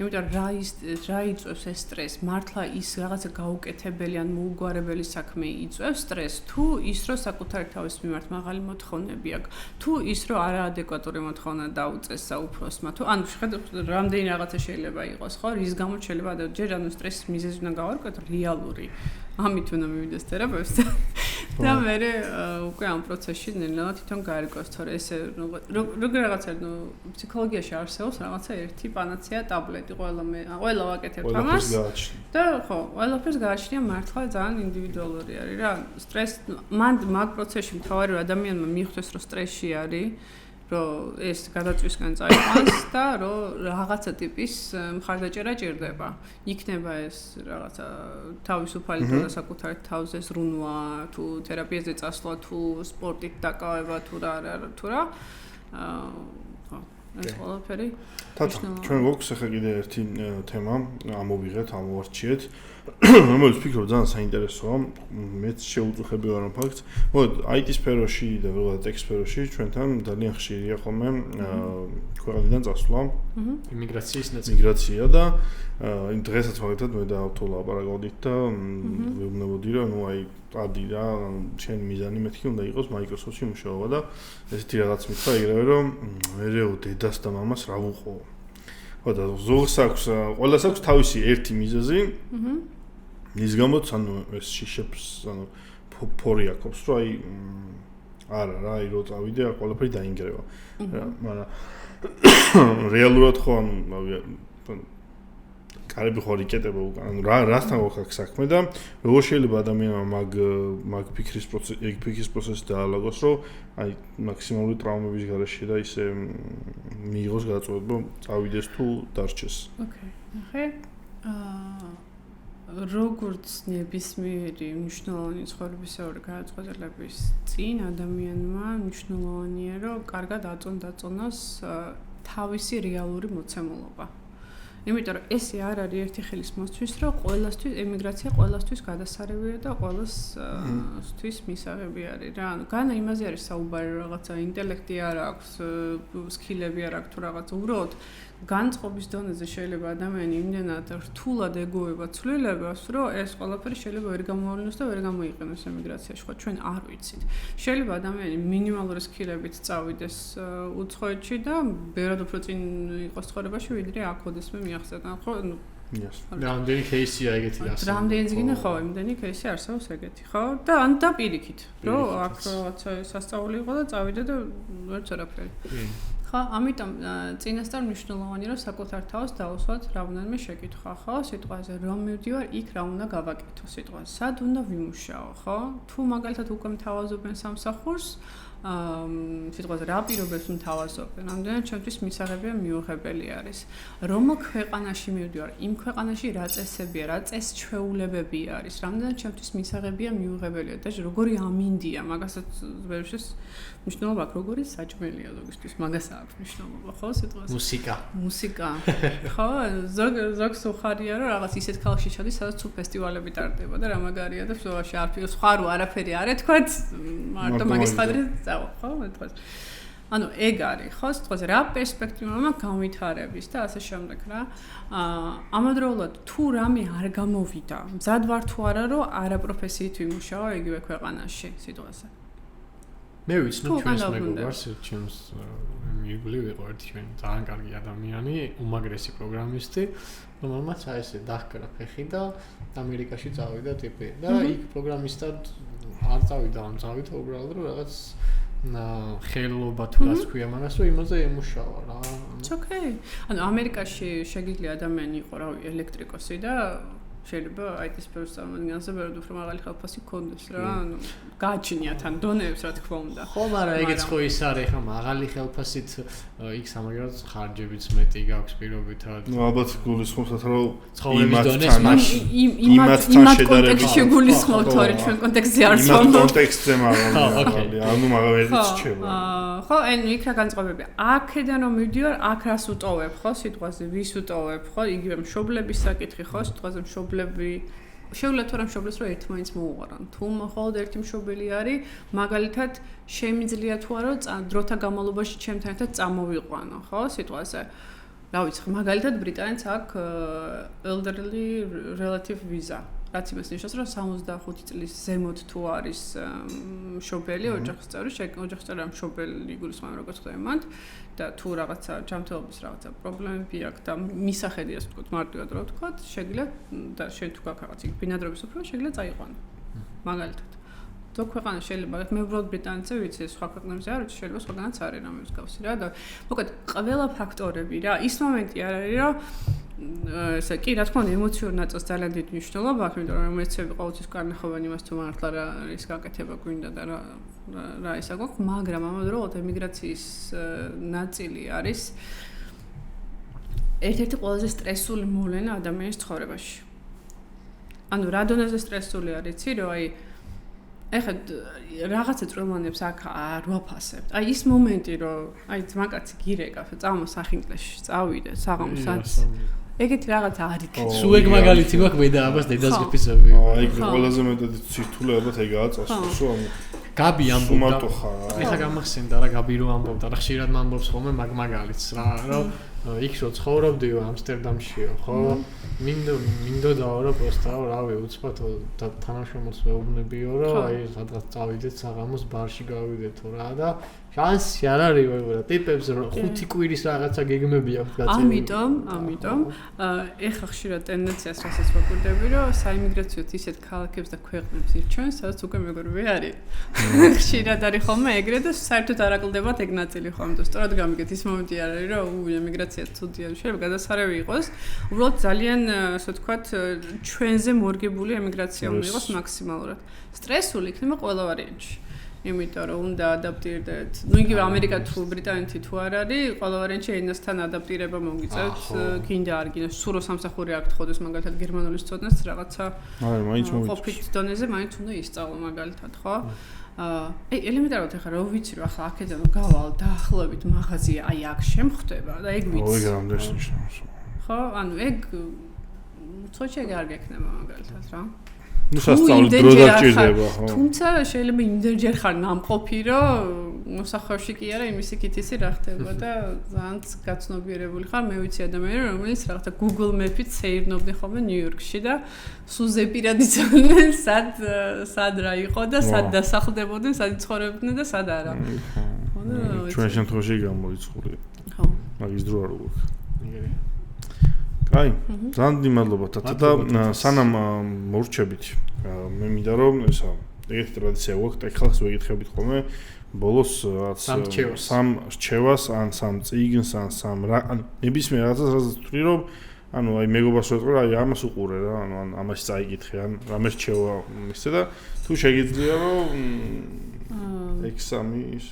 იმიტომ რა იწვევს ეს სტრესს? მართლა ის რაღაცა გაუკეთებელი ან მოუგვარებელი საქმე იწვევს სტრესს, თუ ის რომ საკუთარი თავის მიმართ მაღალი მოთხოვნები აქვს, თუ ის რომ არაადეკვატური მოთხოვნა დაუწეს საუფროსმა, თუ ანუ შეხედე რამდენი რაღაცა შეიძლება იყოს, ხო? რის გამოც შეიძლება ჯერ ანუ სტრესის მიზეზი უნდა გავარკვიოთ რეალური. ამით უნდა მივიდეს თერაპევტს და მე უკვე ამ პროცესში ნელ-ნელა თვითონ გაერკვევს, თორე ესე როგორ რაღაცა ფსიქოლოგიაში არსებობს რაღაცა ერთი პანაცეა ტაბლეტი, ყველა ვაკეთებთ ამას და ხო, ყველაფერს გააჩნია მართლა ძალიან ინდივიდუალური არის რა. სტრესი მან მაგ პროცესში მთავარი ადამიანმა მიხვდეს რომ სტრესში არის რომ ეს გადაწვისგან წაიყვანს და რომ რაღაცა ტიპის მხარდაჭერა ჭირდება. იქნება ეს რაღაცა თავისუფალი და საკუთარ თავზე ზრუნვა, თუ თერაპიაზე წასვლა, თუ სპორტით დაკავება, თუ რა. ხო, ეს ყველაფერი. ჩვენ გვაქვს ახლა კიდე ერთი თემა, ამოვიღეთ, ამოვარჩიეთ. რომელიც ფიქრობ ძალიან საინტერესოა, მეც შეუწუხები ვარ ამ ფაქტს. მოდ IT სფეროში და როგორც ტექ სფეროში ჩვენთან ძალიან ხშირია ხოლმე ქვეყნიდან წასვლა. იმიგრაციის ნაწილი. მიგრაცია და იმ დღესაც მაგათად მე და ავთო ლაპარაკობდით და ვეუბნებოდი რომ ნუ აი ადი რა, შენ მიზანი მეთქი უნდა იყოს Microsoft-ში მუშაობა და ესეთი რაღაც მითხრა იგივე რომ მერეო დედას და მამას რა ვუყო. ხო და ზოგს აქვს, ყველას აქვს თავისი ერთი მიზეზი. ის გამოც ანუ ეს შიშებს ანუ ფორი აქვს რომ აი არა რა აი რო წავიდე არ ყველაფერი დაინგრევა რა მაგრამ რეალურად ხო ანუ კარები ხო რიკეტება უკან ანუ რასთან გვაქვს საქმე და როგორ შეიძლება ადამიანმა მაგ ფიქრის პროცესი დაალაგოს რომ აი მაქსიმალური ტრაუმების გარეშე და ისე მიიღოს გადაწყვეტილება წავიდეს თუ დარჩეს ოკეი ნახე როგორც ნებისმიერი მნიშვნელოვანი ცხოვრებისეული გადაწყვეტილების წინ ადამიანმა მნიშვნელოვანია, რომ კარგად აწონდაწონოს თავისი რეალური მოცემულობა. იმიტომ რომ ესე არ არის ერთი ხელის მოსთვის, რომ ყოველასთვის ემიგრაცია ყოველასთვის გადასარევია და ყოველასთვის მისაღები არის რა. ანუ განა იმაზე არის საუბარი, რაღაცა ინტელექტი არ აქვს, სკილები არ აქვს თუ რაღაცა. უბრალოდ განწყობის დონეზე შეიძლება ადამიანი იმდენად რთულად ეგუება ცვლილებას, რომ ეს ყველაფერი შეიძლება ვერ გამოავლინოს და ვერ გამოიყენოს ემიგრაციაში. ხო, ჩვენ არ ვიცით. შეიძლება ადამიანი მინიმალური სკილებით წავიდეს უცხოეთში და ბევრად უფრო წინ იყოს ცხოვრებაში, ვიდრე აქ ოდესმე მიახსენებდა. ხო, ну რამდენი кейსია ეგეთი ასე. რამდენი ზიგნე ხო, იმდენი кейსი არსებობს ეგეთი, ხო? და ან დაპირიქით, რომ აქ რაღაცა სასწაული იყო და წავიდა და ვერც არაფერი. ხო, ამიტომ წინასწარ მნიშვნელოვანია, რომ საკუთარ თავს დავუსვათ რამდენიმე შეკითხვა, ხო? სიტყვაზე რომ მივდივარ, იქ რა უნდა გავაკეთო სიტყვაზე. სად უნდა ვიმუშაო, ხო? თუ მაგალითად უკვე მთავაზობენ სამსახურს, სიტყვაზე რა პირობებს მთავაზობენ, ამდენად ჩემთვის მისაღებია მიუღებელი არის. რომ ქვეყანაში მივდივარ, იმ ქვეყანაში რა წესებია, რა წესჩვეულებები არის, რამდენად ჩემთვის მისაღებია მიუღებელია და როგორი ამინდია, მაგასაც ვერშეს მნიშვნელობა აქვს, როგორი საჭმელია ზოგისთვის, მაგას აქვს მნიშვნელობა, ხო, სიტყვაზე. მუსიკა. ხო, ზოგს უხარია, რომ რაღაც ისეთ ქალაქში ჩადის, სადაც თუ ფესტივალები ტარდება და რა მაგარია და ფსოვაში სხვა რო არაფერი არ ეთქვათ, მარტო მაგის ხადრი წავა, ხო, ეთქვათ. ანუ ეგ არის, ხო, სიტყვაზე რა პერსპექტივა მაქვს განვითარების და ასე შემდეგ რა. ამავდროულად თუ რამე არ გამოვიდა, მზად ვარ თუ არა, რომ არაპროფესიით ვიმუშაო იგივე ქვეყანაში სიტყვაზე. მე ვიცნობ ჩვენს მეგობარს, ჩემს მიგული ვიყო ერთი ჩვენ ძალიან კარგი ადამიანი, უმაგრესი პროგრამისტი, რომელმაც აი ესე დაჰკრა ფეხი და ამერიკაში წავიდა ტიპი და იქ პროგრამისტად არ წავიდა, ან წავიდა უბრალოდ რომ რაღაც ხელობა თუ რას ქვია მაგას, რომ იმაზე ემუშავა რა. Okay. ანუ ამერიკაში შეგიძლია ადამიანი იყო რავი ელექტრიკოსი და შეიძლება IT სფეროს წარმომადგენელს ბევრად უფრო მაღალი ხელფასი ჰქონდეს რა, ანუ გააჩნიათ ან დონეებს რა თქმა უნდა. ხო, მაგრამ ეგეც ხო ის არის, ხა მაღალი ხელფასით იქ სამაგერად ხარჯებიც მეტი გაქვს პირობითად. ნუ ალბათ გულისხმობთ რომ ცხოვრების დონეს იმათ კონტექსტში გულისხმობთ, თორე ჩვენ კონტექსტზე არ ვსვამთ. იმათ კონტექსტზე მაგრამ ანუ მაგალითად შევა. ხო, ანუ იქ რა განწყობებია. აქედან რომ მივდივარ, აქ რას უტოვებ, ხო, სიტყვაზე ვის უტოვებ, ხო, იგივე მშობლების საკითხი, ხო, სიტყვაზე მშობლები შეუძლია თუ რა მშობლებს რომ ერთმანეთს მოუღარან. თუ მხოლოდ ერთი მშობელი არის, მაგალითად შემიძლია თუ არა დროთა განმავლობაში ჩემთან ერთად წამოვიყვანო, ხო, სიტყვაზე. რა ვიცი, მაგალითად ბრიტანეთს აქვს elderly relative visa. რაც იმას ნიშნავს, რომ 65 წლის ზემოთ თუ არის მშობელი, ოჯახის წევრი, ოჯახის წევრი მშობელი გულისხმობს როგორც ხდება და თუ რაღაცა ჯანმრთელობის რაღაცა პრობლემები აქვს და მისახედი ასე ვთქვათ, მარტივად რა ვთქვათ, შეგიძლია და შენ თუ გაქვს რაღაც ბინადრობის უფლება, შეგიძლია წაიყვანო. მაგალითად. ზოგ ქვეყანაში შეიძლება, მე უბრალოდ ბრიტანეთზე ვიცი, სხვა ქვეყნებზე არ ვიცი, შეიძლება სხვაგანაც არის რამე მსგავსი რა და მოკლედ ყველა ფაქტორები რა, ის მომენტი არ არის, რომ ესე კი, რა თქმა უნდა, ემოციური ნაწილს ძალიან დიდი მნიშვნელობა აქვს, იმიტომ რომ ემოციები ყოველთვის კარნახობენ იმას, თუ მართლა რა ის გაკეთება გვინდა და რა ისა გვაქვს, მაგრამ ამავდროულად ემიგრაციის ნაწილი არის ერთ-ერთი ყველაზე სტრესული მოვლენა ადამიანის ცხოვრებაში. ანუ რა დონეზე სტრესული არის, იცი, რომ აი ეხლა რაღაცა წვრილმანებს აქ არ ვაფასებთ. აი ის მომენტი, რომ აი ძმაკაცი გირეკავს, წამო სახინკლეში, წავიდე საღამოსაც. ეგეთი რაღაცა არ იქნება. სულ ეგ მაგალითი გვაქვს მე და აბას დედას გიფიცები. აი ყველაზე მეტად ცირთული ალბათ ეგაა წასულში, ანუ გაბი ამბობდა. ეხლა გამახსენდა რა გაბი რო ამბობდა, რა ხშირად მამბობს ხოლმე მაგალითს რა, რომ იქ რო ცხოვრობდიო ამსტერდამშიო, ხო? მინდოდაო რა პოსტაო, რავი, უცბად თანამშრომლს ვეუბნებიო, რომ აი სადღაც წავიდეთ საღამოს ბარში გავიდეთო რა და შანსი არ არის ვეღარა ტიპებს 5 კვირის რაღაცა გეგმები აქვს გაწეული. ამიტომ ეხლა ხშირად ტენდენციას რასაც ვაკვირდები, რომ საიმიგრაციო ისეთ ქალაქებს და ქვეყნებს ირჩევენ, სადაც უკვე მეგობრები არის. ხშირად არის ხოლმე ეგრე და საერთოდ არ აკლდებათ ეგ ნაწილი ხოლმე. სწორად გამიგეთ ის მომენტი არ არის, რომ ემიგრაცია ცუდია, შეიძლება გადასარევი იყოს. უბრალოდ ძალიან ასე ვთქვათ, ჩვენზე მორგებული ემიგრაცია უნდა იყოს მაქსიმალურად. სტრესული იქნება ყველა ვარიანტში. იმიტომ რომ უნდა ადაპტირდეთ. ნუ იგივე ამერიკა თუ ბრიტანეთი თუ არ არის, ყველა ვარიანტში ენასთან ადაპტირება მოგიწევთ. გინდა არ გინდა, სულ რო სამსახური აქვს ხოდეს მაგალითად გერმანულის ცოდნას რაღაცა. აი, მაინც მოგიწევს. ყოფით დონეზე მაინც უნდა ისწავლო მაგალითად, ხო? ელემენტარულად ახლა რო ვიცი რომ ახლა აქედან გავალ დაახლოებით მაღაზია აი აქ შემხვდება და ეგ ვიცი. ოი, რამდენს ნიშნავს. ხო, ანუ ეგ ცოტა არ გექნება მაგალითად რა. ნუ სასწაულის დრო დაჭირდება, ხო. თუმცა შეიძლება იმდენჯერ ხარ ნამყოფი, რომ მოსახლეობაში კი არა, იმისი კითისი რა ხდება და ძალიან გაცნობიერებული ხარ. მე ვიცი ადამიანები, რომელიც რაღაცა Google Map-ით სეირნობდნენ ხოლმე ნიუ-იორკში და სულ ზეპირად იცოდნენ, სად რა იყო და სად დასახლდებოდნენ, სად ცხოვრობდნენ და სად არა. ხო და ჩვენ შემთხვევაში გამოიწხული. ხო. მაგის დრო არ გვაქვს. აი, ძალიან მადლობა თათა და სანამ მორჩებით, მე მინდა რომ ესა ეგეთი ტრადიცია გვაქვს, ეხლაც ვეკითხებით ხოლმე ბოლოს სამ რჩევას, ან სამ წიგნს, ან სამ რა, ან ნებისმიერ რაღაცას, რაც ვთვლი რომ ანუ აი მეგობას ვეთქვი რა, აი ამას უყურე რა, ანუ ამას წაიკითხე, ან რამე რჩევა მისცე და თუ შეგიძლია რომ ეგ სამი ის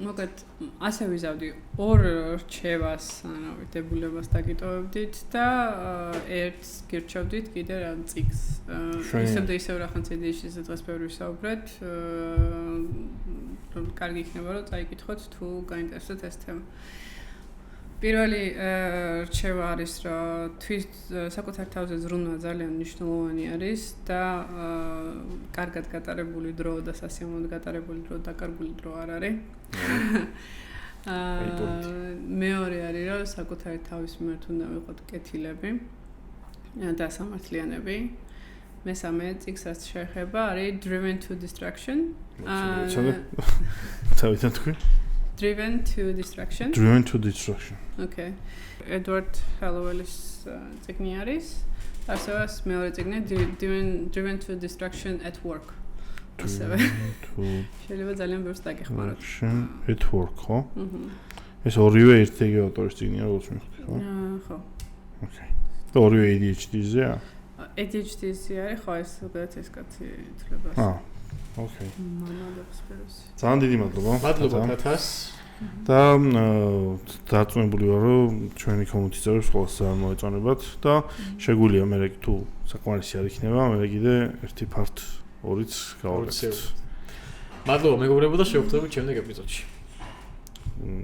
მოგეთ ასე ვიზავდი ორ რჩევას, ანუ დებულებას დაგიტოვებდით და ერთს გირჩევდით კიდე რა წიგს. ისევ რახან CD-ში დღეს ბევრი ვისაუბრეთ, რომ კარგი იქნება რომ წაიკითხოთ თუ გაინტერესებთ ეს თემა. პირველი რჩევა არის რომ საკუთარ თავზე ზრუნვა ძალიან მნიშვნელოვანი არის და კარგად გატარებული დრო და სასიამოვნოდ გატარებული დრო და კარგული დრო არ არის. მეორე არის რომ საკუთარი თავის მიმართ უნდა ვიყოთ კეთილები და სამართლიანები. მესამე წიგს რაც შეეხება არის Driven to Distraction. თავიდან თქვი? Driven to Distraction. Driven to Distraction. Okay. Edward Hallowellis წიგნი არის. ასევე მეორე წიგნი Driven to Distraction at Work. ასევე შეიძლება ძალიან ბევრს დაგეხმაროთ. At Work, ხო? ეს ორივე ერთ-ერთი ავტორის წიგნია, როგორც მიხდი, ხო? ხო. Okay. და ორივე ADHD-ზეა? ADHD-ზე არის, ხო, ეს ზოგადად ეს კაცი ითვლება. Okay. მადლობა. ძალიან დიდი მადლობა. მადლობა თათას. და დარწმუნებული ვარ, რომ ჩვენი კომუნიტი წევრებს ყველას ძალიან მოეწონებათ და შეგვიძლია მე თუ საკმარისი არ იქნება, მე კიდე ერთი part 2-იც გავაკეთებთ. მადლობა მეგობრებო და შევხვდებით შემდეგ ეპიზოდში.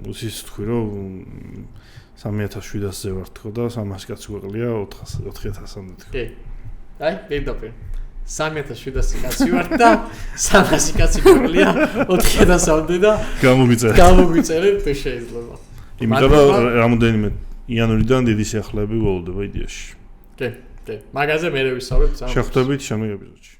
უსის თქვი რომ 3700-ზე ვარ თქო და 300 კაცი გვეყლია 4000-მდე თქო. კი. აი, პირდაპირ. 3700 კაცი ვარ და 300 კაცი გვეყლია 4000-მდე და გამოგვიწერეთ თუ შეიძლება. იმიტომ რომ რამოდენიმე იანვრიდან დიდი სიახლეები გველოდება იდეაში. კი, კი. მაგაზე მე ვისაუბრებ. შევხვდებით შემდგომ ეპიზოდში.